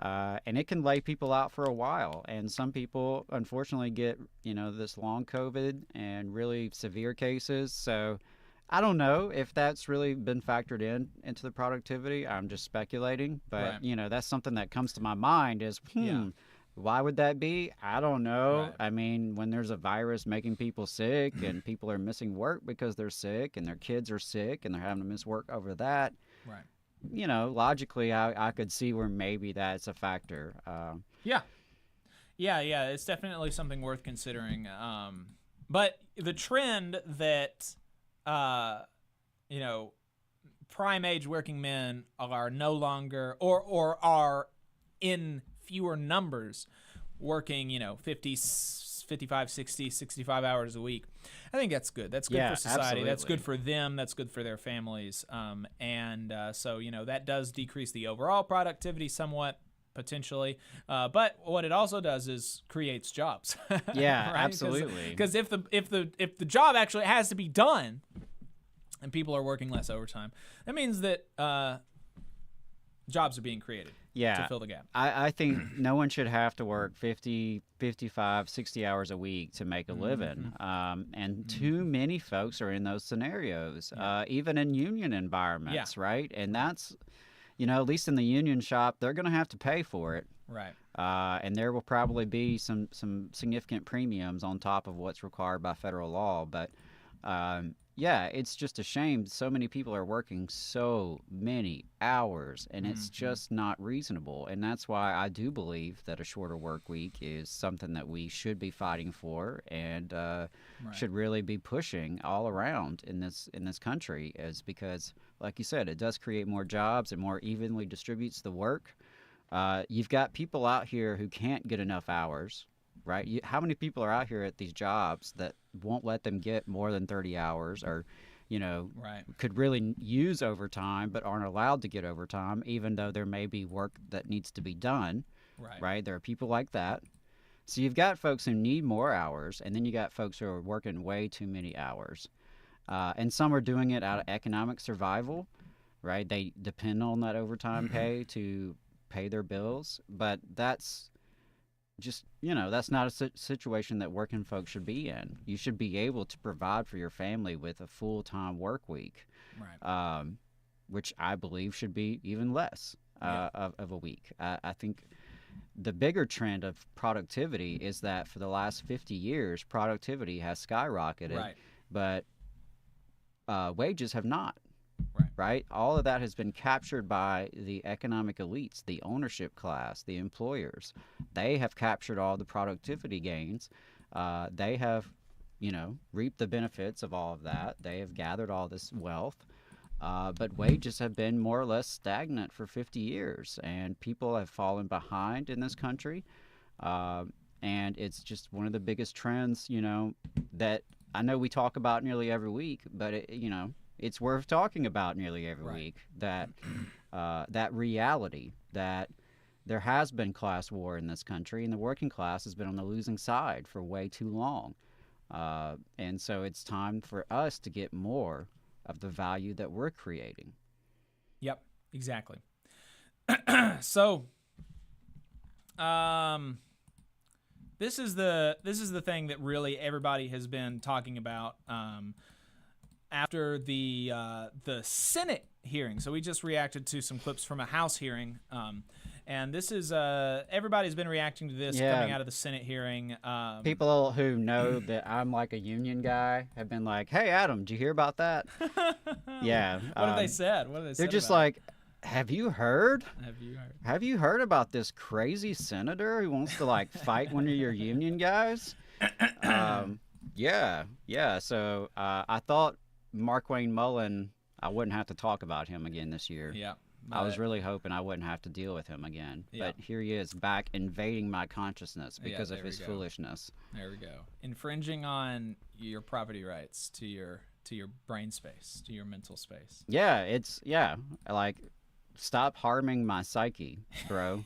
I: And it can lay people out for a while. And some people, unfortunately, get, this long COVID and really severe cases. So I don't know if that's really been factored into the productivity. I'm just speculating. But, that's something that comes to my mind is, why would that be? I don't know.
H: Right.
I: I mean, when there's a virus making people sick and people are missing work because they're sick and their kids are sick and they're having to miss work over that.
H: Right.
I: Logically, I could see where maybe that's a factor.
H: Yeah, it's definitely something worth considering. But the trend that, prime age working men are no longer or are in fewer numbers working, 50, 55, 60, 65 hours a week. I think that's good. That's good for society.
I: Absolutely.
H: That's good for them. That's good for their families. So, that does decrease the overall productivity somewhat, potentially. But what it also does is creates jobs.
I: Yeah,
H: right?
I: Absolutely.
H: Because if the job actually has to be done and people are working less overtime, that means that jobs are being created to fill the gap.
I: I think no one should have to work 50, 55, 60 hours a week to make a living. And too many folks are in those scenarios, even in union environments, right? And that's, at least in the union shop, they're going to have to pay for it.
H: Right.
I: And there will probably be some significant premiums on top of what's required by federal law. But it's just a shame. So many people are working so many hours, and it's just not reasonable. And that's why I do believe that a shorter work week is something that we should be fighting for and should really be pushing all around in this country. Is because, like you said, it does create more jobs and more evenly distributes the work. You've got people out here who can't get enough hours. Right? How many people are out here at these jobs that won't let them get more than 30 hours or, could really use overtime but aren't allowed to get overtime even though there may be work that needs to be done. Right? There are people like that. So you've got folks who need more hours, and then you got folks who are working way too many hours. And some are doing it out of economic survival, right? They depend on that overtime pay to pay their bills, but that's just, that's not a situation that working folks should be in. You should be able to provide for your family with a full-time work week, which I believe should be even less of a week. I think the bigger trend of productivity is that for the last 50 years, productivity has skyrocketed, but wages have not. Right? All of that has been captured by the economic elites, the ownership class, the employers. They have captured all the productivity gains. They have, reaped the benefits of all of that. They have gathered all this wealth. But wages have been more or less stagnant for 50 years, and people have fallen behind in this country. And it's just one of the biggest trends, that I know we talk about nearly every week, but it's worth talking about nearly every week, that that reality that there has been class war in this country, and the working class has been on the losing side for way too long. And so it's time for us to get more of the value that we're creating.
H: Yep, exactly. So, this is the thing that really everybody has been talking about. After the Senate hearing. So we just reacted to some clips from a House hearing. And this is, everybody's been reacting to this coming out of the Senate hearing.
I: People who know that I'm like a union guy have been like, hey, Adam, did you hear about that?
H: What have they said?
I: They're just like, have you heard?
H: Have you heard?
I: Have you heard about this crazy senator who wants to fight one of your union guys? Yeah. So I thought Mark Wayne Mullen, I wouldn't have to talk about him again this year.
H: Yeah.
I: I was really hoping I wouldn't have to deal with him again.
H: Yeah.
I: But here he is back invading my consciousness because of
H: there
I: his
H: we go.
I: foolishness.
H: There we go. Infringing on your property rights to your brain space, to your mental space.
I: Yeah, like, stop harming my psyche, bro,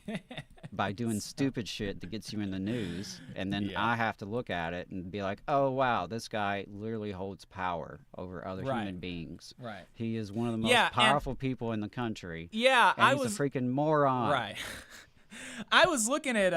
I: by doing stupid shit that gets you in the news, and then I have to look at it and be like, oh, wow, this guy literally holds power over other human beings.
H: Right.
I: He is one of the most powerful people in the country.
H: Yeah,
I: and he's a freaking moron.
H: Right. I was looking at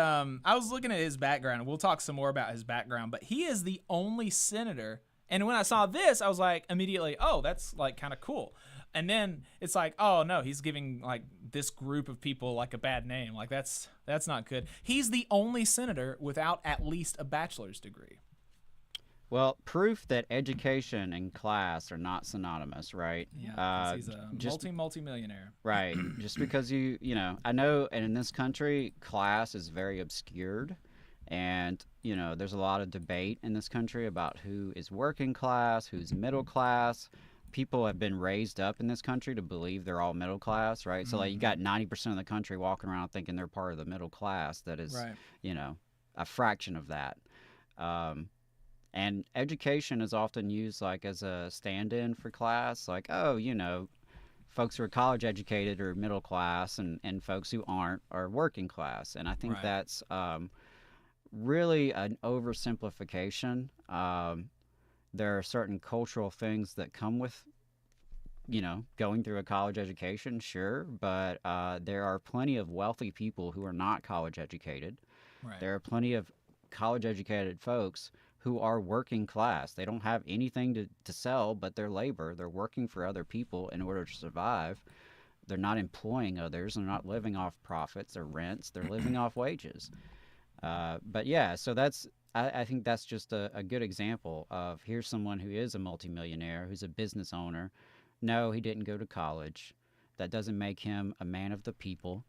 H: his background, and we'll talk some more about his background, but he is the only senator. And when I saw this, I was like, immediately, oh, that's like kind of cool. And then it's like, oh no, he's giving like this group of people like a bad name. Like that's not good. He's the only senator without at least a bachelor's degree.
I: Well, proof that education and class are not synonymous, right?
H: Yeah, 'cause he's a multi-millionaire.
I: Right. Just because you know, I know, and in this country, class is very obscured. And, you know, there's a lot of debate in this country about who is working class, who's middle class. People have been raised up in this country to believe they're all middle class, right? So, like, you got 90% of the country walking around thinking they're part of the middle class that is, you know, a fraction of that. And education is often used, like, as a stand-in for class. Like, oh, you know, folks who are college educated are middle class, and folks who aren't are working class. And I think that's really an oversimplification. There are certain cultural things that come with, you know, going through a college education, sure, but there are plenty of wealthy people who are not college educated.
H: Right.
I: There are plenty of college educated folks who are working class. They don't have anything to sell but their labor. They're working for other people in order to survive. They're not employing others. They're not living off profits or rents. They're living off wages. But yeah, so I think that's just a good example of here's someone who is a multimillionaire, who's a business owner. No, he didn't go to college. That doesn't make him a man of the people.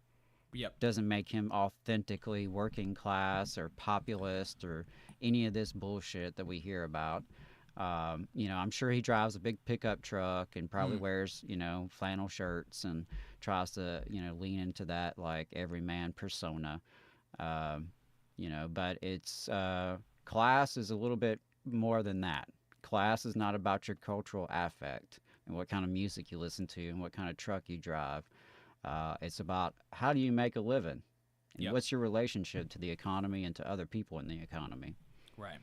H: Yep.
I: Doesn't make him authentically working class or populist or any of this bullshit that we hear about. You know, I'm sure he drives a big pickup truck and probably wears, you know, flannel shirts and tries to, you know, lean into that like everyman persona. You know, but it's class is a little bit more than that. Class is not about your cultural affect and what kind of music you listen to and what kind of truck you drive. It's about how do you make a living and what's your relationship to the economy and to other people in the economy.
H: Right.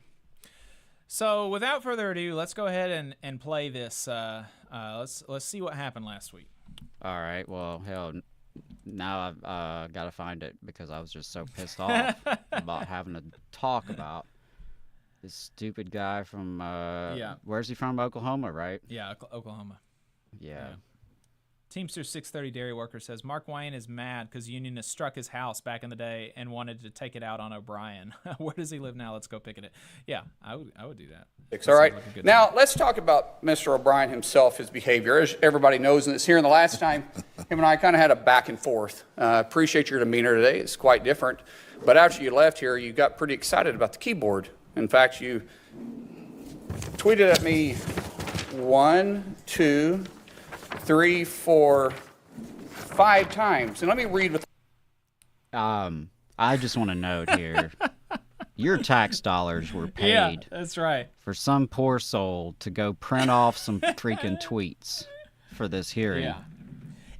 H: So without further ado, let's go ahead and play this. Let's see what happened last week.
I: All right. Well, hell. Now I've got to find it because I was just so pissed off about having to talk about this stupid guy from, where's he from? Oklahoma, right?
H: Yeah, Oklahoma.
I: Yeah.
H: Teamster 630 Dairy Worker says, Mark Wayne is mad because Unionists struck his house back in the day and wanted to take it out on O'Brien. Where does he live now? Let's go picket it. Yeah, I would do that.
F: All right. Now, let's talk about Mr. O'Brien himself, his behavior. As everybody knows, and it's here in the last time, him and I kind of had a back and forth. Appreciate your demeanor today. It's quite different. But after you left here, you got pretty excited about the keyboard. In fact, you tweeted at me 1, 2, 3, 4, 5 times. And let me read what.
I: I just want to note here. Your tax dollars were paid.
H: Yeah, that's right.
I: For some poor soul to go print off some freaking tweets for this hearing.
H: Yeah.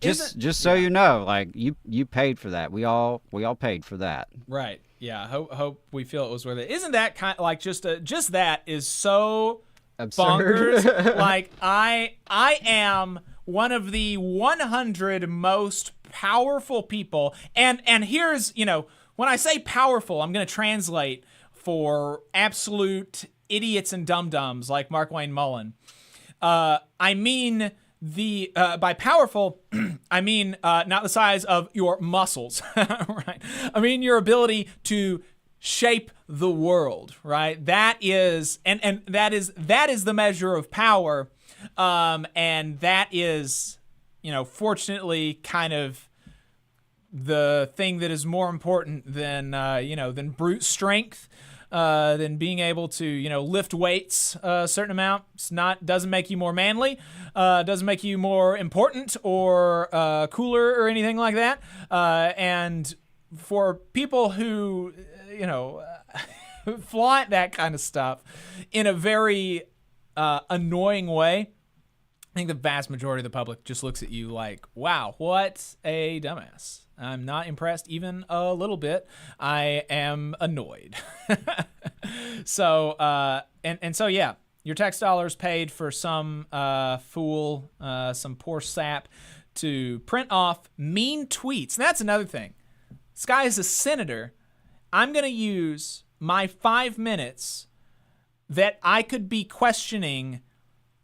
I: Just so you know, like you paid for that. We all paid for that.
H: Right. Yeah. Hope we feel it was worth it. Isn't that kind of like just that is so
I: absurd?
H: Bonkers. Like I am one of the 100 most powerful people, and here's, you know, when I say powerful, I'm going to translate for absolute idiots and dum-dums like Mark Wayne Mullen. I mean by powerful, I mean not the size of your muscles, right? I mean your ability to shape the world, right? That is, and that is the measure of power, and that is, you know, fortunately, kind of the thing that is more important than than brute strength. than being able to, lift weights a certain amount. Doesn't make you more manly, doesn't make you more important or cooler or anything like that. And for people who, flaunt that kind of stuff in a very annoying way, I think the vast majority of the public just looks at you like, wow, what a dumbass. I'm not impressed even a little bit. I am annoyed. So, so yeah, your tax dollars paid for some fool, some poor sap to print off mean tweets. And that's another thing. This guy is a senator. I'm going to use my 5 minutes that I could be questioning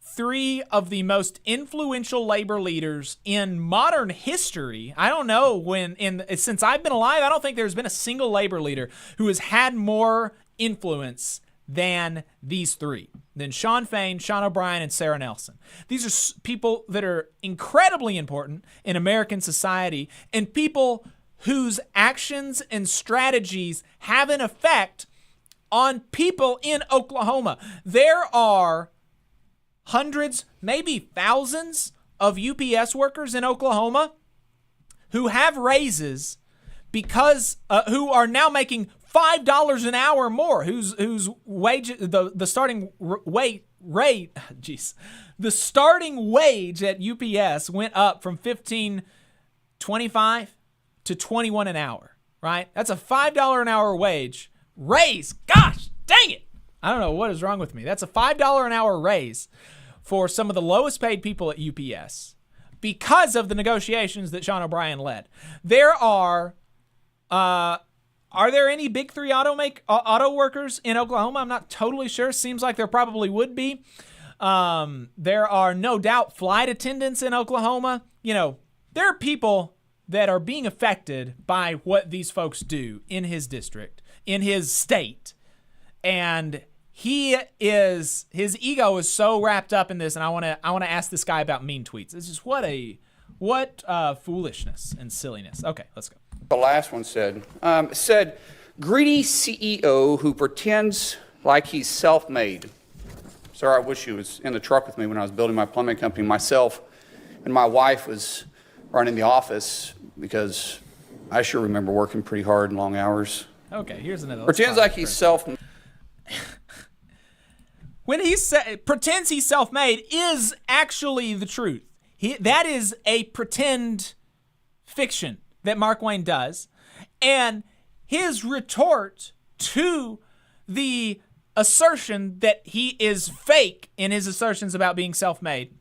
H: 3 of the most influential labor leaders in modern history. I don't know since I've been alive, I don't think there's been a single labor leader who has had more influence than these 3, than Sean Fain, Sean O'Brien, and Sarah Nelson. These are people that are incredibly important in American society and people whose actions and strategies have an effect on people in Oklahoma. There are hundreds, maybe thousands of UPS workers in Oklahoma who have raises because who are now making $5 an hour more, whose wage, the starting the starting wage at UPS went up from $15.25 to $21 an hour, right? That's a $5 an hour wage raise. Gosh, dang it. I don't know what is wrong with me. That's a $5 an hour raise for some of the lowest paid people at UPS because of the negotiations that Sean O'Brien led. There are there any big 3 auto workers in Oklahoma? I'm not totally sure. Seems like there probably would be. There are no doubt flight attendants in Oklahoma. There are people that are being affected by what these folks do in his district, in his state. And his ego is so wrapped up in this, and I want to ask this guy about mean tweets. It's just what foolishness and silliness. Okay, let's go.
F: The last one said, greedy CEO who pretends like he's self-made. Sir, I wish he was in the truck with me when I was building my plumbing company. Myself and my wife was running the office because I sure remember working pretty hard and long hours.
H: Okay, here's another.
F: Pretends like he's self-made.
H: When he pretends he's self-made is actually the truth. That is a pretend fiction that Mark Wayne does. And his retort to the assertion that he is fake in his assertions about being self-made,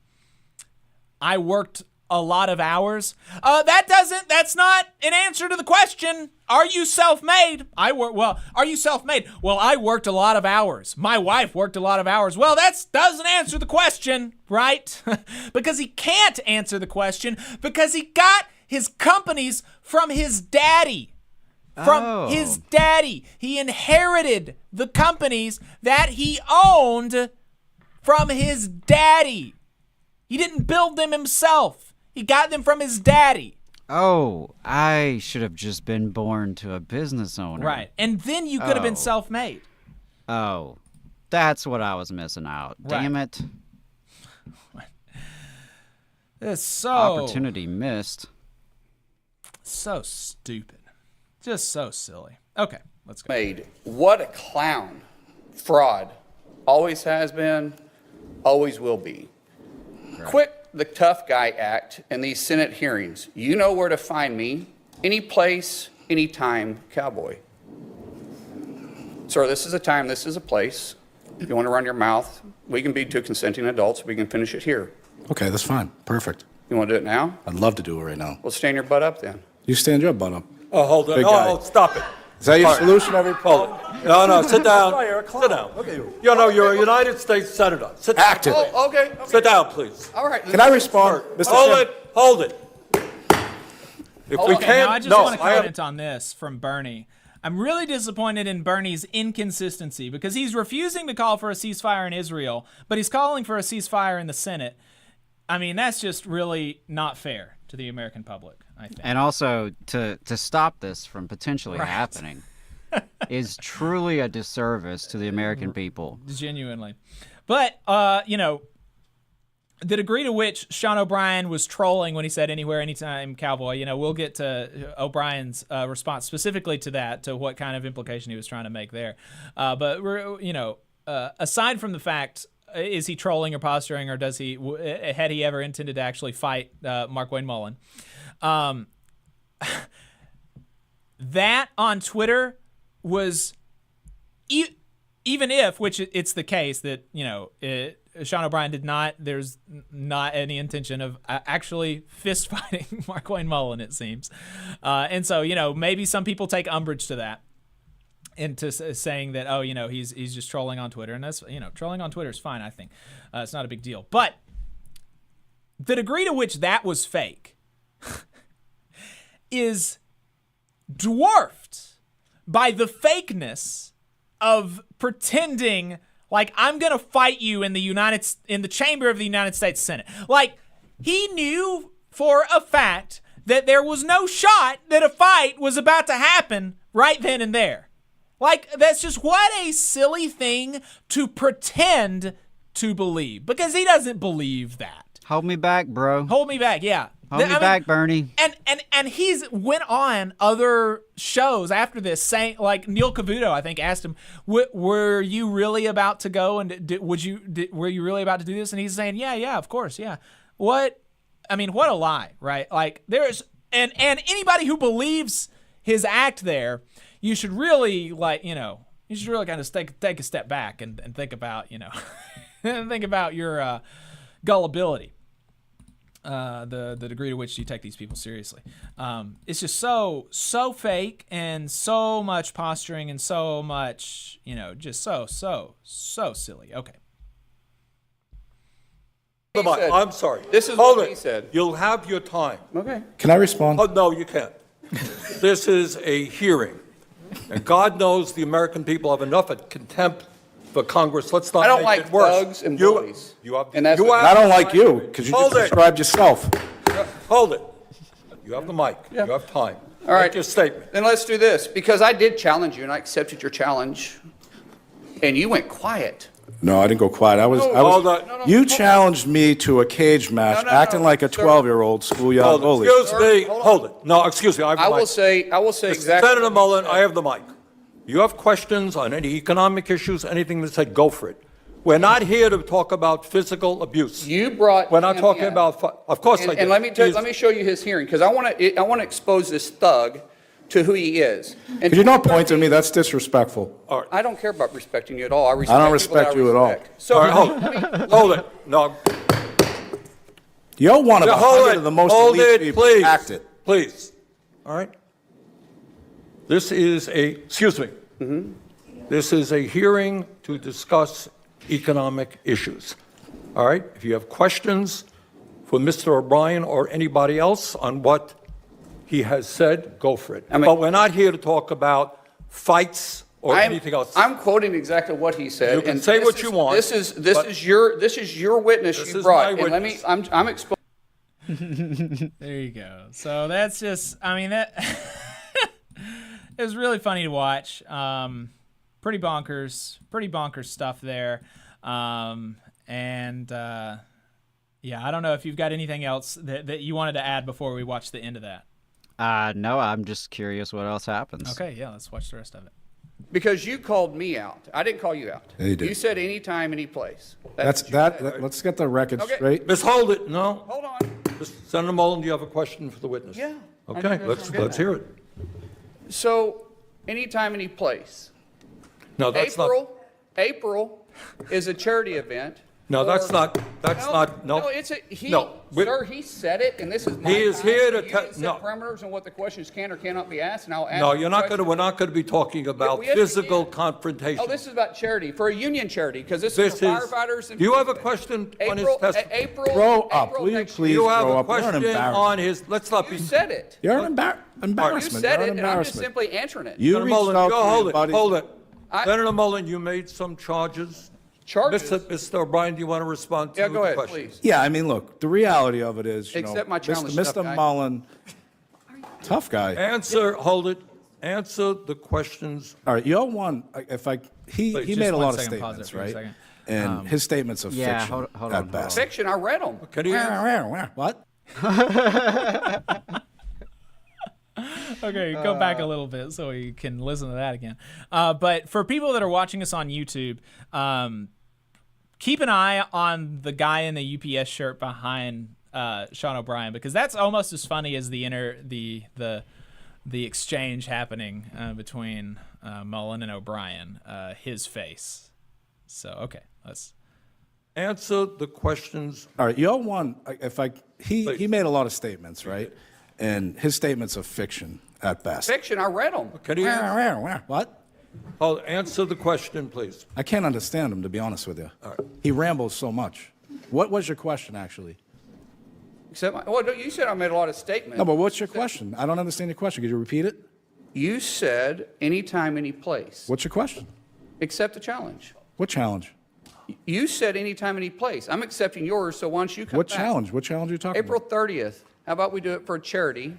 H: I worked a lot of hours. That's not an answer to the question. Are you self-made? Are you self-made? Well, I worked a lot of hours. My wife worked a lot of hours. Well, that doesn't answer the question, right? Because he can't answer the question because he got his companies from his daddy. His daddy. He inherited the companies that he owned from his daddy. He didn't build them himself. He got them from his daddy.
I: Oh, I should have just been born to a business owner.
H: Right. And then you could have been self-made.
I: Oh, that's what I was missing out.
H: Right.
I: Damn it.
H: It's so...
I: Opportunity missed.
H: So stupid. Just so silly. Okay, let's go.
F: Made. What a clown. Fraud. Always has been, always will be. Right. Quit the tough guy act in these Senate hearings. You know where to find me. Any place, anytime, cowboy. Sir, this is a time, this is a place. If you want to run your mouth, we can be 2 consenting adults. We can finish it here.
G: Okay, that's fine. Perfect.
F: You want to do it now?
G: I'd love to do it right now.
F: Well, stand your butt up then.
G: You stand your butt up.
K: Oh, hold on.
G: Big guy.
K: Oh, stop it.
G: Is that your
K: All right.
G: solution every
K: Hold it. No, sit down. Sit down. Okay. You're a United States Senator. Sit down.
G: Active.
F: Oh, okay.
K: Sit down, please.
F: All right.
G: Can I respond, Mr.
K: Hold it. If we
H: Okay,
K: can't,
H: now I just want to comment on this from Bernie. I'm really disappointed in Bernie's inconsistency because he's refusing to call for a ceasefire in Israel, but he's calling for a ceasefire in the Senate. I mean, that's just really not fair to the American public, I think.
I: And also to stop this from potentially happening. is truly a disservice to the American people.
H: Genuinely. But, the degree to which Sean O'Brien was trolling when he said anywhere, anytime, cowboy, we'll get to O'Brien's response specifically to that, to what kind of implication he was trying to make there. But, aside from the fact, is he trolling or posturing, or had he ever intended to actually fight Mark Wayne Mullen? That on Twitter was, even if, which it's the case that, Sean O'Brien there's not any intention of actually fist fighting Mark Wayne Mullen, it seems. And so, maybe some people take umbrage to that, into saying that, he's just trolling on Twitter. And that's, trolling on Twitter is fine, I think. It's not a big deal. But the degree to which that was fake is dwarfed by the fakeness of pretending like I'm going to fight you in the chamber of the United States Senate. Like, he knew for a fact that there was no shot that a fight was about to happen right then and there. Like, that's just what a silly thing to pretend to believe, because he doesn't believe that.
I: Hold me back, bro.
H: Hold me back, yeah.
I: Hold me back, Bernie.
H: And he's went on other shows after this saying, like, Neil Cavuto, I think, asked him, were you really about to go and were you really about to do this? And he's saying, yeah, of course, yeah. What a lie, right? Like, there's and anybody who believes his act there, you should really kind of take a step back and think about, think about your gullibility. The degree to which you take these people seriously. It's just so fake, and so much posturing, and so much, just so silly. Okay.
K: I'm sorry.
F: This is
K: Hold
F: what
K: it.
F: he said.
K: You'll have your time.
F: Okay.
G: Can I respond?
K: Oh, no, you can't. This is a hearing. And God knows the American people have enough contempt for Congress. Let's not
F: I don't
K: make
F: like
K: it worse.
F: thugs and bullies.
K: And that's
G: I don't like you, because you just described yourself.
K: Hold it. You have the mic. You have time.
F: All right.
K: Make your statement.
F: Then let's do this, because I did challenge you, and I accepted your challenge, and you went quiet.
G: No, I didn't go quiet. You challenged me to a cage match, acting like a 12-year-old schoolyard bully.
K: Excuse me. Hold it. No, excuse me.
F: I will say exactly.
K: Senator Mullen, I have the mic. You have questions on any economic issues, anything that said, go for it. We're not here to talk about physical abuse.
F: We're
K: not talking about, of course I did.
F: And let me show you his hearing, because I want to expose this thug to who he is. And
G: Could you not point to me? That's disrespectful.
F: I don't care about respecting you at all. I
G: don't respect you at all.
F: So
K: all right, hold it. No.
G: You're one of 100 of the most elite people.
K: Please.
G: Act it.
K: Please. All right? This is excuse me. This is a hearing to discuss economic issues. All right? If you have questions for Mr. O'Brien or anybody else on what he has said, go for it. But we're not here to talk about fights or anything else.
F: I'm quoting exactly what he said.
K: You can say what you want.
F: This is your witness you brought. And let me. I'm exposing.
H: There you go. So that's just. That. It was really funny to watch. Pretty bonkers stuff there. Yeah, I don't know if you've got anything else that you wanted to add before we watch the end of that.
I: No, I'm just curious what else happens.
H: Okay, yeah, let's watch the rest of it.
F: Because you called me out. I didn't call you out.
G: Yeah, you did.
F: You said anytime, any place.
G: Let's get the record straight.
K: Miss, hold it. No.
F: Hold on.
K: Senator Mullen, do you have a question for the witness?
F: Yeah.
K: Okay, let's hear it.
F: So, anytime, any place.
K: No, that's
F: April is a charity event.
K: No, that's not.
F: No, it's sir, he said it, and this is my
K: He is
F: time,
K: here
F: so
K: to
F: you
K: tell.
F: can set
K: No.
F: parameters on what the questions can or cannot be asked, and I'll ask.
K: No,
F: you
K: you're
F: the
K: not going to.
F: question.
K: We're not going to be talking about
F: we have-
K: physical confrontation.
F: Oh, this is about charity, for a union charity, because this is for firefighters. And
K: Do you have a question on his testimony?
F: April.
G: Grow up.
F: April
G: Will you
F: next
G: please
K: You have
G: grow
K: a
G: up? You're an
K: question
G: embarrassment.
K: on his. Let's not be.
F: You said it.
G: You're an embarrassment.
F: You said
G: You're
F: it,
G: an
F: and I'm just
G: embarrassment.
F: simply answering it.
G: You
K: Senator
G: reached
K: Mullen,
G: out
K: go
G: to
K: hold
G: your
K: it.
G: buddies.
K: Hold it. Senator Mullen, you made some charges.
F: Charges?
K: Mr. O'Brien, do you want to respond to
F: Yeah, go
K: the
F: ahead,
K: question?
F: please.
G: Yeah, look, the reality of it is,
F: Accept my challenge, tough
G: Mr.
F: guy.
G: Mullen, tough guy.
K: Answer, hold it. answer the questions.
G: All right, y'all won. He
H: Just
G: made a
H: one
G: lot of
H: second, pause it
G: statements,
H: for a
G: right?
H: second.
G: And his statements are
I: yeah,
G: fiction
I: hold
G: at
I: on.
G: best.
F: Fiction, I read them.
K: Can he answer?
G: What?
H: Okay, go back a little bit so we can listen to that again. But for people that are watching us on YouTube, keep an eye on the guy in the UPS shirt behind Sean O'Brien, because that's almost as funny as the exchange happening between Mullen and O'Brien. His face. So okay, let's
K: Answer the questions.
G: All right, y'all won. He made a lot of statements, right? And his statements are fiction at best.
F: Fiction, I read them.
K: Can he answer?
G: What?
K: Oh, answer the question, please.
G: I can't understand him, to be honest with you. He rambles so much. What was your question, actually?
F: You said I made a lot of statements.
G: No, but what's your question? I don't understand your question. Could you repeat it?
F: You said anytime, any place.
G: What's your question?
F: Accept the challenge.
G: What challenge?
F: You said anytime, any place. I'm accepting yours, so why don't you come
G: What
F: back?
G: challenge? What challenge are you talking
F: April
G: about?
F: 30th. How about we do it for a charity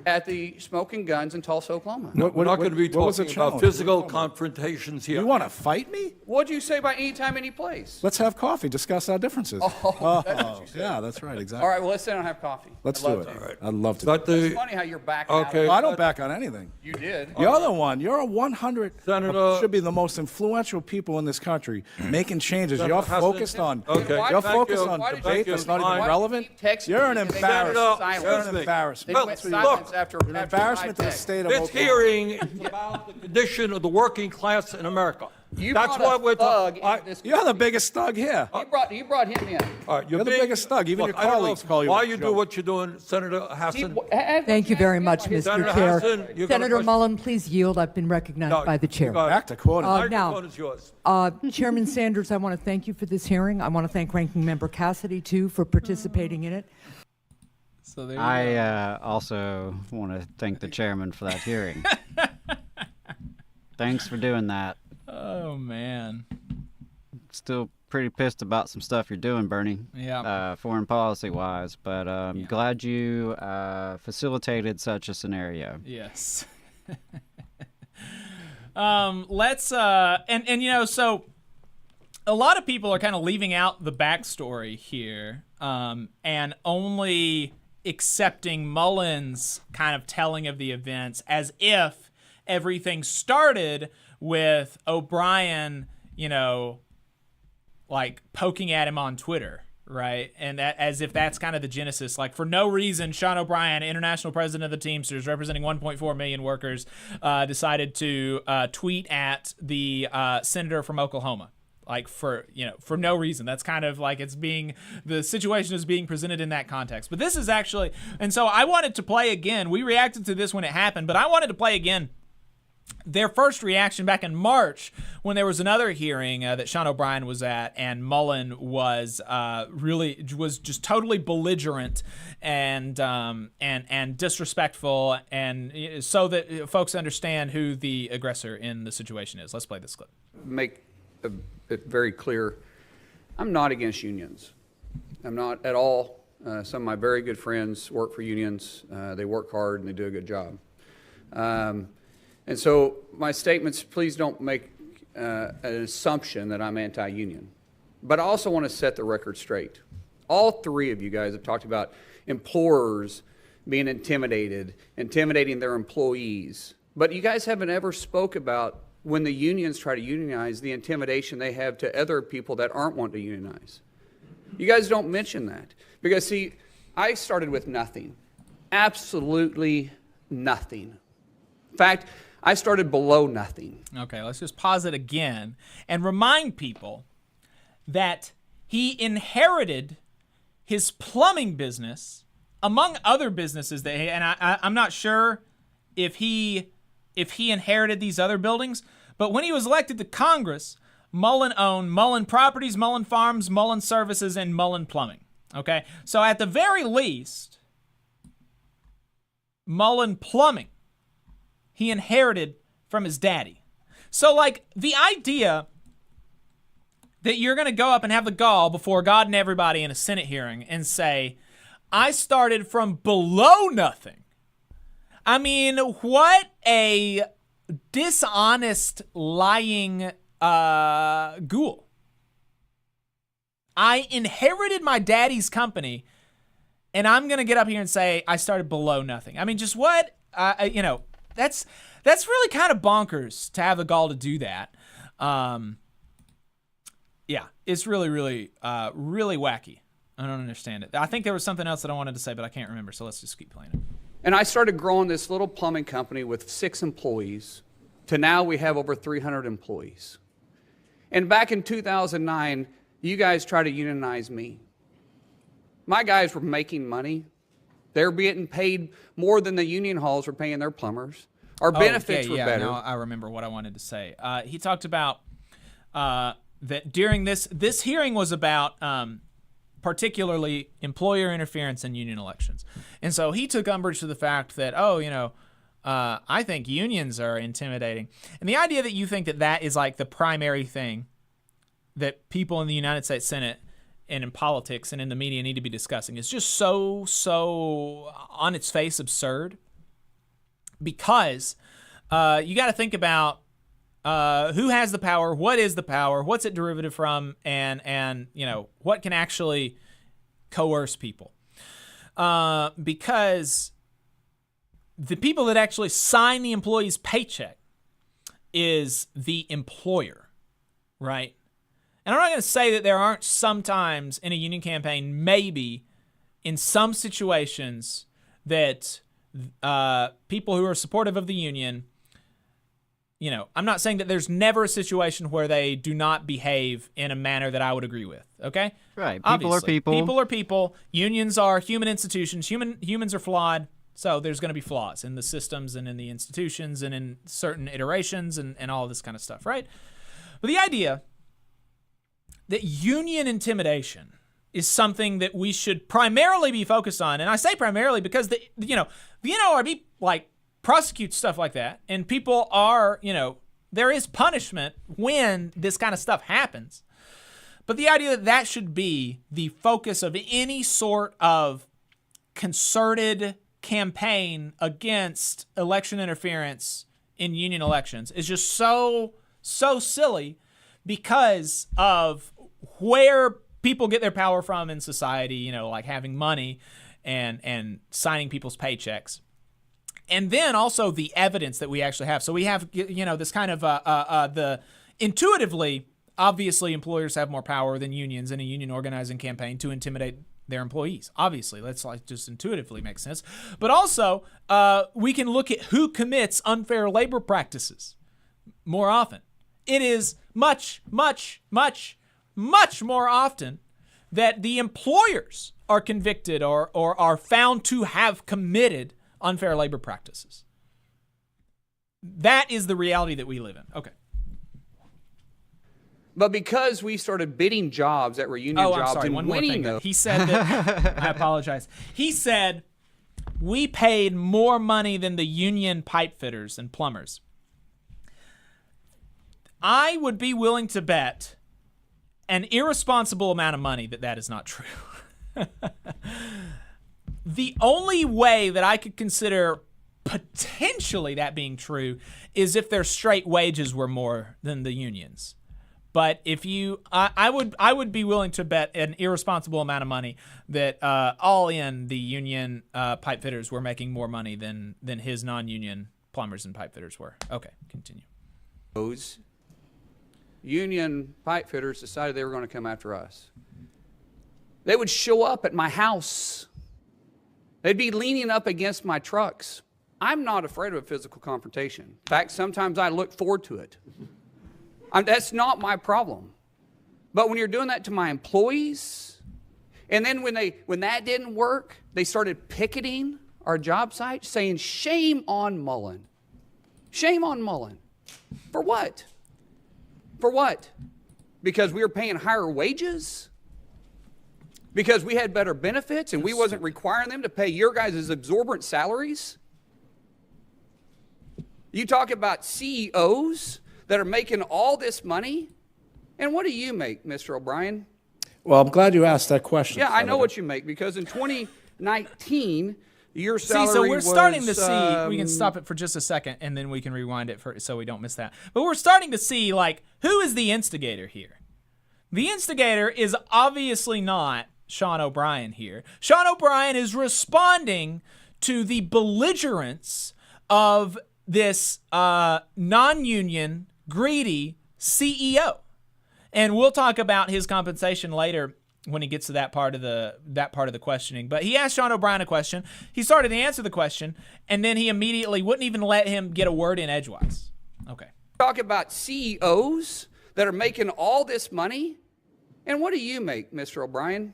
F: at the Smoking Guns in Tulsa, Oklahoma?
K: We're not going to be
G: what was the
K: talking about
G: challenge?
K: physical confrontations here.
G: You want to fight me?
F: What'd you say about anytime, any place?
G: Let's have coffee, discuss our differences.
F: That's what you said.
G: Yeah, that's right, exactly.
F: All right, well, let's sit down and have coffee.
G: Let's
F: I'd
G: do
F: love
G: it.
F: to.
G: I'd love to.
K: But
F: It's funny how you're backing out.
K: Okay.
G: I don't back on anything.
F: You did.
G: You're the one. You're a 100.
K: Senator-
G: Should be the most influential people in this country making changes.
K: Senator
G: You're
K: Hassan-
G: focused on.
K: Okay.
G: You're
K: Thank
G: focused
K: you.
G: on
F: Why did
G: debate
F: you-
G: that's not
K: why
G: even
K: did you
G: relevant.
F: keep texting
G: You're an
F: me and they
G: embarrassment.
F: got silent?
G: You're an
K: Excuse me.
G: embarrassment.
F: They went silence after
G: You're an embarrassment to the
F: text.
G: state of
K: This
G: Oklahoma.
K: hearing is about the condition of the working class in America.
F: You
K: That's
F: brought a
K: what we're
F: thug
K: talking.
F: into this-
G: You're the biggest thug here.
F: You brought him in.
K: All right,
G: You're the biggest thug. Even your colleagues call you
K: Why
G: a
K: you do
G: joke.
K: what you're doing, Senator Hassan.
P: Thank you very much, Mr.
K: Senator
P: Chair.
K: Hassan, you got a
P: Senator
K: question?
P: Mullen, please yield. I've been recognized
K: No,
P: by the
K: you
P: chair.
K: got it.
G: Back to quoting.
P: Now,
K: Microphone is yours.
P: Chairman Sanders, I want to thank you for this hearing. I want to thank Ranking Member Cassidy, too, for participating in it.
H: So there you go.
I: I also want to thank the chairman for that hearing. Thanks for doing that.
H: Oh man.
I: Still pretty pissed about some stuff you're doing, Bernie.
H: Yeah.
I: Foreign policy wise, but glad you facilitated such a scenario.
H: Yes. Let's and you know, so a lot of people are kind of leaving out the backstory here, and only accepting Mullen's kind of telling of the events as if everything started with O'Brien, you know, like poking at him on Twitter, right? And that as if that's kind of the genesis. Like for no reason, Sean O'Brien, international president of the Teamsters, representing 1.4 million workers, decided to tweet at the senator from Oklahoma. Like for no reason. That's kind of like the situation is being presented in that context. But this is actually, and so I wanted to play again. We reacted to this when it happened, but I wanted to play again their first reaction back in March when there was another hearing that Sean O'Brien was at, and Mullen was just totally belligerent and disrespectful, and so that folks understand who the aggressor in the situation is. Let's play this clip.
F: Make it very clear, I'm not against unions. I'm not at all. Some of my very good friends work for unions. They work hard and they do a good job. And so my statements, please don't make an assumption that I'm anti-union. But I also want to set the record straight. All three of you guys have talked about employers being intimidating their employees. But you guys haven't ever spoke about when the unions try to unionize, the intimidation they have to other people that aren't wanting to unionize. You guys don't mention that. Because, see, I started with nothing. Absolutely nothing. In fact, I started below nothing.
H: Okay, let's just pause it again and remind people that he inherited his plumbing business, among other businesses that I'm not sure if he inherited these other buildings, but when he was elected to Congress, Mullen owned Mullen Properties, Mullen Farms, Mullen Services, and Mullen Plumbing. Okay, so at the very least, Mullen Plumbing he inherited from his daddy. So, like, the idea that you're going to go up and have the gall before God and everybody in a Senate hearing and say, I started from below nothing. I mean, what a dishonest, lying ghoul. I inherited my daddy's company, and I'm going to get up here and say I started below nothing. I mean, just what? That's really kind of bonkers to have the gall to do that. Yeah, it's really, really, really wacky. I don't understand it. I think there was something else that I wanted to say, but I can't remember, so let's just keep playing it.
F: And I started growing this little plumbing company with 6 employees to now we have over 300 employees. And back in 2009, you guys tried to unionize me. My guys were making money. They were getting paid more than the union halls were paying their plumbers. Our benefits were better.
H: Now I remember what I wanted to say. He talked about that during this hearing was about particularly employer interference in union elections. And so he took umbrage to the fact that, I think unions are intimidating. And the idea that you think that that is like the primary thing that people in the United States Senate and in politics and in the media need to be discussing is just so on its face absurd. Because you got to think about who has the power, what is the power, what's it derivative from, and what can actually coerce people. Because the people that actually sign the employee's paycheck is the employer, right? And I'm not going to say that there aren't sometimes in a union campaign, maybe in some situations that people who are supportive of the union, I'm not saying that there's never a situation where they do not behave in a manner that I would agree with, okay?
I: Right.
H: Obviously,
I: People are people.
H: People are people. Unions are human institutions. Humans are flawed, so there's going to be flaws in the systems and in the institutions and in certain iterations and all this kind of stuff, right? But the idea that union intimidation is something that we should primarily be focused on, and I say primarily because the NLRB prosecutes stuff like that, and people are, there is punishment when this kind of stuff happens. But the idea that that should be the focus of any sort of concerted campaign against election interference in union elections is just so silly because of where people get their power from in society, like having money and signing people's paychecks. And then also the evidence that we actually have. So we have, this kind of intuitively, obviously employers have more power than unions in a union organizing campaign to intimidate their employees. Obviously, that's just intuitively makes sense. But also, we can look at who commits unfair labor practices more often. It is much, much, much, much more often that the employers are convicted or are found to have committed unfair labor practices. That is the reality that we live in. Okay.
F: But because we started bidding jobs that were union jobs and winning them.
H: He said that, I apologize. He said, we paid more money than the union pipe fitters and plumbers. I would be willing to bet an irresponsible amount of money that is not true. The only way that I could consider potentially that being true is if their straight wages were more than the unions. But if I would be willing to bet an irresponsible amount of money that all in the union pipe fitters were making more money than his non-union plumbers and pipe fitters were. Okay, continue.
F: Those union pipe fitters decided they were going to come after us. They would show up at my house. They'd be leaning up against my trucks. I'm not afraid of a physical confrontation. In fact, sometimes I look forward to it. That's not my problem. But when you're doing that to my employees, and then when that didn't work, they started picketing our job site, saying, shame on Mullen. Shame on Mullen. For what? For what? Because we were paying higher wages? Because we had better benefits and we wasn't requiring them to pay your guys' exorbitant salaries? You talk about CEOs that are making all this money, and what do you make, Mr. O'Brien?
G: Well, I'm glad you asked that question.
F: Yeah, I know what you make, because in 2019, Your salary
H: See, so we're starting to
F: was,
H: see, we can stop it for just a second, and then we can rewind it so we don't miss that. But we're starting to see, like, who is the instigator here? The instigator is obviously not Sean O'Brien here. Sean O'Brien is responding to the belligerence of this non-union, greedy CEO. And we'll talk about his compensation later when he gets to that part of the questioning. But he asked Sean O'Brien a question. He started to answer the question, and then he immediately wouldn't even let him get a word in edgewise. Okay.
F: Talk about CEOs that are making all this money. And what do you make, Mr. O'Brien?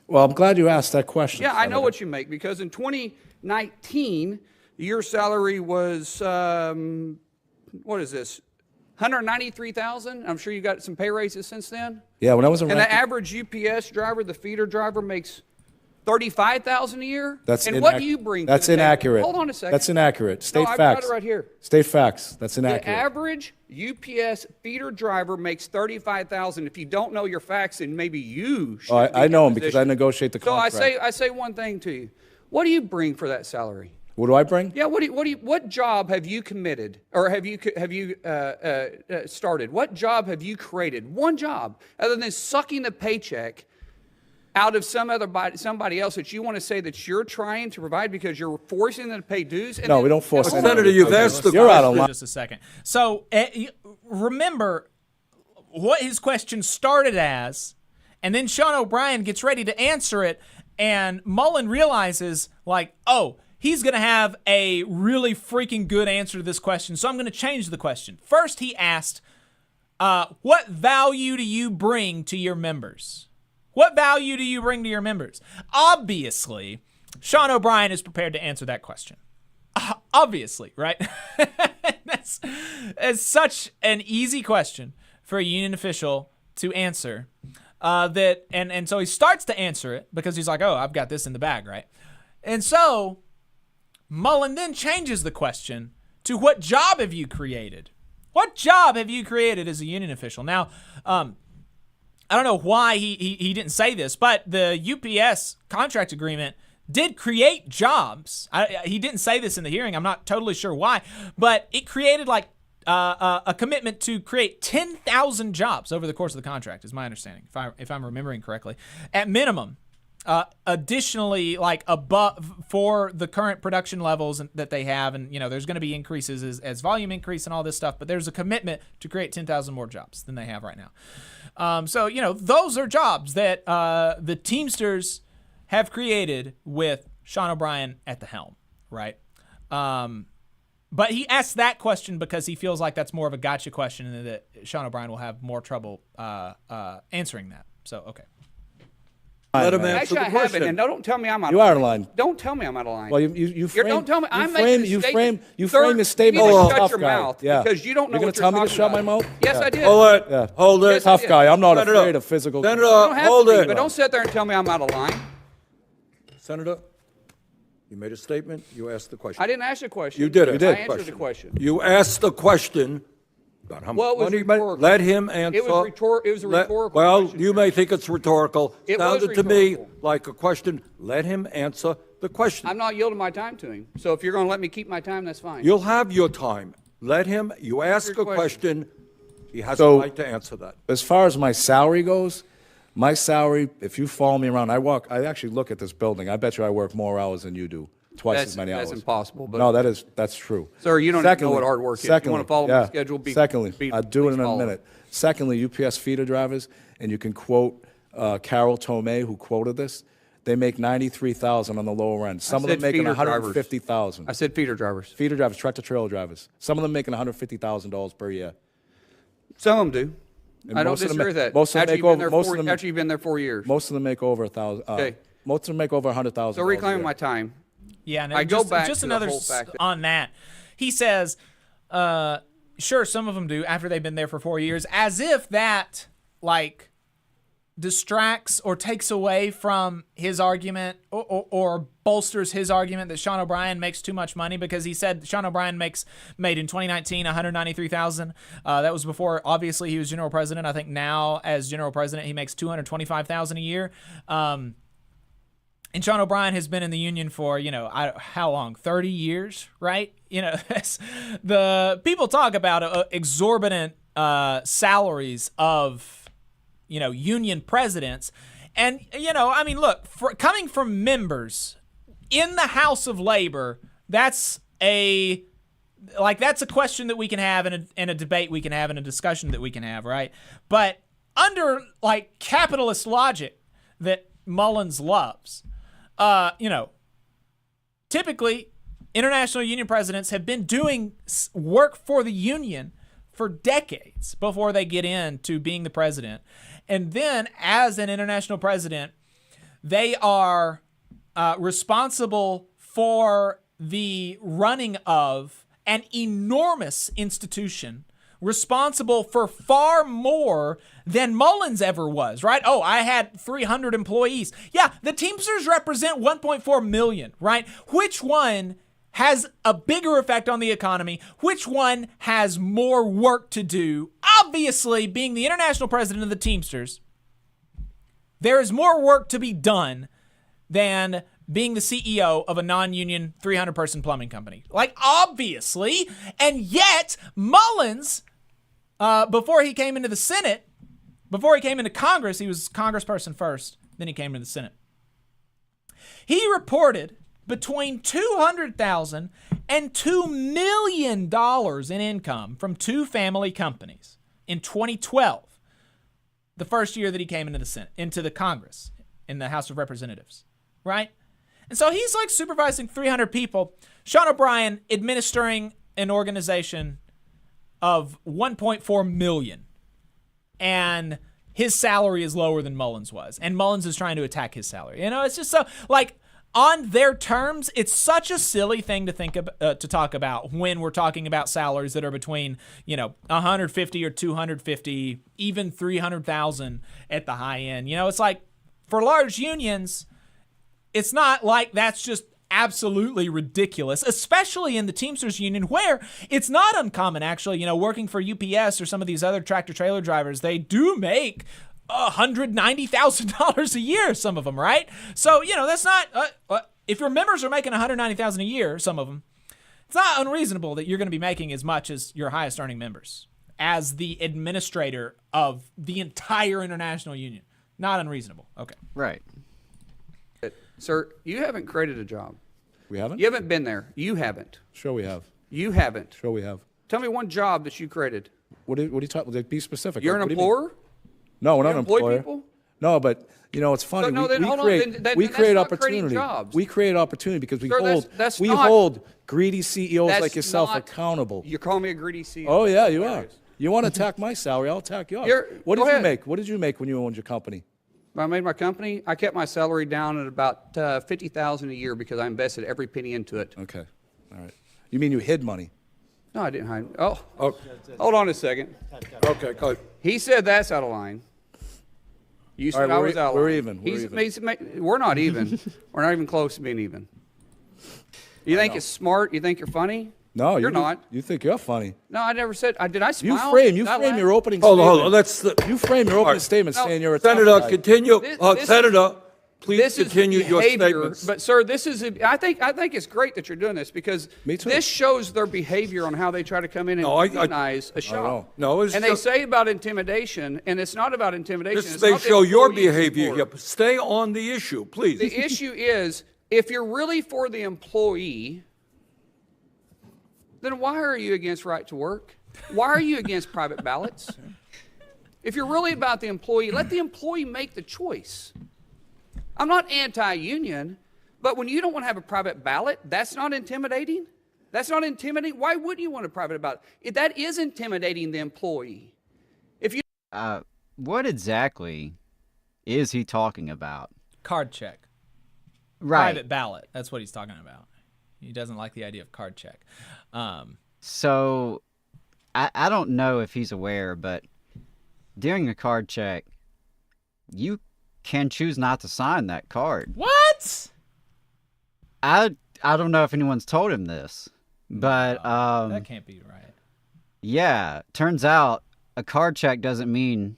G: Well, I'm glad you asked that question.
F: Yeah, I know
G: Senator.
F: what you make, because in 2019, your salary was, what is this, $193,000? I'm sure you got some pay raises since then.
G: Yeah, when I was a
F: And the average UPS driver, the feeder driver, makes $35,000 a year. And what do you bring?
G: That's
F: to the table?
G: inaccurate.
F: Hold on a second.
G: That's inaccurate. State
F: I've
G: facts.
F: got it right here.
G: State facts. That's
F: The
G: inaccurate.
F: average UPS feeder driver makes $35,000. If you don't know your facts, then maybe you should.
G: I know them because I negotiate the
F: So
G: contract.
F: I say one thing to you. What do you bring for that salary?
G: What do I bring?
F: Yeah. What job have you committed, or have you started? What job have you created? One job, other than sucking the paycheck out of somebody else that you want to say that you're trying to provide because you're forcing them to pay dues? And
G: No, we don't force
F: Hold
G: anybody.
K: Senator, you've asked the
G: You're out of
K: question.
G: line.
H: Just a second. So remember what his question started as, and then Sean O'Brien gets ready to answer it, and Mullen realizes, like, oh, he's going to have a really freaking good answer to this question, so I'm going to change the question. First, he asked, what value do you bring to your members? What value do you bring to your members? Obviously, Sean O'Brien is prepared to answer that question. Obviously, right? That's such an easy question for a union official to answer. And so he starts to answer it because he's like, oh, I've got this in the bag, right? And so Mullen then changes the question to, what job have you created? What job have you created as a union official? Now, I don't know why he didn't say this, but the UPS contract agreement did create jobs. He didn't say this in the hearing. I'm not totally sure why, but it created like a commitment to create 10,000 jobs over the course of the contract, is my understanding, if I'm remembering correctly. At minimum, additionally, like above for the current production levels that they have, and there's going to be increases as volume increase and all this stuff, but there's a commitment to create 10,000 more jobs than they have right now. So those are jobs that the Teamsters have created with Sean O'Brien at the helm, right? But he asked that question because he feels like that's more of a gotcha question, and that Sean O'Brien will have more trouble answering that. So, okay.
K: Let him answer
F: Actually,
K: the
F: I haven't,
K: question.
F: and don't tell me I'm out
G: You
F: of line.
G: are out of line.
F: Don't tell me I'm out of line.
G: Well, you frame.
F: Don't tell me. I'm
G: frame,
F: making a
G: you
F: statement.
G: frame
F: Sir,
G: the statement
F: you need
G: like
F: to
G: a
F: shut
G: tough
F: your
G: guy.
F: mouth
G: Yeah.
F: because you don't know
G: You're
F: what
G: gonna tell me to
F: talking
G: shut my
F: about.
G: mouth?
F: Yes,
G: Yeah.
F: I did.
K: Hold it.
G: Yeah.
K: Hold it.
F: Yes, I
G: Tough
F: did.
G: guy. I'm not
K: Senator,
G: afraid of physical.
K: Senator,
F: You don't have
K: hold
F: to be,
K: it.
F: but don't sit there and tell me I'm out of line.
K: Senator, you made a statement. You asked the question.
F: I didn't ask a question.
K: You did it.
G: You did.
F: I answered the question.
K: You asked the question about how
F: Well, it
K: much
F: was
K: money you made.
F: rhetorical.
K: Let him answer.
F: It was a rhetorical
K: Well,
F: question,
K: you
F: sir.
K: may think it's rhetorical.
F: It was
K: Sounded to me
F: rhetorical.
K: like a question. Let him answer the question.
F: I'm not yielding my time to him. So if you're going to let me keep my time, that's fine.
K: You'll have your time. Let him. You ask
F: your
K: a question. He has
G: So-
K: a right to answer that.
G: As far as my salary goes, my salary, if you follow me around, I actually look at this building. I bet you I work more hours than you do. Twice
F: That's-
G: as many hours.
F: that's impossible, but-
G: No, that's true.
F: Sir, you don't even know what hard work is. You
G: Secondly,
F: wanna follow my schedule,
G: Secondly, I'll do it in
F: please
G: a
F: follow
G: minute. Secondly, UPS feeder drivers, and you can quote Carol Tomei, who quoted this. They make $93,000 on the lower end. Some of them
F: said
G: making
F: feeder drivers.
G: $150,000.
F: I said feeder drivers.
G: Feeder drivers, tractor trailer drivers. Some of them making $150,000 per year.
F: Some of them do.
G: And
F: I don't
G: most of them
F: disagree with that.
G: most of them
F: After
G: make
F: you've been
G: over-
F: there
G: most
F: four-
G: of them-
F: after you've been there 4 years.
G: Most of them make over $1,000.
F: Okay.
G: Most of them make over $100,000.
F: So reclaiming my time.
H: Yeah, no,
F: I go back
H: just
F: to the
H: another
F: whole fact that-
H: on that. He says, sure, some of them do after they've been there for 4 years, as if that like distracts or takes away from his argument or bolsters his argument that Sean O'Brien makes too much money, because he said Sean O'Brien made in 2019 $193,000. That was before obviously he was general president. I think now as general president he makes $225,000 a year. And Sean O'Brien has been in the union for, how long? 30 years, right? The people talk about exorbitant salaries of, union presidents. And, look, coming from members in the House of Labor, that's a question that we can have and a debate we can have and a discussion that we can have, right? But under, capitalist logic that Mullins loves, typically international union presidents have been doing work for the union for decades before they get into being the president. And then as an international president, they are responsible for the running of an enormous institution, responsible for far more than Mullins ever was, right? Oh, I had 300 employees. Yeah, the Teamsters represent 1.4 million, right? Which one has a bigger effect on the economy? Which one has more work to do? Obviously, being the international president of the Teamsters, there is more work to be done than being the CEO of a non-union 300-person plumbing company. Obviously. And yet, Mullins, before he came into the Senate, before he came into Congress, he was congressperson first, then he came into the Senate. He reported between $200,000 and $2 million in income from two family companies in 2012, the first year that he came into the Senate, into the Congress, in the House of Representatives, right? And so he's supervising 300 people. Sean O'Brien administering an organization of 1.4 million, and his salary is lower than Mullins was, and Mullins is trying to attack his salary. It's just so on their terms, it's such a silly thing to think to talk about when we're talking about salaries that are between 150 or 250, even 300,000 at the high end. It's for large unions, it's not like that's just absolutely ridiculous, especially in the Teamsters union, where it's not uncommon, actually, working for UPS or some of these other tractor-trailer drivers, they do make $190,000 a year, some of them, right? So, that's not, if your members are making $190,000 a year, some of them, it's not unreasonable that you're going to be making as much as your highest earning members as the administrator of the entire international union. Not unreasonable. Okay.
I: Right.
F: Sir, you haven't created a job.
G: We haven't?
F: You haven't been there. You haven't.
G: Sure we have.
F: You haven't.
G: Sure we have.
F: Tell me one job that you created.
G: What are you talking about? Be specific.
F: You're an
G: What do you mean?
F: employer?
G: No, we're not
F: You
G: an
F: employ
G: employer.
F: people?
G: No, but it's funny.
F: So, no, then hold on, then
G: we
F: that's
G: create
F: not creating
G: opportunity.
F: jobs.
G: We create opportunity because we
F: Sir,
G: hold greedy CEOs
F: that's
G: like yourself
F: not-
G: accountable.
F: You're calling me a greedy CEO.
G: Oh yeah, you are. You want to attack my salary? I'll attack yours. What
F: go
G: did you
F: ahead.
G: make? What did you make when you owned your company?
F: When I made my company, I kept my salary down at about $50,000 a year because I invested every penny into it.
G: Okay, all right. You mean you hid money?
F: No, I didn't hide. Oh, hold on a second.
K: Okay, go.
F: He said that's out of line. You said
G: All right,
F: I was out of line.
G: we're even.
F: We're not even. We're not even close to being even. You think it's smart? You think you're funny?
G: No,
F: you're not.
G: You think you're funny.
F: No, I never said. Did I smile?
G: You frame
F: Did I laugh?
G: your opening
K: Hold
G: statement.
K: on.
G: You frame your opening
K: right.
G: statement
F: No,
G: saying you're a
K: Senator,
G: tough guy.
K: continue.
F: This
K: Senator, please
F: this
K: continue
F: is
K: your
F: behavior,
K: statements.
F: But sir, this is. I think it's great that you're doing this because
G: Me too.
F: this shows their behavior on how they try to come in and unionize a shop.
K: No, it's
F: and
K: just-
F: they say about intimidation, and it's not about intimidation.
K: This
F: It's
K: may
F: not the
K: show your
F: employees
K: behavior
F: for.
K: here. But stay on the issue, please.
F: The issue is, if you're really for the employee, then why are you against right to work? Why are you against private ballots? If you're really about the employee, let the employee make the choice. I'm not anti-union, but when you don't want to have a private ballot, that's not intimidating? That's not intimidating? Why wouldn't you want a private ballot? That is intimidating the employee. If you
I: What exactly is he talking about?
H: Card check.
I: Right.
H: Private ballot. That's what he's talking about. He doesn't like the idea of card check.
I: So, I don't know if he's aware, but during a card check, you can choose not to sign that card.
H: What?
I: I don't know if anyone's told him this, but
H: that can't be right.
I: Yeah, turns out a card check doesn't mean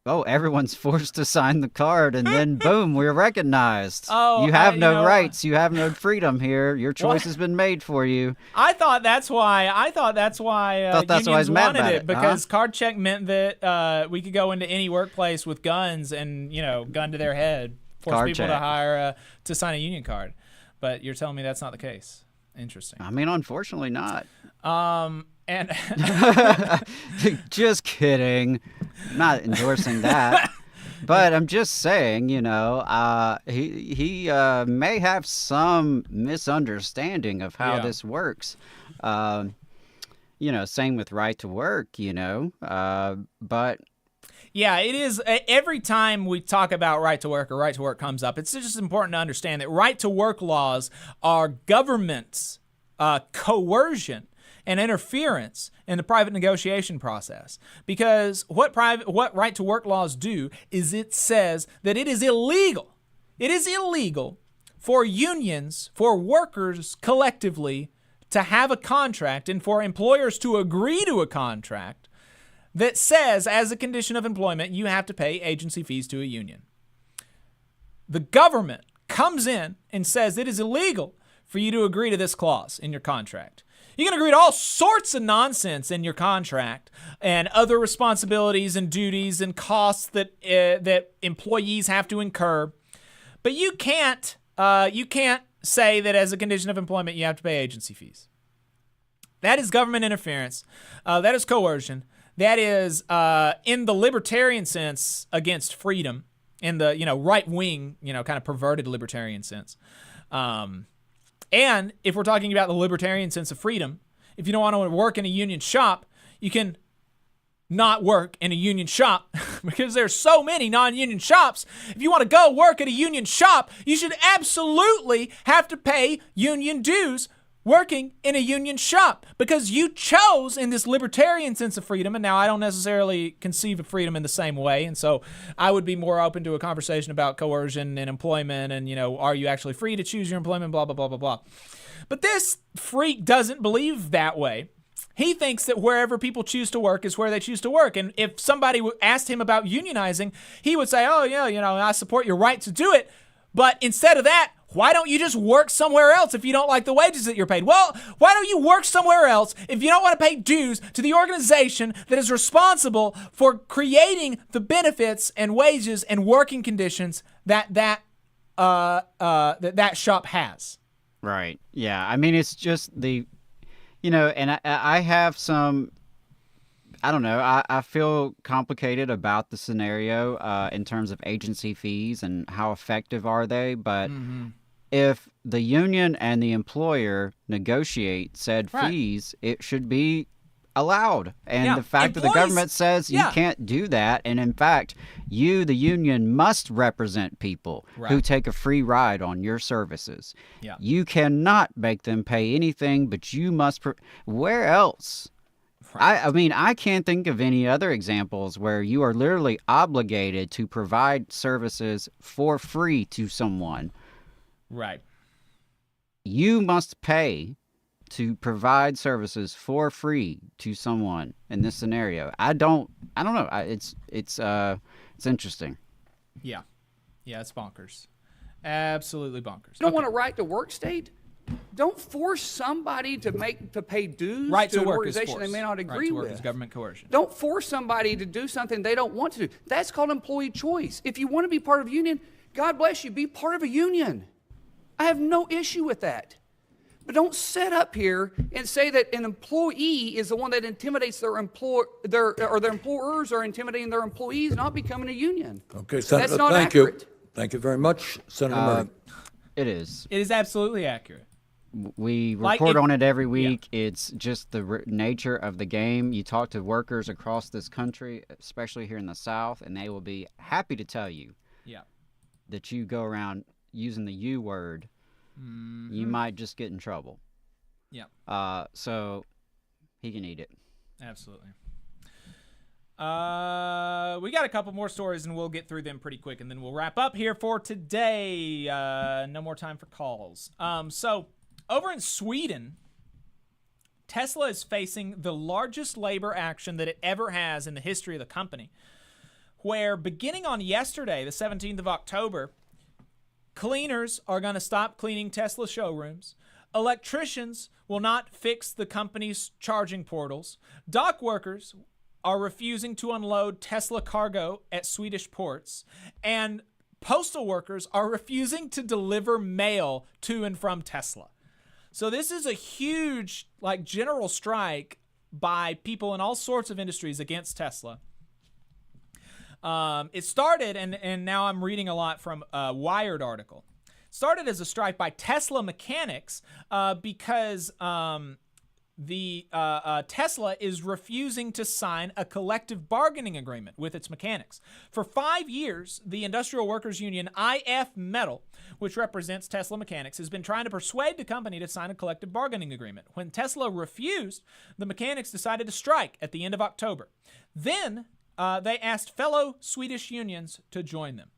I: everyone's forced to sign the card, and then boom, we're recognized.
H: Oh,
I: you have
H: you
I: no
H: know,
I: rights. You have no freedom here. Your choice has been made for you.
H: I thought that's why.
I: Thought that's why
H: unions
I: he's mad
H: wanted
I: about
H: it
I: it,
H: because card check meant that we could go into any workplace with guns and gun to their head, force
I: Card
H: people to
I: check.
H: hire to sign a union card. But you're telling me that's not the case. Interesting.
I: I mean, unfortunately not.
H: And
I: just kidding. I'm not endorsing that. But I'm just saying, he may have some misunderstanding of how this works. Same with right to work, but
H: yeah, it is. Every time we talk about right to work or right to work comes up, it's just important to understand that right to work laws are government's coercion and interference in the private negotiation process. Because what right to work laws do is it says that it is illegal. It is illegal for unions, for workers collectively to have a contract and for employers to agree to a contract that says, as a condition of employment, you have to pay agency fees to a union. The government comes in and says it is illegal for you to agree to this clause in your contract. You can agree to all sorts of nonsense in your contract and other responsibilities and duties and costs that employees have to incur, but you can't say that as a condition of employment you have to pay agency fees. That is government interference. That is coercion. That is, in the libertarian sense, against freedom, in the right-wing, kind of perverted libertarian sense. And if we're talking about the libertarian sense of freedom, if you don't want to work in a union shop, you can not work in a union shop because there's so many non-union shops. If you want to go work at a union shop, you should absolutely have to pay union dues working in a union shop because you chose in this libertarian sense of freedom. And now I don't necessarily conceive of freedom in the same way. And so I would be more open to a conversation about coercion and employment and, are you actually free to choose your employment, blah, blah, blah, blah, blah. But this freak doesn't believe that way. He thinks that wherever people choose to work is where they choose to work. And if somebody asked him about unionizing, he would say, oh, yeah, I support your right to do it. But instead of that, why don't you just work somewhere else if you don't like the wages that you're paid? Well, why don't you work somewhere else if you don't want to pay dues to the organization that is responsible for creating the benefits and wages and working conditions that shop has?
I: Right. Yeah. I mean, it's just and I have some, I don't know, I feel complicated about the scenario in terms of agency fees and how effective are they, but if the union and the employer negotiate said fees, it should be allowed. And the fact that the government says you can't do that, and in fact, you, the union, must represent people who take a free ride on your services.
H: Yeah.
I: You cannot make them pay anything, but you must. Where else? I mean, I can't think of any other examples where you are literally obligated to provide services for free to someone.
H: Right.
I: You must pay to provide services for free to someone in this scenario. I don't know. It's interesting.
H: Yeah. Yeah, it's bonkers. Absolutely bonkers.
F: You don't want a right to work state? Don't force somebody to pay dues
H: right
F: to an
H: work is
F: organization they
H: force.
F: may not agree
H: right to
F: with.
H: Work is government coercion.
F: Don't force somebody to do something they don't want to do. That's called employee choice. If you want to be part of a union, God bless you, be part of a union. I have no issue with that. But don't sit up here and say that an employee is the one that intimidates their employers are intimidating their employees not becoming a union.
K: Okay, Senator,
F: that's not
K: thank
F: accurate.
K: you. Thank you very much, Senator Murray.
I: It is.
H: It is absolutely accurate.
I: We report on it every week. Yeah. It's just the nature of the game. You talk to workers across this country, especially here in the South, and they will be happy to tell you that you go around using the U word. You might just get in trouble.
H: Yeah.
I: So he can eat it.
H: Absolutely. We got a couple more stories, and we'll get through them pretty quick, and then we'll wrap up here for today. No more time for calls. So over in Sweden, Tesla is facing the largest labor action that it ever has in the history of the company, where beginning on yesterday, the 17th of October, cleaners are going to stop cleaning Tesla showrooms. Electricians will not fix the company's charging portals. Dock workers are refusing to unload Tesla cargo at Swedish ports. And postal workers are refusing to deliver mail to and from Tesla. So this is a huge, general strike by people in all sorts of industries against Tesla. It started, and now I'm reading a lot from a Wired article. Started as a strike by Tesla mechanics because Tesla is refusing to sign a collective bargaining agreement with its mechanics. For 5 years, the Industrial Workers Union IF Metal, which represents Tesla mechanics, has been trying to persuade the company to sign a collective bargaining agreement. When Tesla refused, the mechanics decided to strike at the end of October. Then they asked fellow Swedish unions to join them.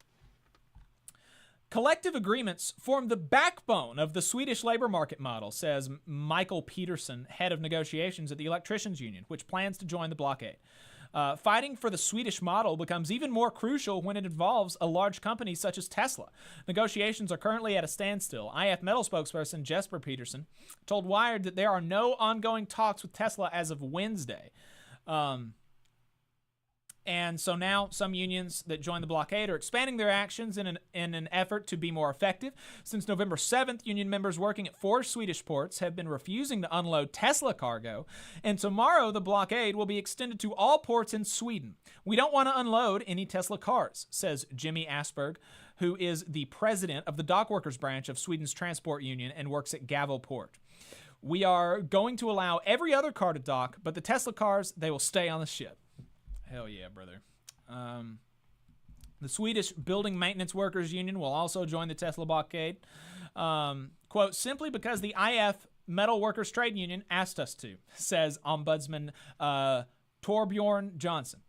H: Collective agreements form the backbone of the Swedish labor market model, says Michael Peterson, head of negotiations at the Electricians Union, which plans to join the blockade. Fighting for the Swedish model becomes even more crucial when it involves a large company such as Tesla. Negotiations are currently at a standstill. IF Metal spokesperson Jesper Peterson told Wired that there are no ongoing talks with Tesla as of Wednesday. And so now some unions that joined the blockade are expanding their actions in an effort to be more effective. Since November 7th, union members working at 4 Swedish ports have been refusing to unload Tesla cargo. And tomorrow, the blockade will be extended to all ports in Sweden. We don't want to unload any Tesla cars, says Jimmy Asperg, who is the president of the dock workers branch of Sweden's transport union and works at Gävle Port. We are going to allow every other car to dock, but the Tesla cars, they will stay on the ship. Hell yeah, brother. The Swedish Building Maintenance Workers Union will also join the Tesla blockade. Quote, simply because the IF Metal Workers Trade Union asked us to, says Ombudsman Torbjorn Johnson,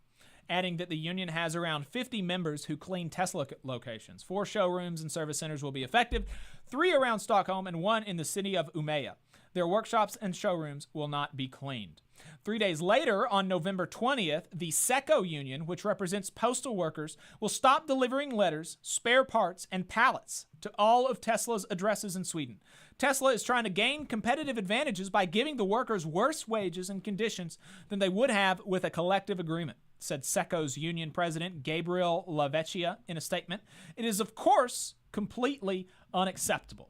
H: adding that the union has around 50 members who clean Tesla locations. 4 showrooms and service centers will be affected, 3 around Stockholm and 1 in the city of Umeå. Their workshops and showrooms will not be cleaned. 3 days later, on November 20th, the SECO union, which represents postal workers, will stop delivering letters, spare parts, and pallets to all of Tesla's addresses in Sweden. Tesla is trying to gain competitive advantages by giving the workers worse wages and conditions than they would have with a collective agreement, said SECO's union president Gabriel Lavecchia in a statement. It is, of course, completely unacceptable.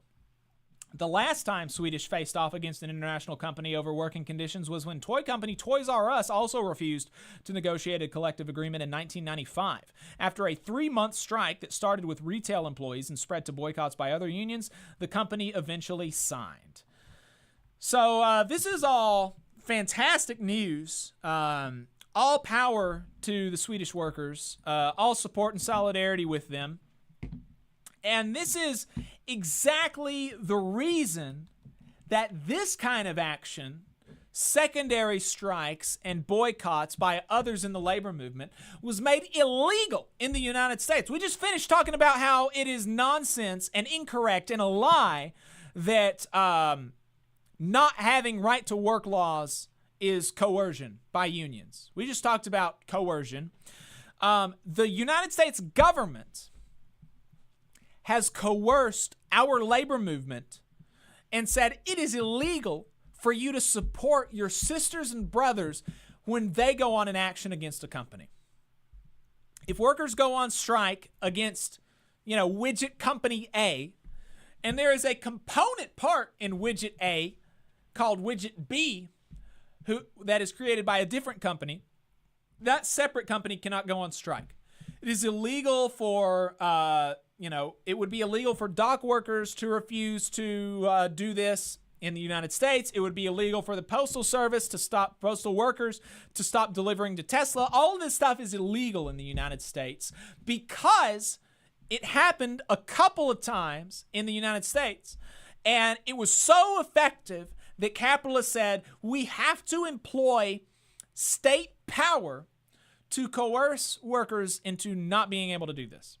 H: The last time Swedish faced off against an international company over working conditions was when toy company Toys R Us also refused to negotiate a collective agreement in 1995. After a 3-month strike that started with retail employees and spread to boycotts by other unions, the company eventually signed. So this is all fantastic news. All power to the Swedish workers. All support and solidarity with them. And this is exactly the reason that this kind of action, secondary strikes and boycotts by others in the labor movement, was made illegal in the United States. We just finished talking about how it is nonsense and incorrect and a lie that not having right to work laws is coercion by unions. We just talked about coercion. The United States government has coerced our labor movement and said it is illegal for you to support your sisters and brothers when they go on an action against a company. If workers go on strike against, widget company A, and there is a component part in widget A called widget B that is created by a different company, that separate company cannot go on strike. It is illegal for it would be illegal for dock workers to refuse to do this in the United States. It would be illegal for the Postal Service to stop postal workers to stop delivering to Tesla. All of this stuff is illegal in the United States because it happened a couple of times in the United States. And it was so effective that capitalists said, we have to employ state power to coerce workers into not being able to do this.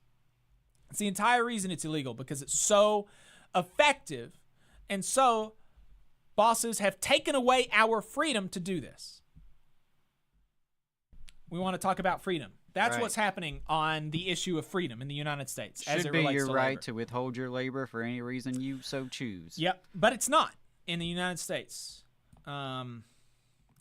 H: It's the entire reason it's illegal, because it's so effective, and so bosses have taken away our freedom to do this. We want to talk about freedom. That's
I: Right.
H: what's happening on the issue of freedom in the United States. as
I: Should
H: it
I: be
H: relates
I: your
H: to
I: right
H: labor.
I: to withhold your labor for any reason you so choose.
H: Yep, but it's not in the United States.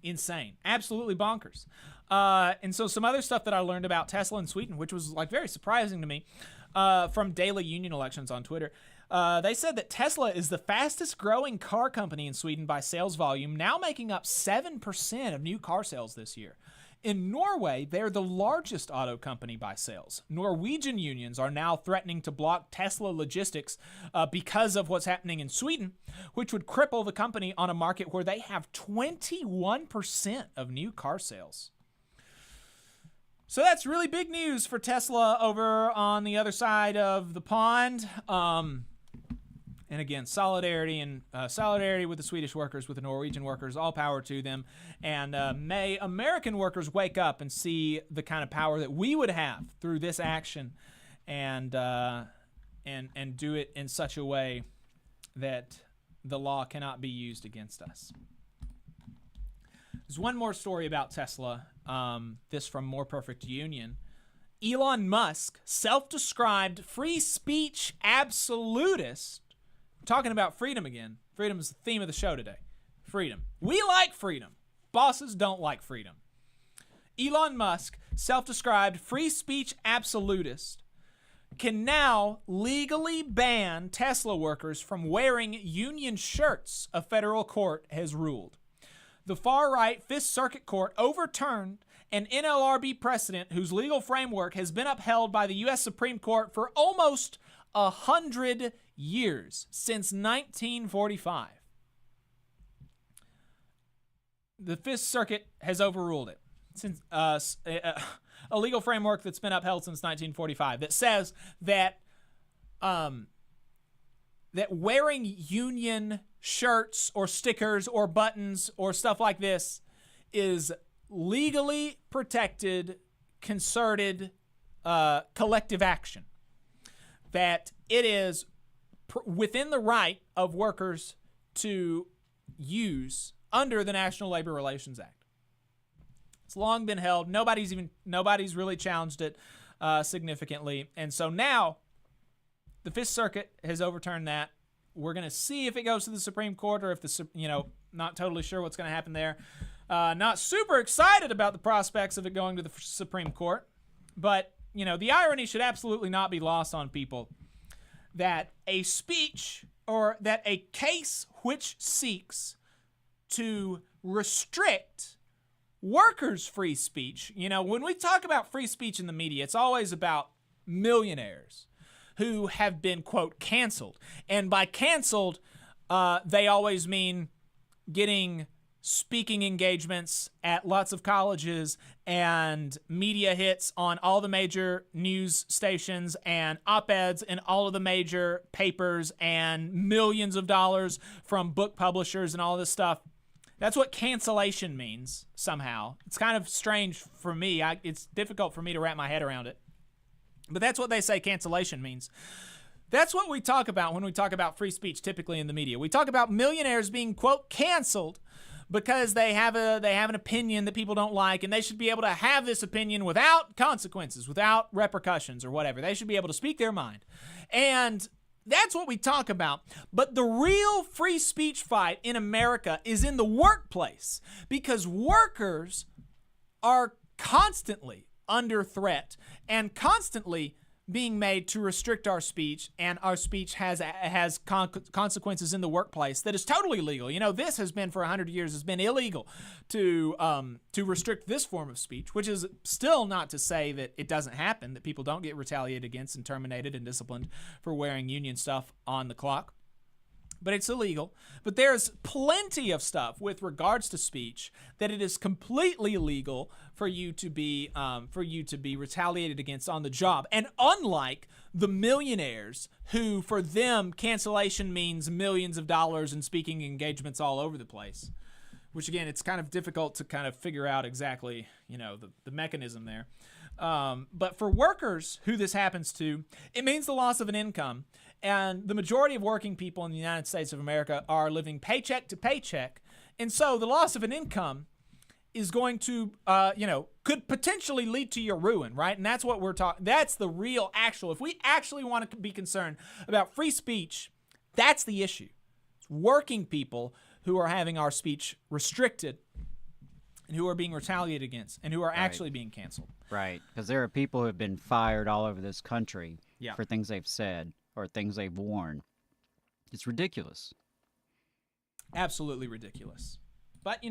H: Insane, absolutely bonkers. And so some other stuff that I learned about Tesla in Sweden, which was like very surprising to me, from Daily Union Elections on Twitter. They said that Tesla is the fastest growing car company in Sweden by sales volume, now making up 7% of new car sales this year. In Norway, they're the largest auto company by sales. Norwegian unions are now threatening to block Tesla logistics because of what's happening in Sweden, which would cripple the company on a market where they have 21% of new car sales. So that's really big news for Tesla over on the other side of the pond. And again, solidarity with the Swedish workers, with the Norwegian workers, all power to them. And may American workers wake up and see the kind of power that we would have through this action, and do it in such a way that the law cannot be used against us. There's one more story about Tesla. This from More Perfect Union. Elon Musk, self-described free speech absolutist. Talking about freedom again. Freedom is the theme of the show today. Freedom. We like freedom. Bosses don't like freedom. Elon Musk, self-described free speech absolutist, can now legally ban Tesla workers from wearing union shirts, a federal court has ruled. The far-right Fifth Circuit Court overturned an NLRB precedent whose legal framework has been upheld by the U.S. Supreme Court for almost 100 years, since 1945. The Fifth Circuit has overruled it. Since a legal framework that's been upheld since 1945 that says that that wearing union shirts or stickers or buttons or stuff like this is legally protected, concerted, collective action. That it is within the right of workers to use under the National Labor Relations Act. It's long been held. Nobody's really challenged it significantly. And so now the Fifth Circuit has overturned that. We're going to see if it goes to the Supreme Court, or if not totally sure what's going to happen there. Not super excited about the prospects of it going to the Supreme Court. But, the irony should absolutely not be lost on people that a speech, or that a case which seeks to restrict workers' free speech. When we talk about free speech in the media, it's always about millionaires who have been, quote, canceled. And by canceled, they always mean getting speaking engagements at lots of colleges and media hits on all the major news stations and op-eds in all of the major papers and millions of dollars from book publishers and all this stuff. That's what cancellation means somehow. It's kind of strange for me. It's difficult for me to wrap my head around it. But that's what they say cancellation means. That's what we talk about when we talk about free speech typically in the media. We talk about millionaires being, quote, canceled because they have an opinion that people don't like, and they should be able to have this opinion without consequences, without repercussions or whatever. They should be able to speak their mind. And that's what we talk about. But the real free speech fight in America is in the workplace, because workers are constantly under threat and constantly being made to restrict our speech, and our speech has consequences in the workplace that is totally legal. This has been for 100 years has been illegal to restrict this form of speech, which is still not to say that it doesn't happen, that people don't get retaliated against and terminated and disciplined for wearing union stuff on the clock. But it's illegal. But there's plenty of stuff with regards to speech that it is completely legal for you to be retaliated against on the job. And unlike the millionaires who, for them, cancellation means millions of dollars and speaking engagements all over the place, which again, it's kind of difficult to kind of figure out exactly, the mechanism there. But for workers who this happens to, it means the loss of an income. And the majority of working people in the United States of America are living paycheck to paycheck. And so the loss of an income is going to, could potentially lead to your ruin, right? And that's what we're talking. That's the real actual. If we actually want to be concerned about free speech, that's the issue. It's working people who are having our speech restricted and who are being retaliated against and who are actually being canceled.
I: Right, because there are people who have been fired all over this country
H: Yeah.
I: for things they've said or things they've worn. It's ridiculous.
H: Absolutely ridiculous. But,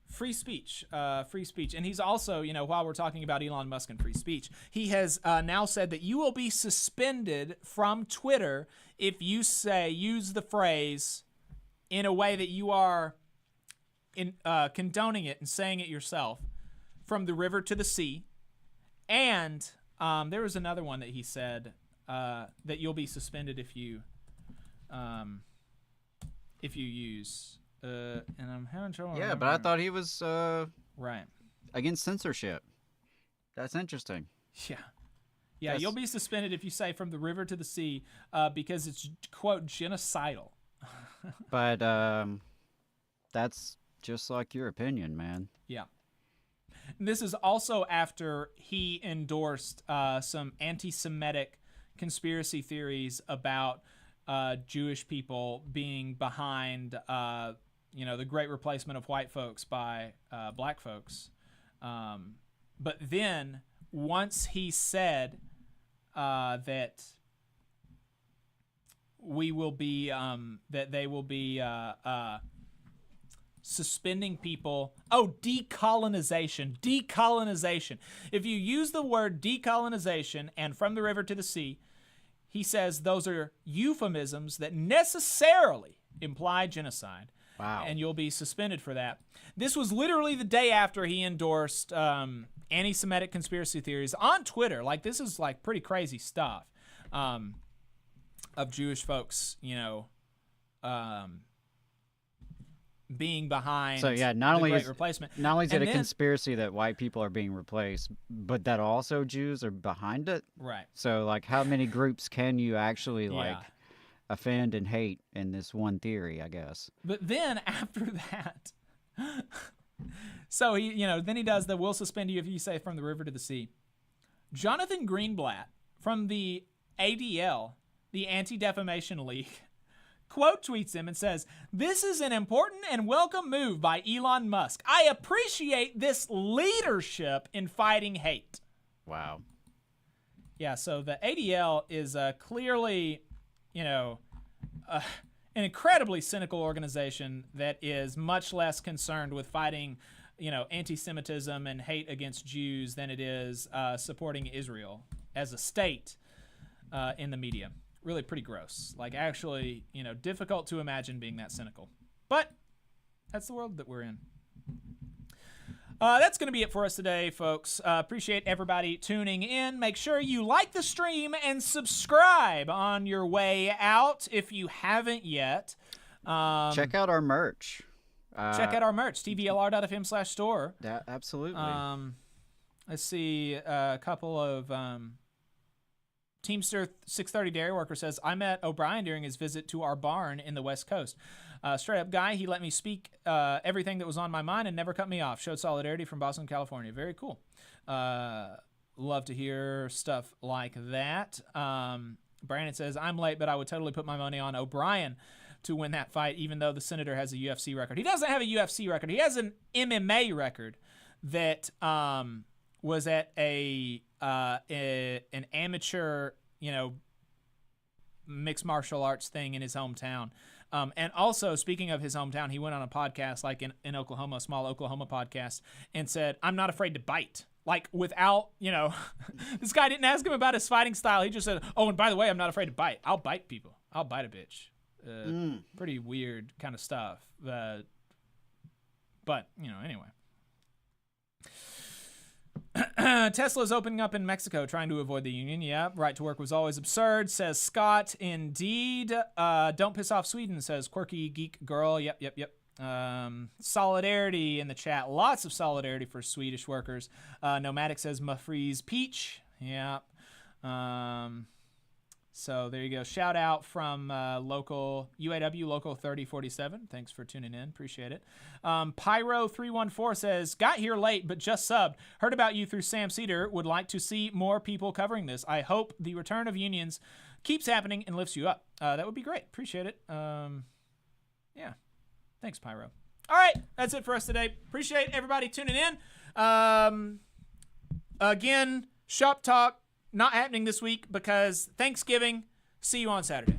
H: free speech. And he's also, while we're talking about Elon Musk and free speech, he has now said that you will be suspended from Twitter if you use the phrase in a way that you are condoning it and saying it yourself, from the river to the sea. And there was another one that he said that you'll be suspended if you use. And I'm having trouble.
I: Yeah, but I thought he was
H: right
I: against censorship. That's interesting.
H: Yeah. Yeah, you'll be suspended if you say from the river to the sea because it's, quote, genocidal.
I: But that's just like your opinion, man.
H: Yeah. And this is also after he endorsed some anti-Semitic conspiracy theories about Jewish people being behind, the great replacement of white folks by black folks. But then once he said that we will be, that they will be suspending people. Oh, decolonization. Decolonization. If you use the word decolonization and from the river to the sea, he says those are euphemisms that necessarily imply genocide.
I: Wow.
H: And you'll be suspended for that. This was literally the day after he endorsed anti-Semitic conspiracy theories on Twitter. Like, this is like pretty crazy stuff of Jewish folks, being behind
I: so yeah,
H: the Great Replacement.
I: Not only is it a conspiracy that white people are being replaced, but that also Jews are behind it.
H: Right.
I: So like, how many groups can you actually offend and hate in this one theory, I guess?
H: But then after that, so he, then he does the "we'll suspend you if you say from the river to the sea." Jonathan Greenblatt from the ADL, the Anti-Defamation League, quote tweets him and says, "This is an important and welcome move by Elon Musk. I appreciate this leadership in fighting hate."
I: Wow.
H: Yeah, so the ADL is clearly, an incredibly cynical organization that is much less concerned with fighting, anti-Semitism and hate against Jews than it is supporting Israel as a state in the media. Really pretty gross. Like, actually, difficult to imagine being that cynical. But that's the world that we're in. That's going to be it for us today, folks. Appreciate everybody tuning in. Make sure you like the stream and subscribe on your way out if you haven't yet.
I: Check out our merch.
H: Check out our merch, tvlr.fm/store.
I: Absolutely.
H: Let's see, a couple of... Teamster 630 Dairy Worker says, "I met O'Brien during his visit to our barn in the West Coast. Straight up guy, he let me speak everything that was on my mind and never cut me off. Showed solidarity from Boston, California." Very cool. Love to hear stuff like that. Brandon says, "I'm late, but I would totally put my money on O'Brien to win that fight, even though the senator has a UFC record." He doesn't have a UFC record. He has an MMA record that was at an amateur, mixed martial arts thing in his hometown. And also, speaking of his hometown, he went on a podcast, like in Oklahoma, a small Oklahoma podcast, and said, "I'm not afraid to bite." Like, without, this guy didn't ask him about his fighting style. He just said, "Oh, and by the way, I'm not afraid to bite. I'll bite people. I'll bite a bitch." Pretty weird kind of stuff. But, anyway. Tesla's opening up in Mexico, trying to avoid the union. Yeah, right to work was always absurd, says Scott. Indeed. Don't piss off Sweden, says Quirky Geek Girl. Yep. Solidarity in the chat. Lots of solidarity for Swedish workers. Nomadic says Mafreeze Peach. Yep. So there you go. Shout out from local UAW Local 3047. Thanks for tuning in. Appreciate it. Pyro314 says, got here late but just subbed. Heard about you through Sam Cedar. Would like to see more people covering this. I hope the return of unions keeps happening and lifts you up. That would be great. Appreciate it. Yeah. Thanks, Pyro. All right. That's it for us today. Appreciate everybody tuning in. Again, Shop Talk not happening this week because Thanksgiving. See you on Saturday.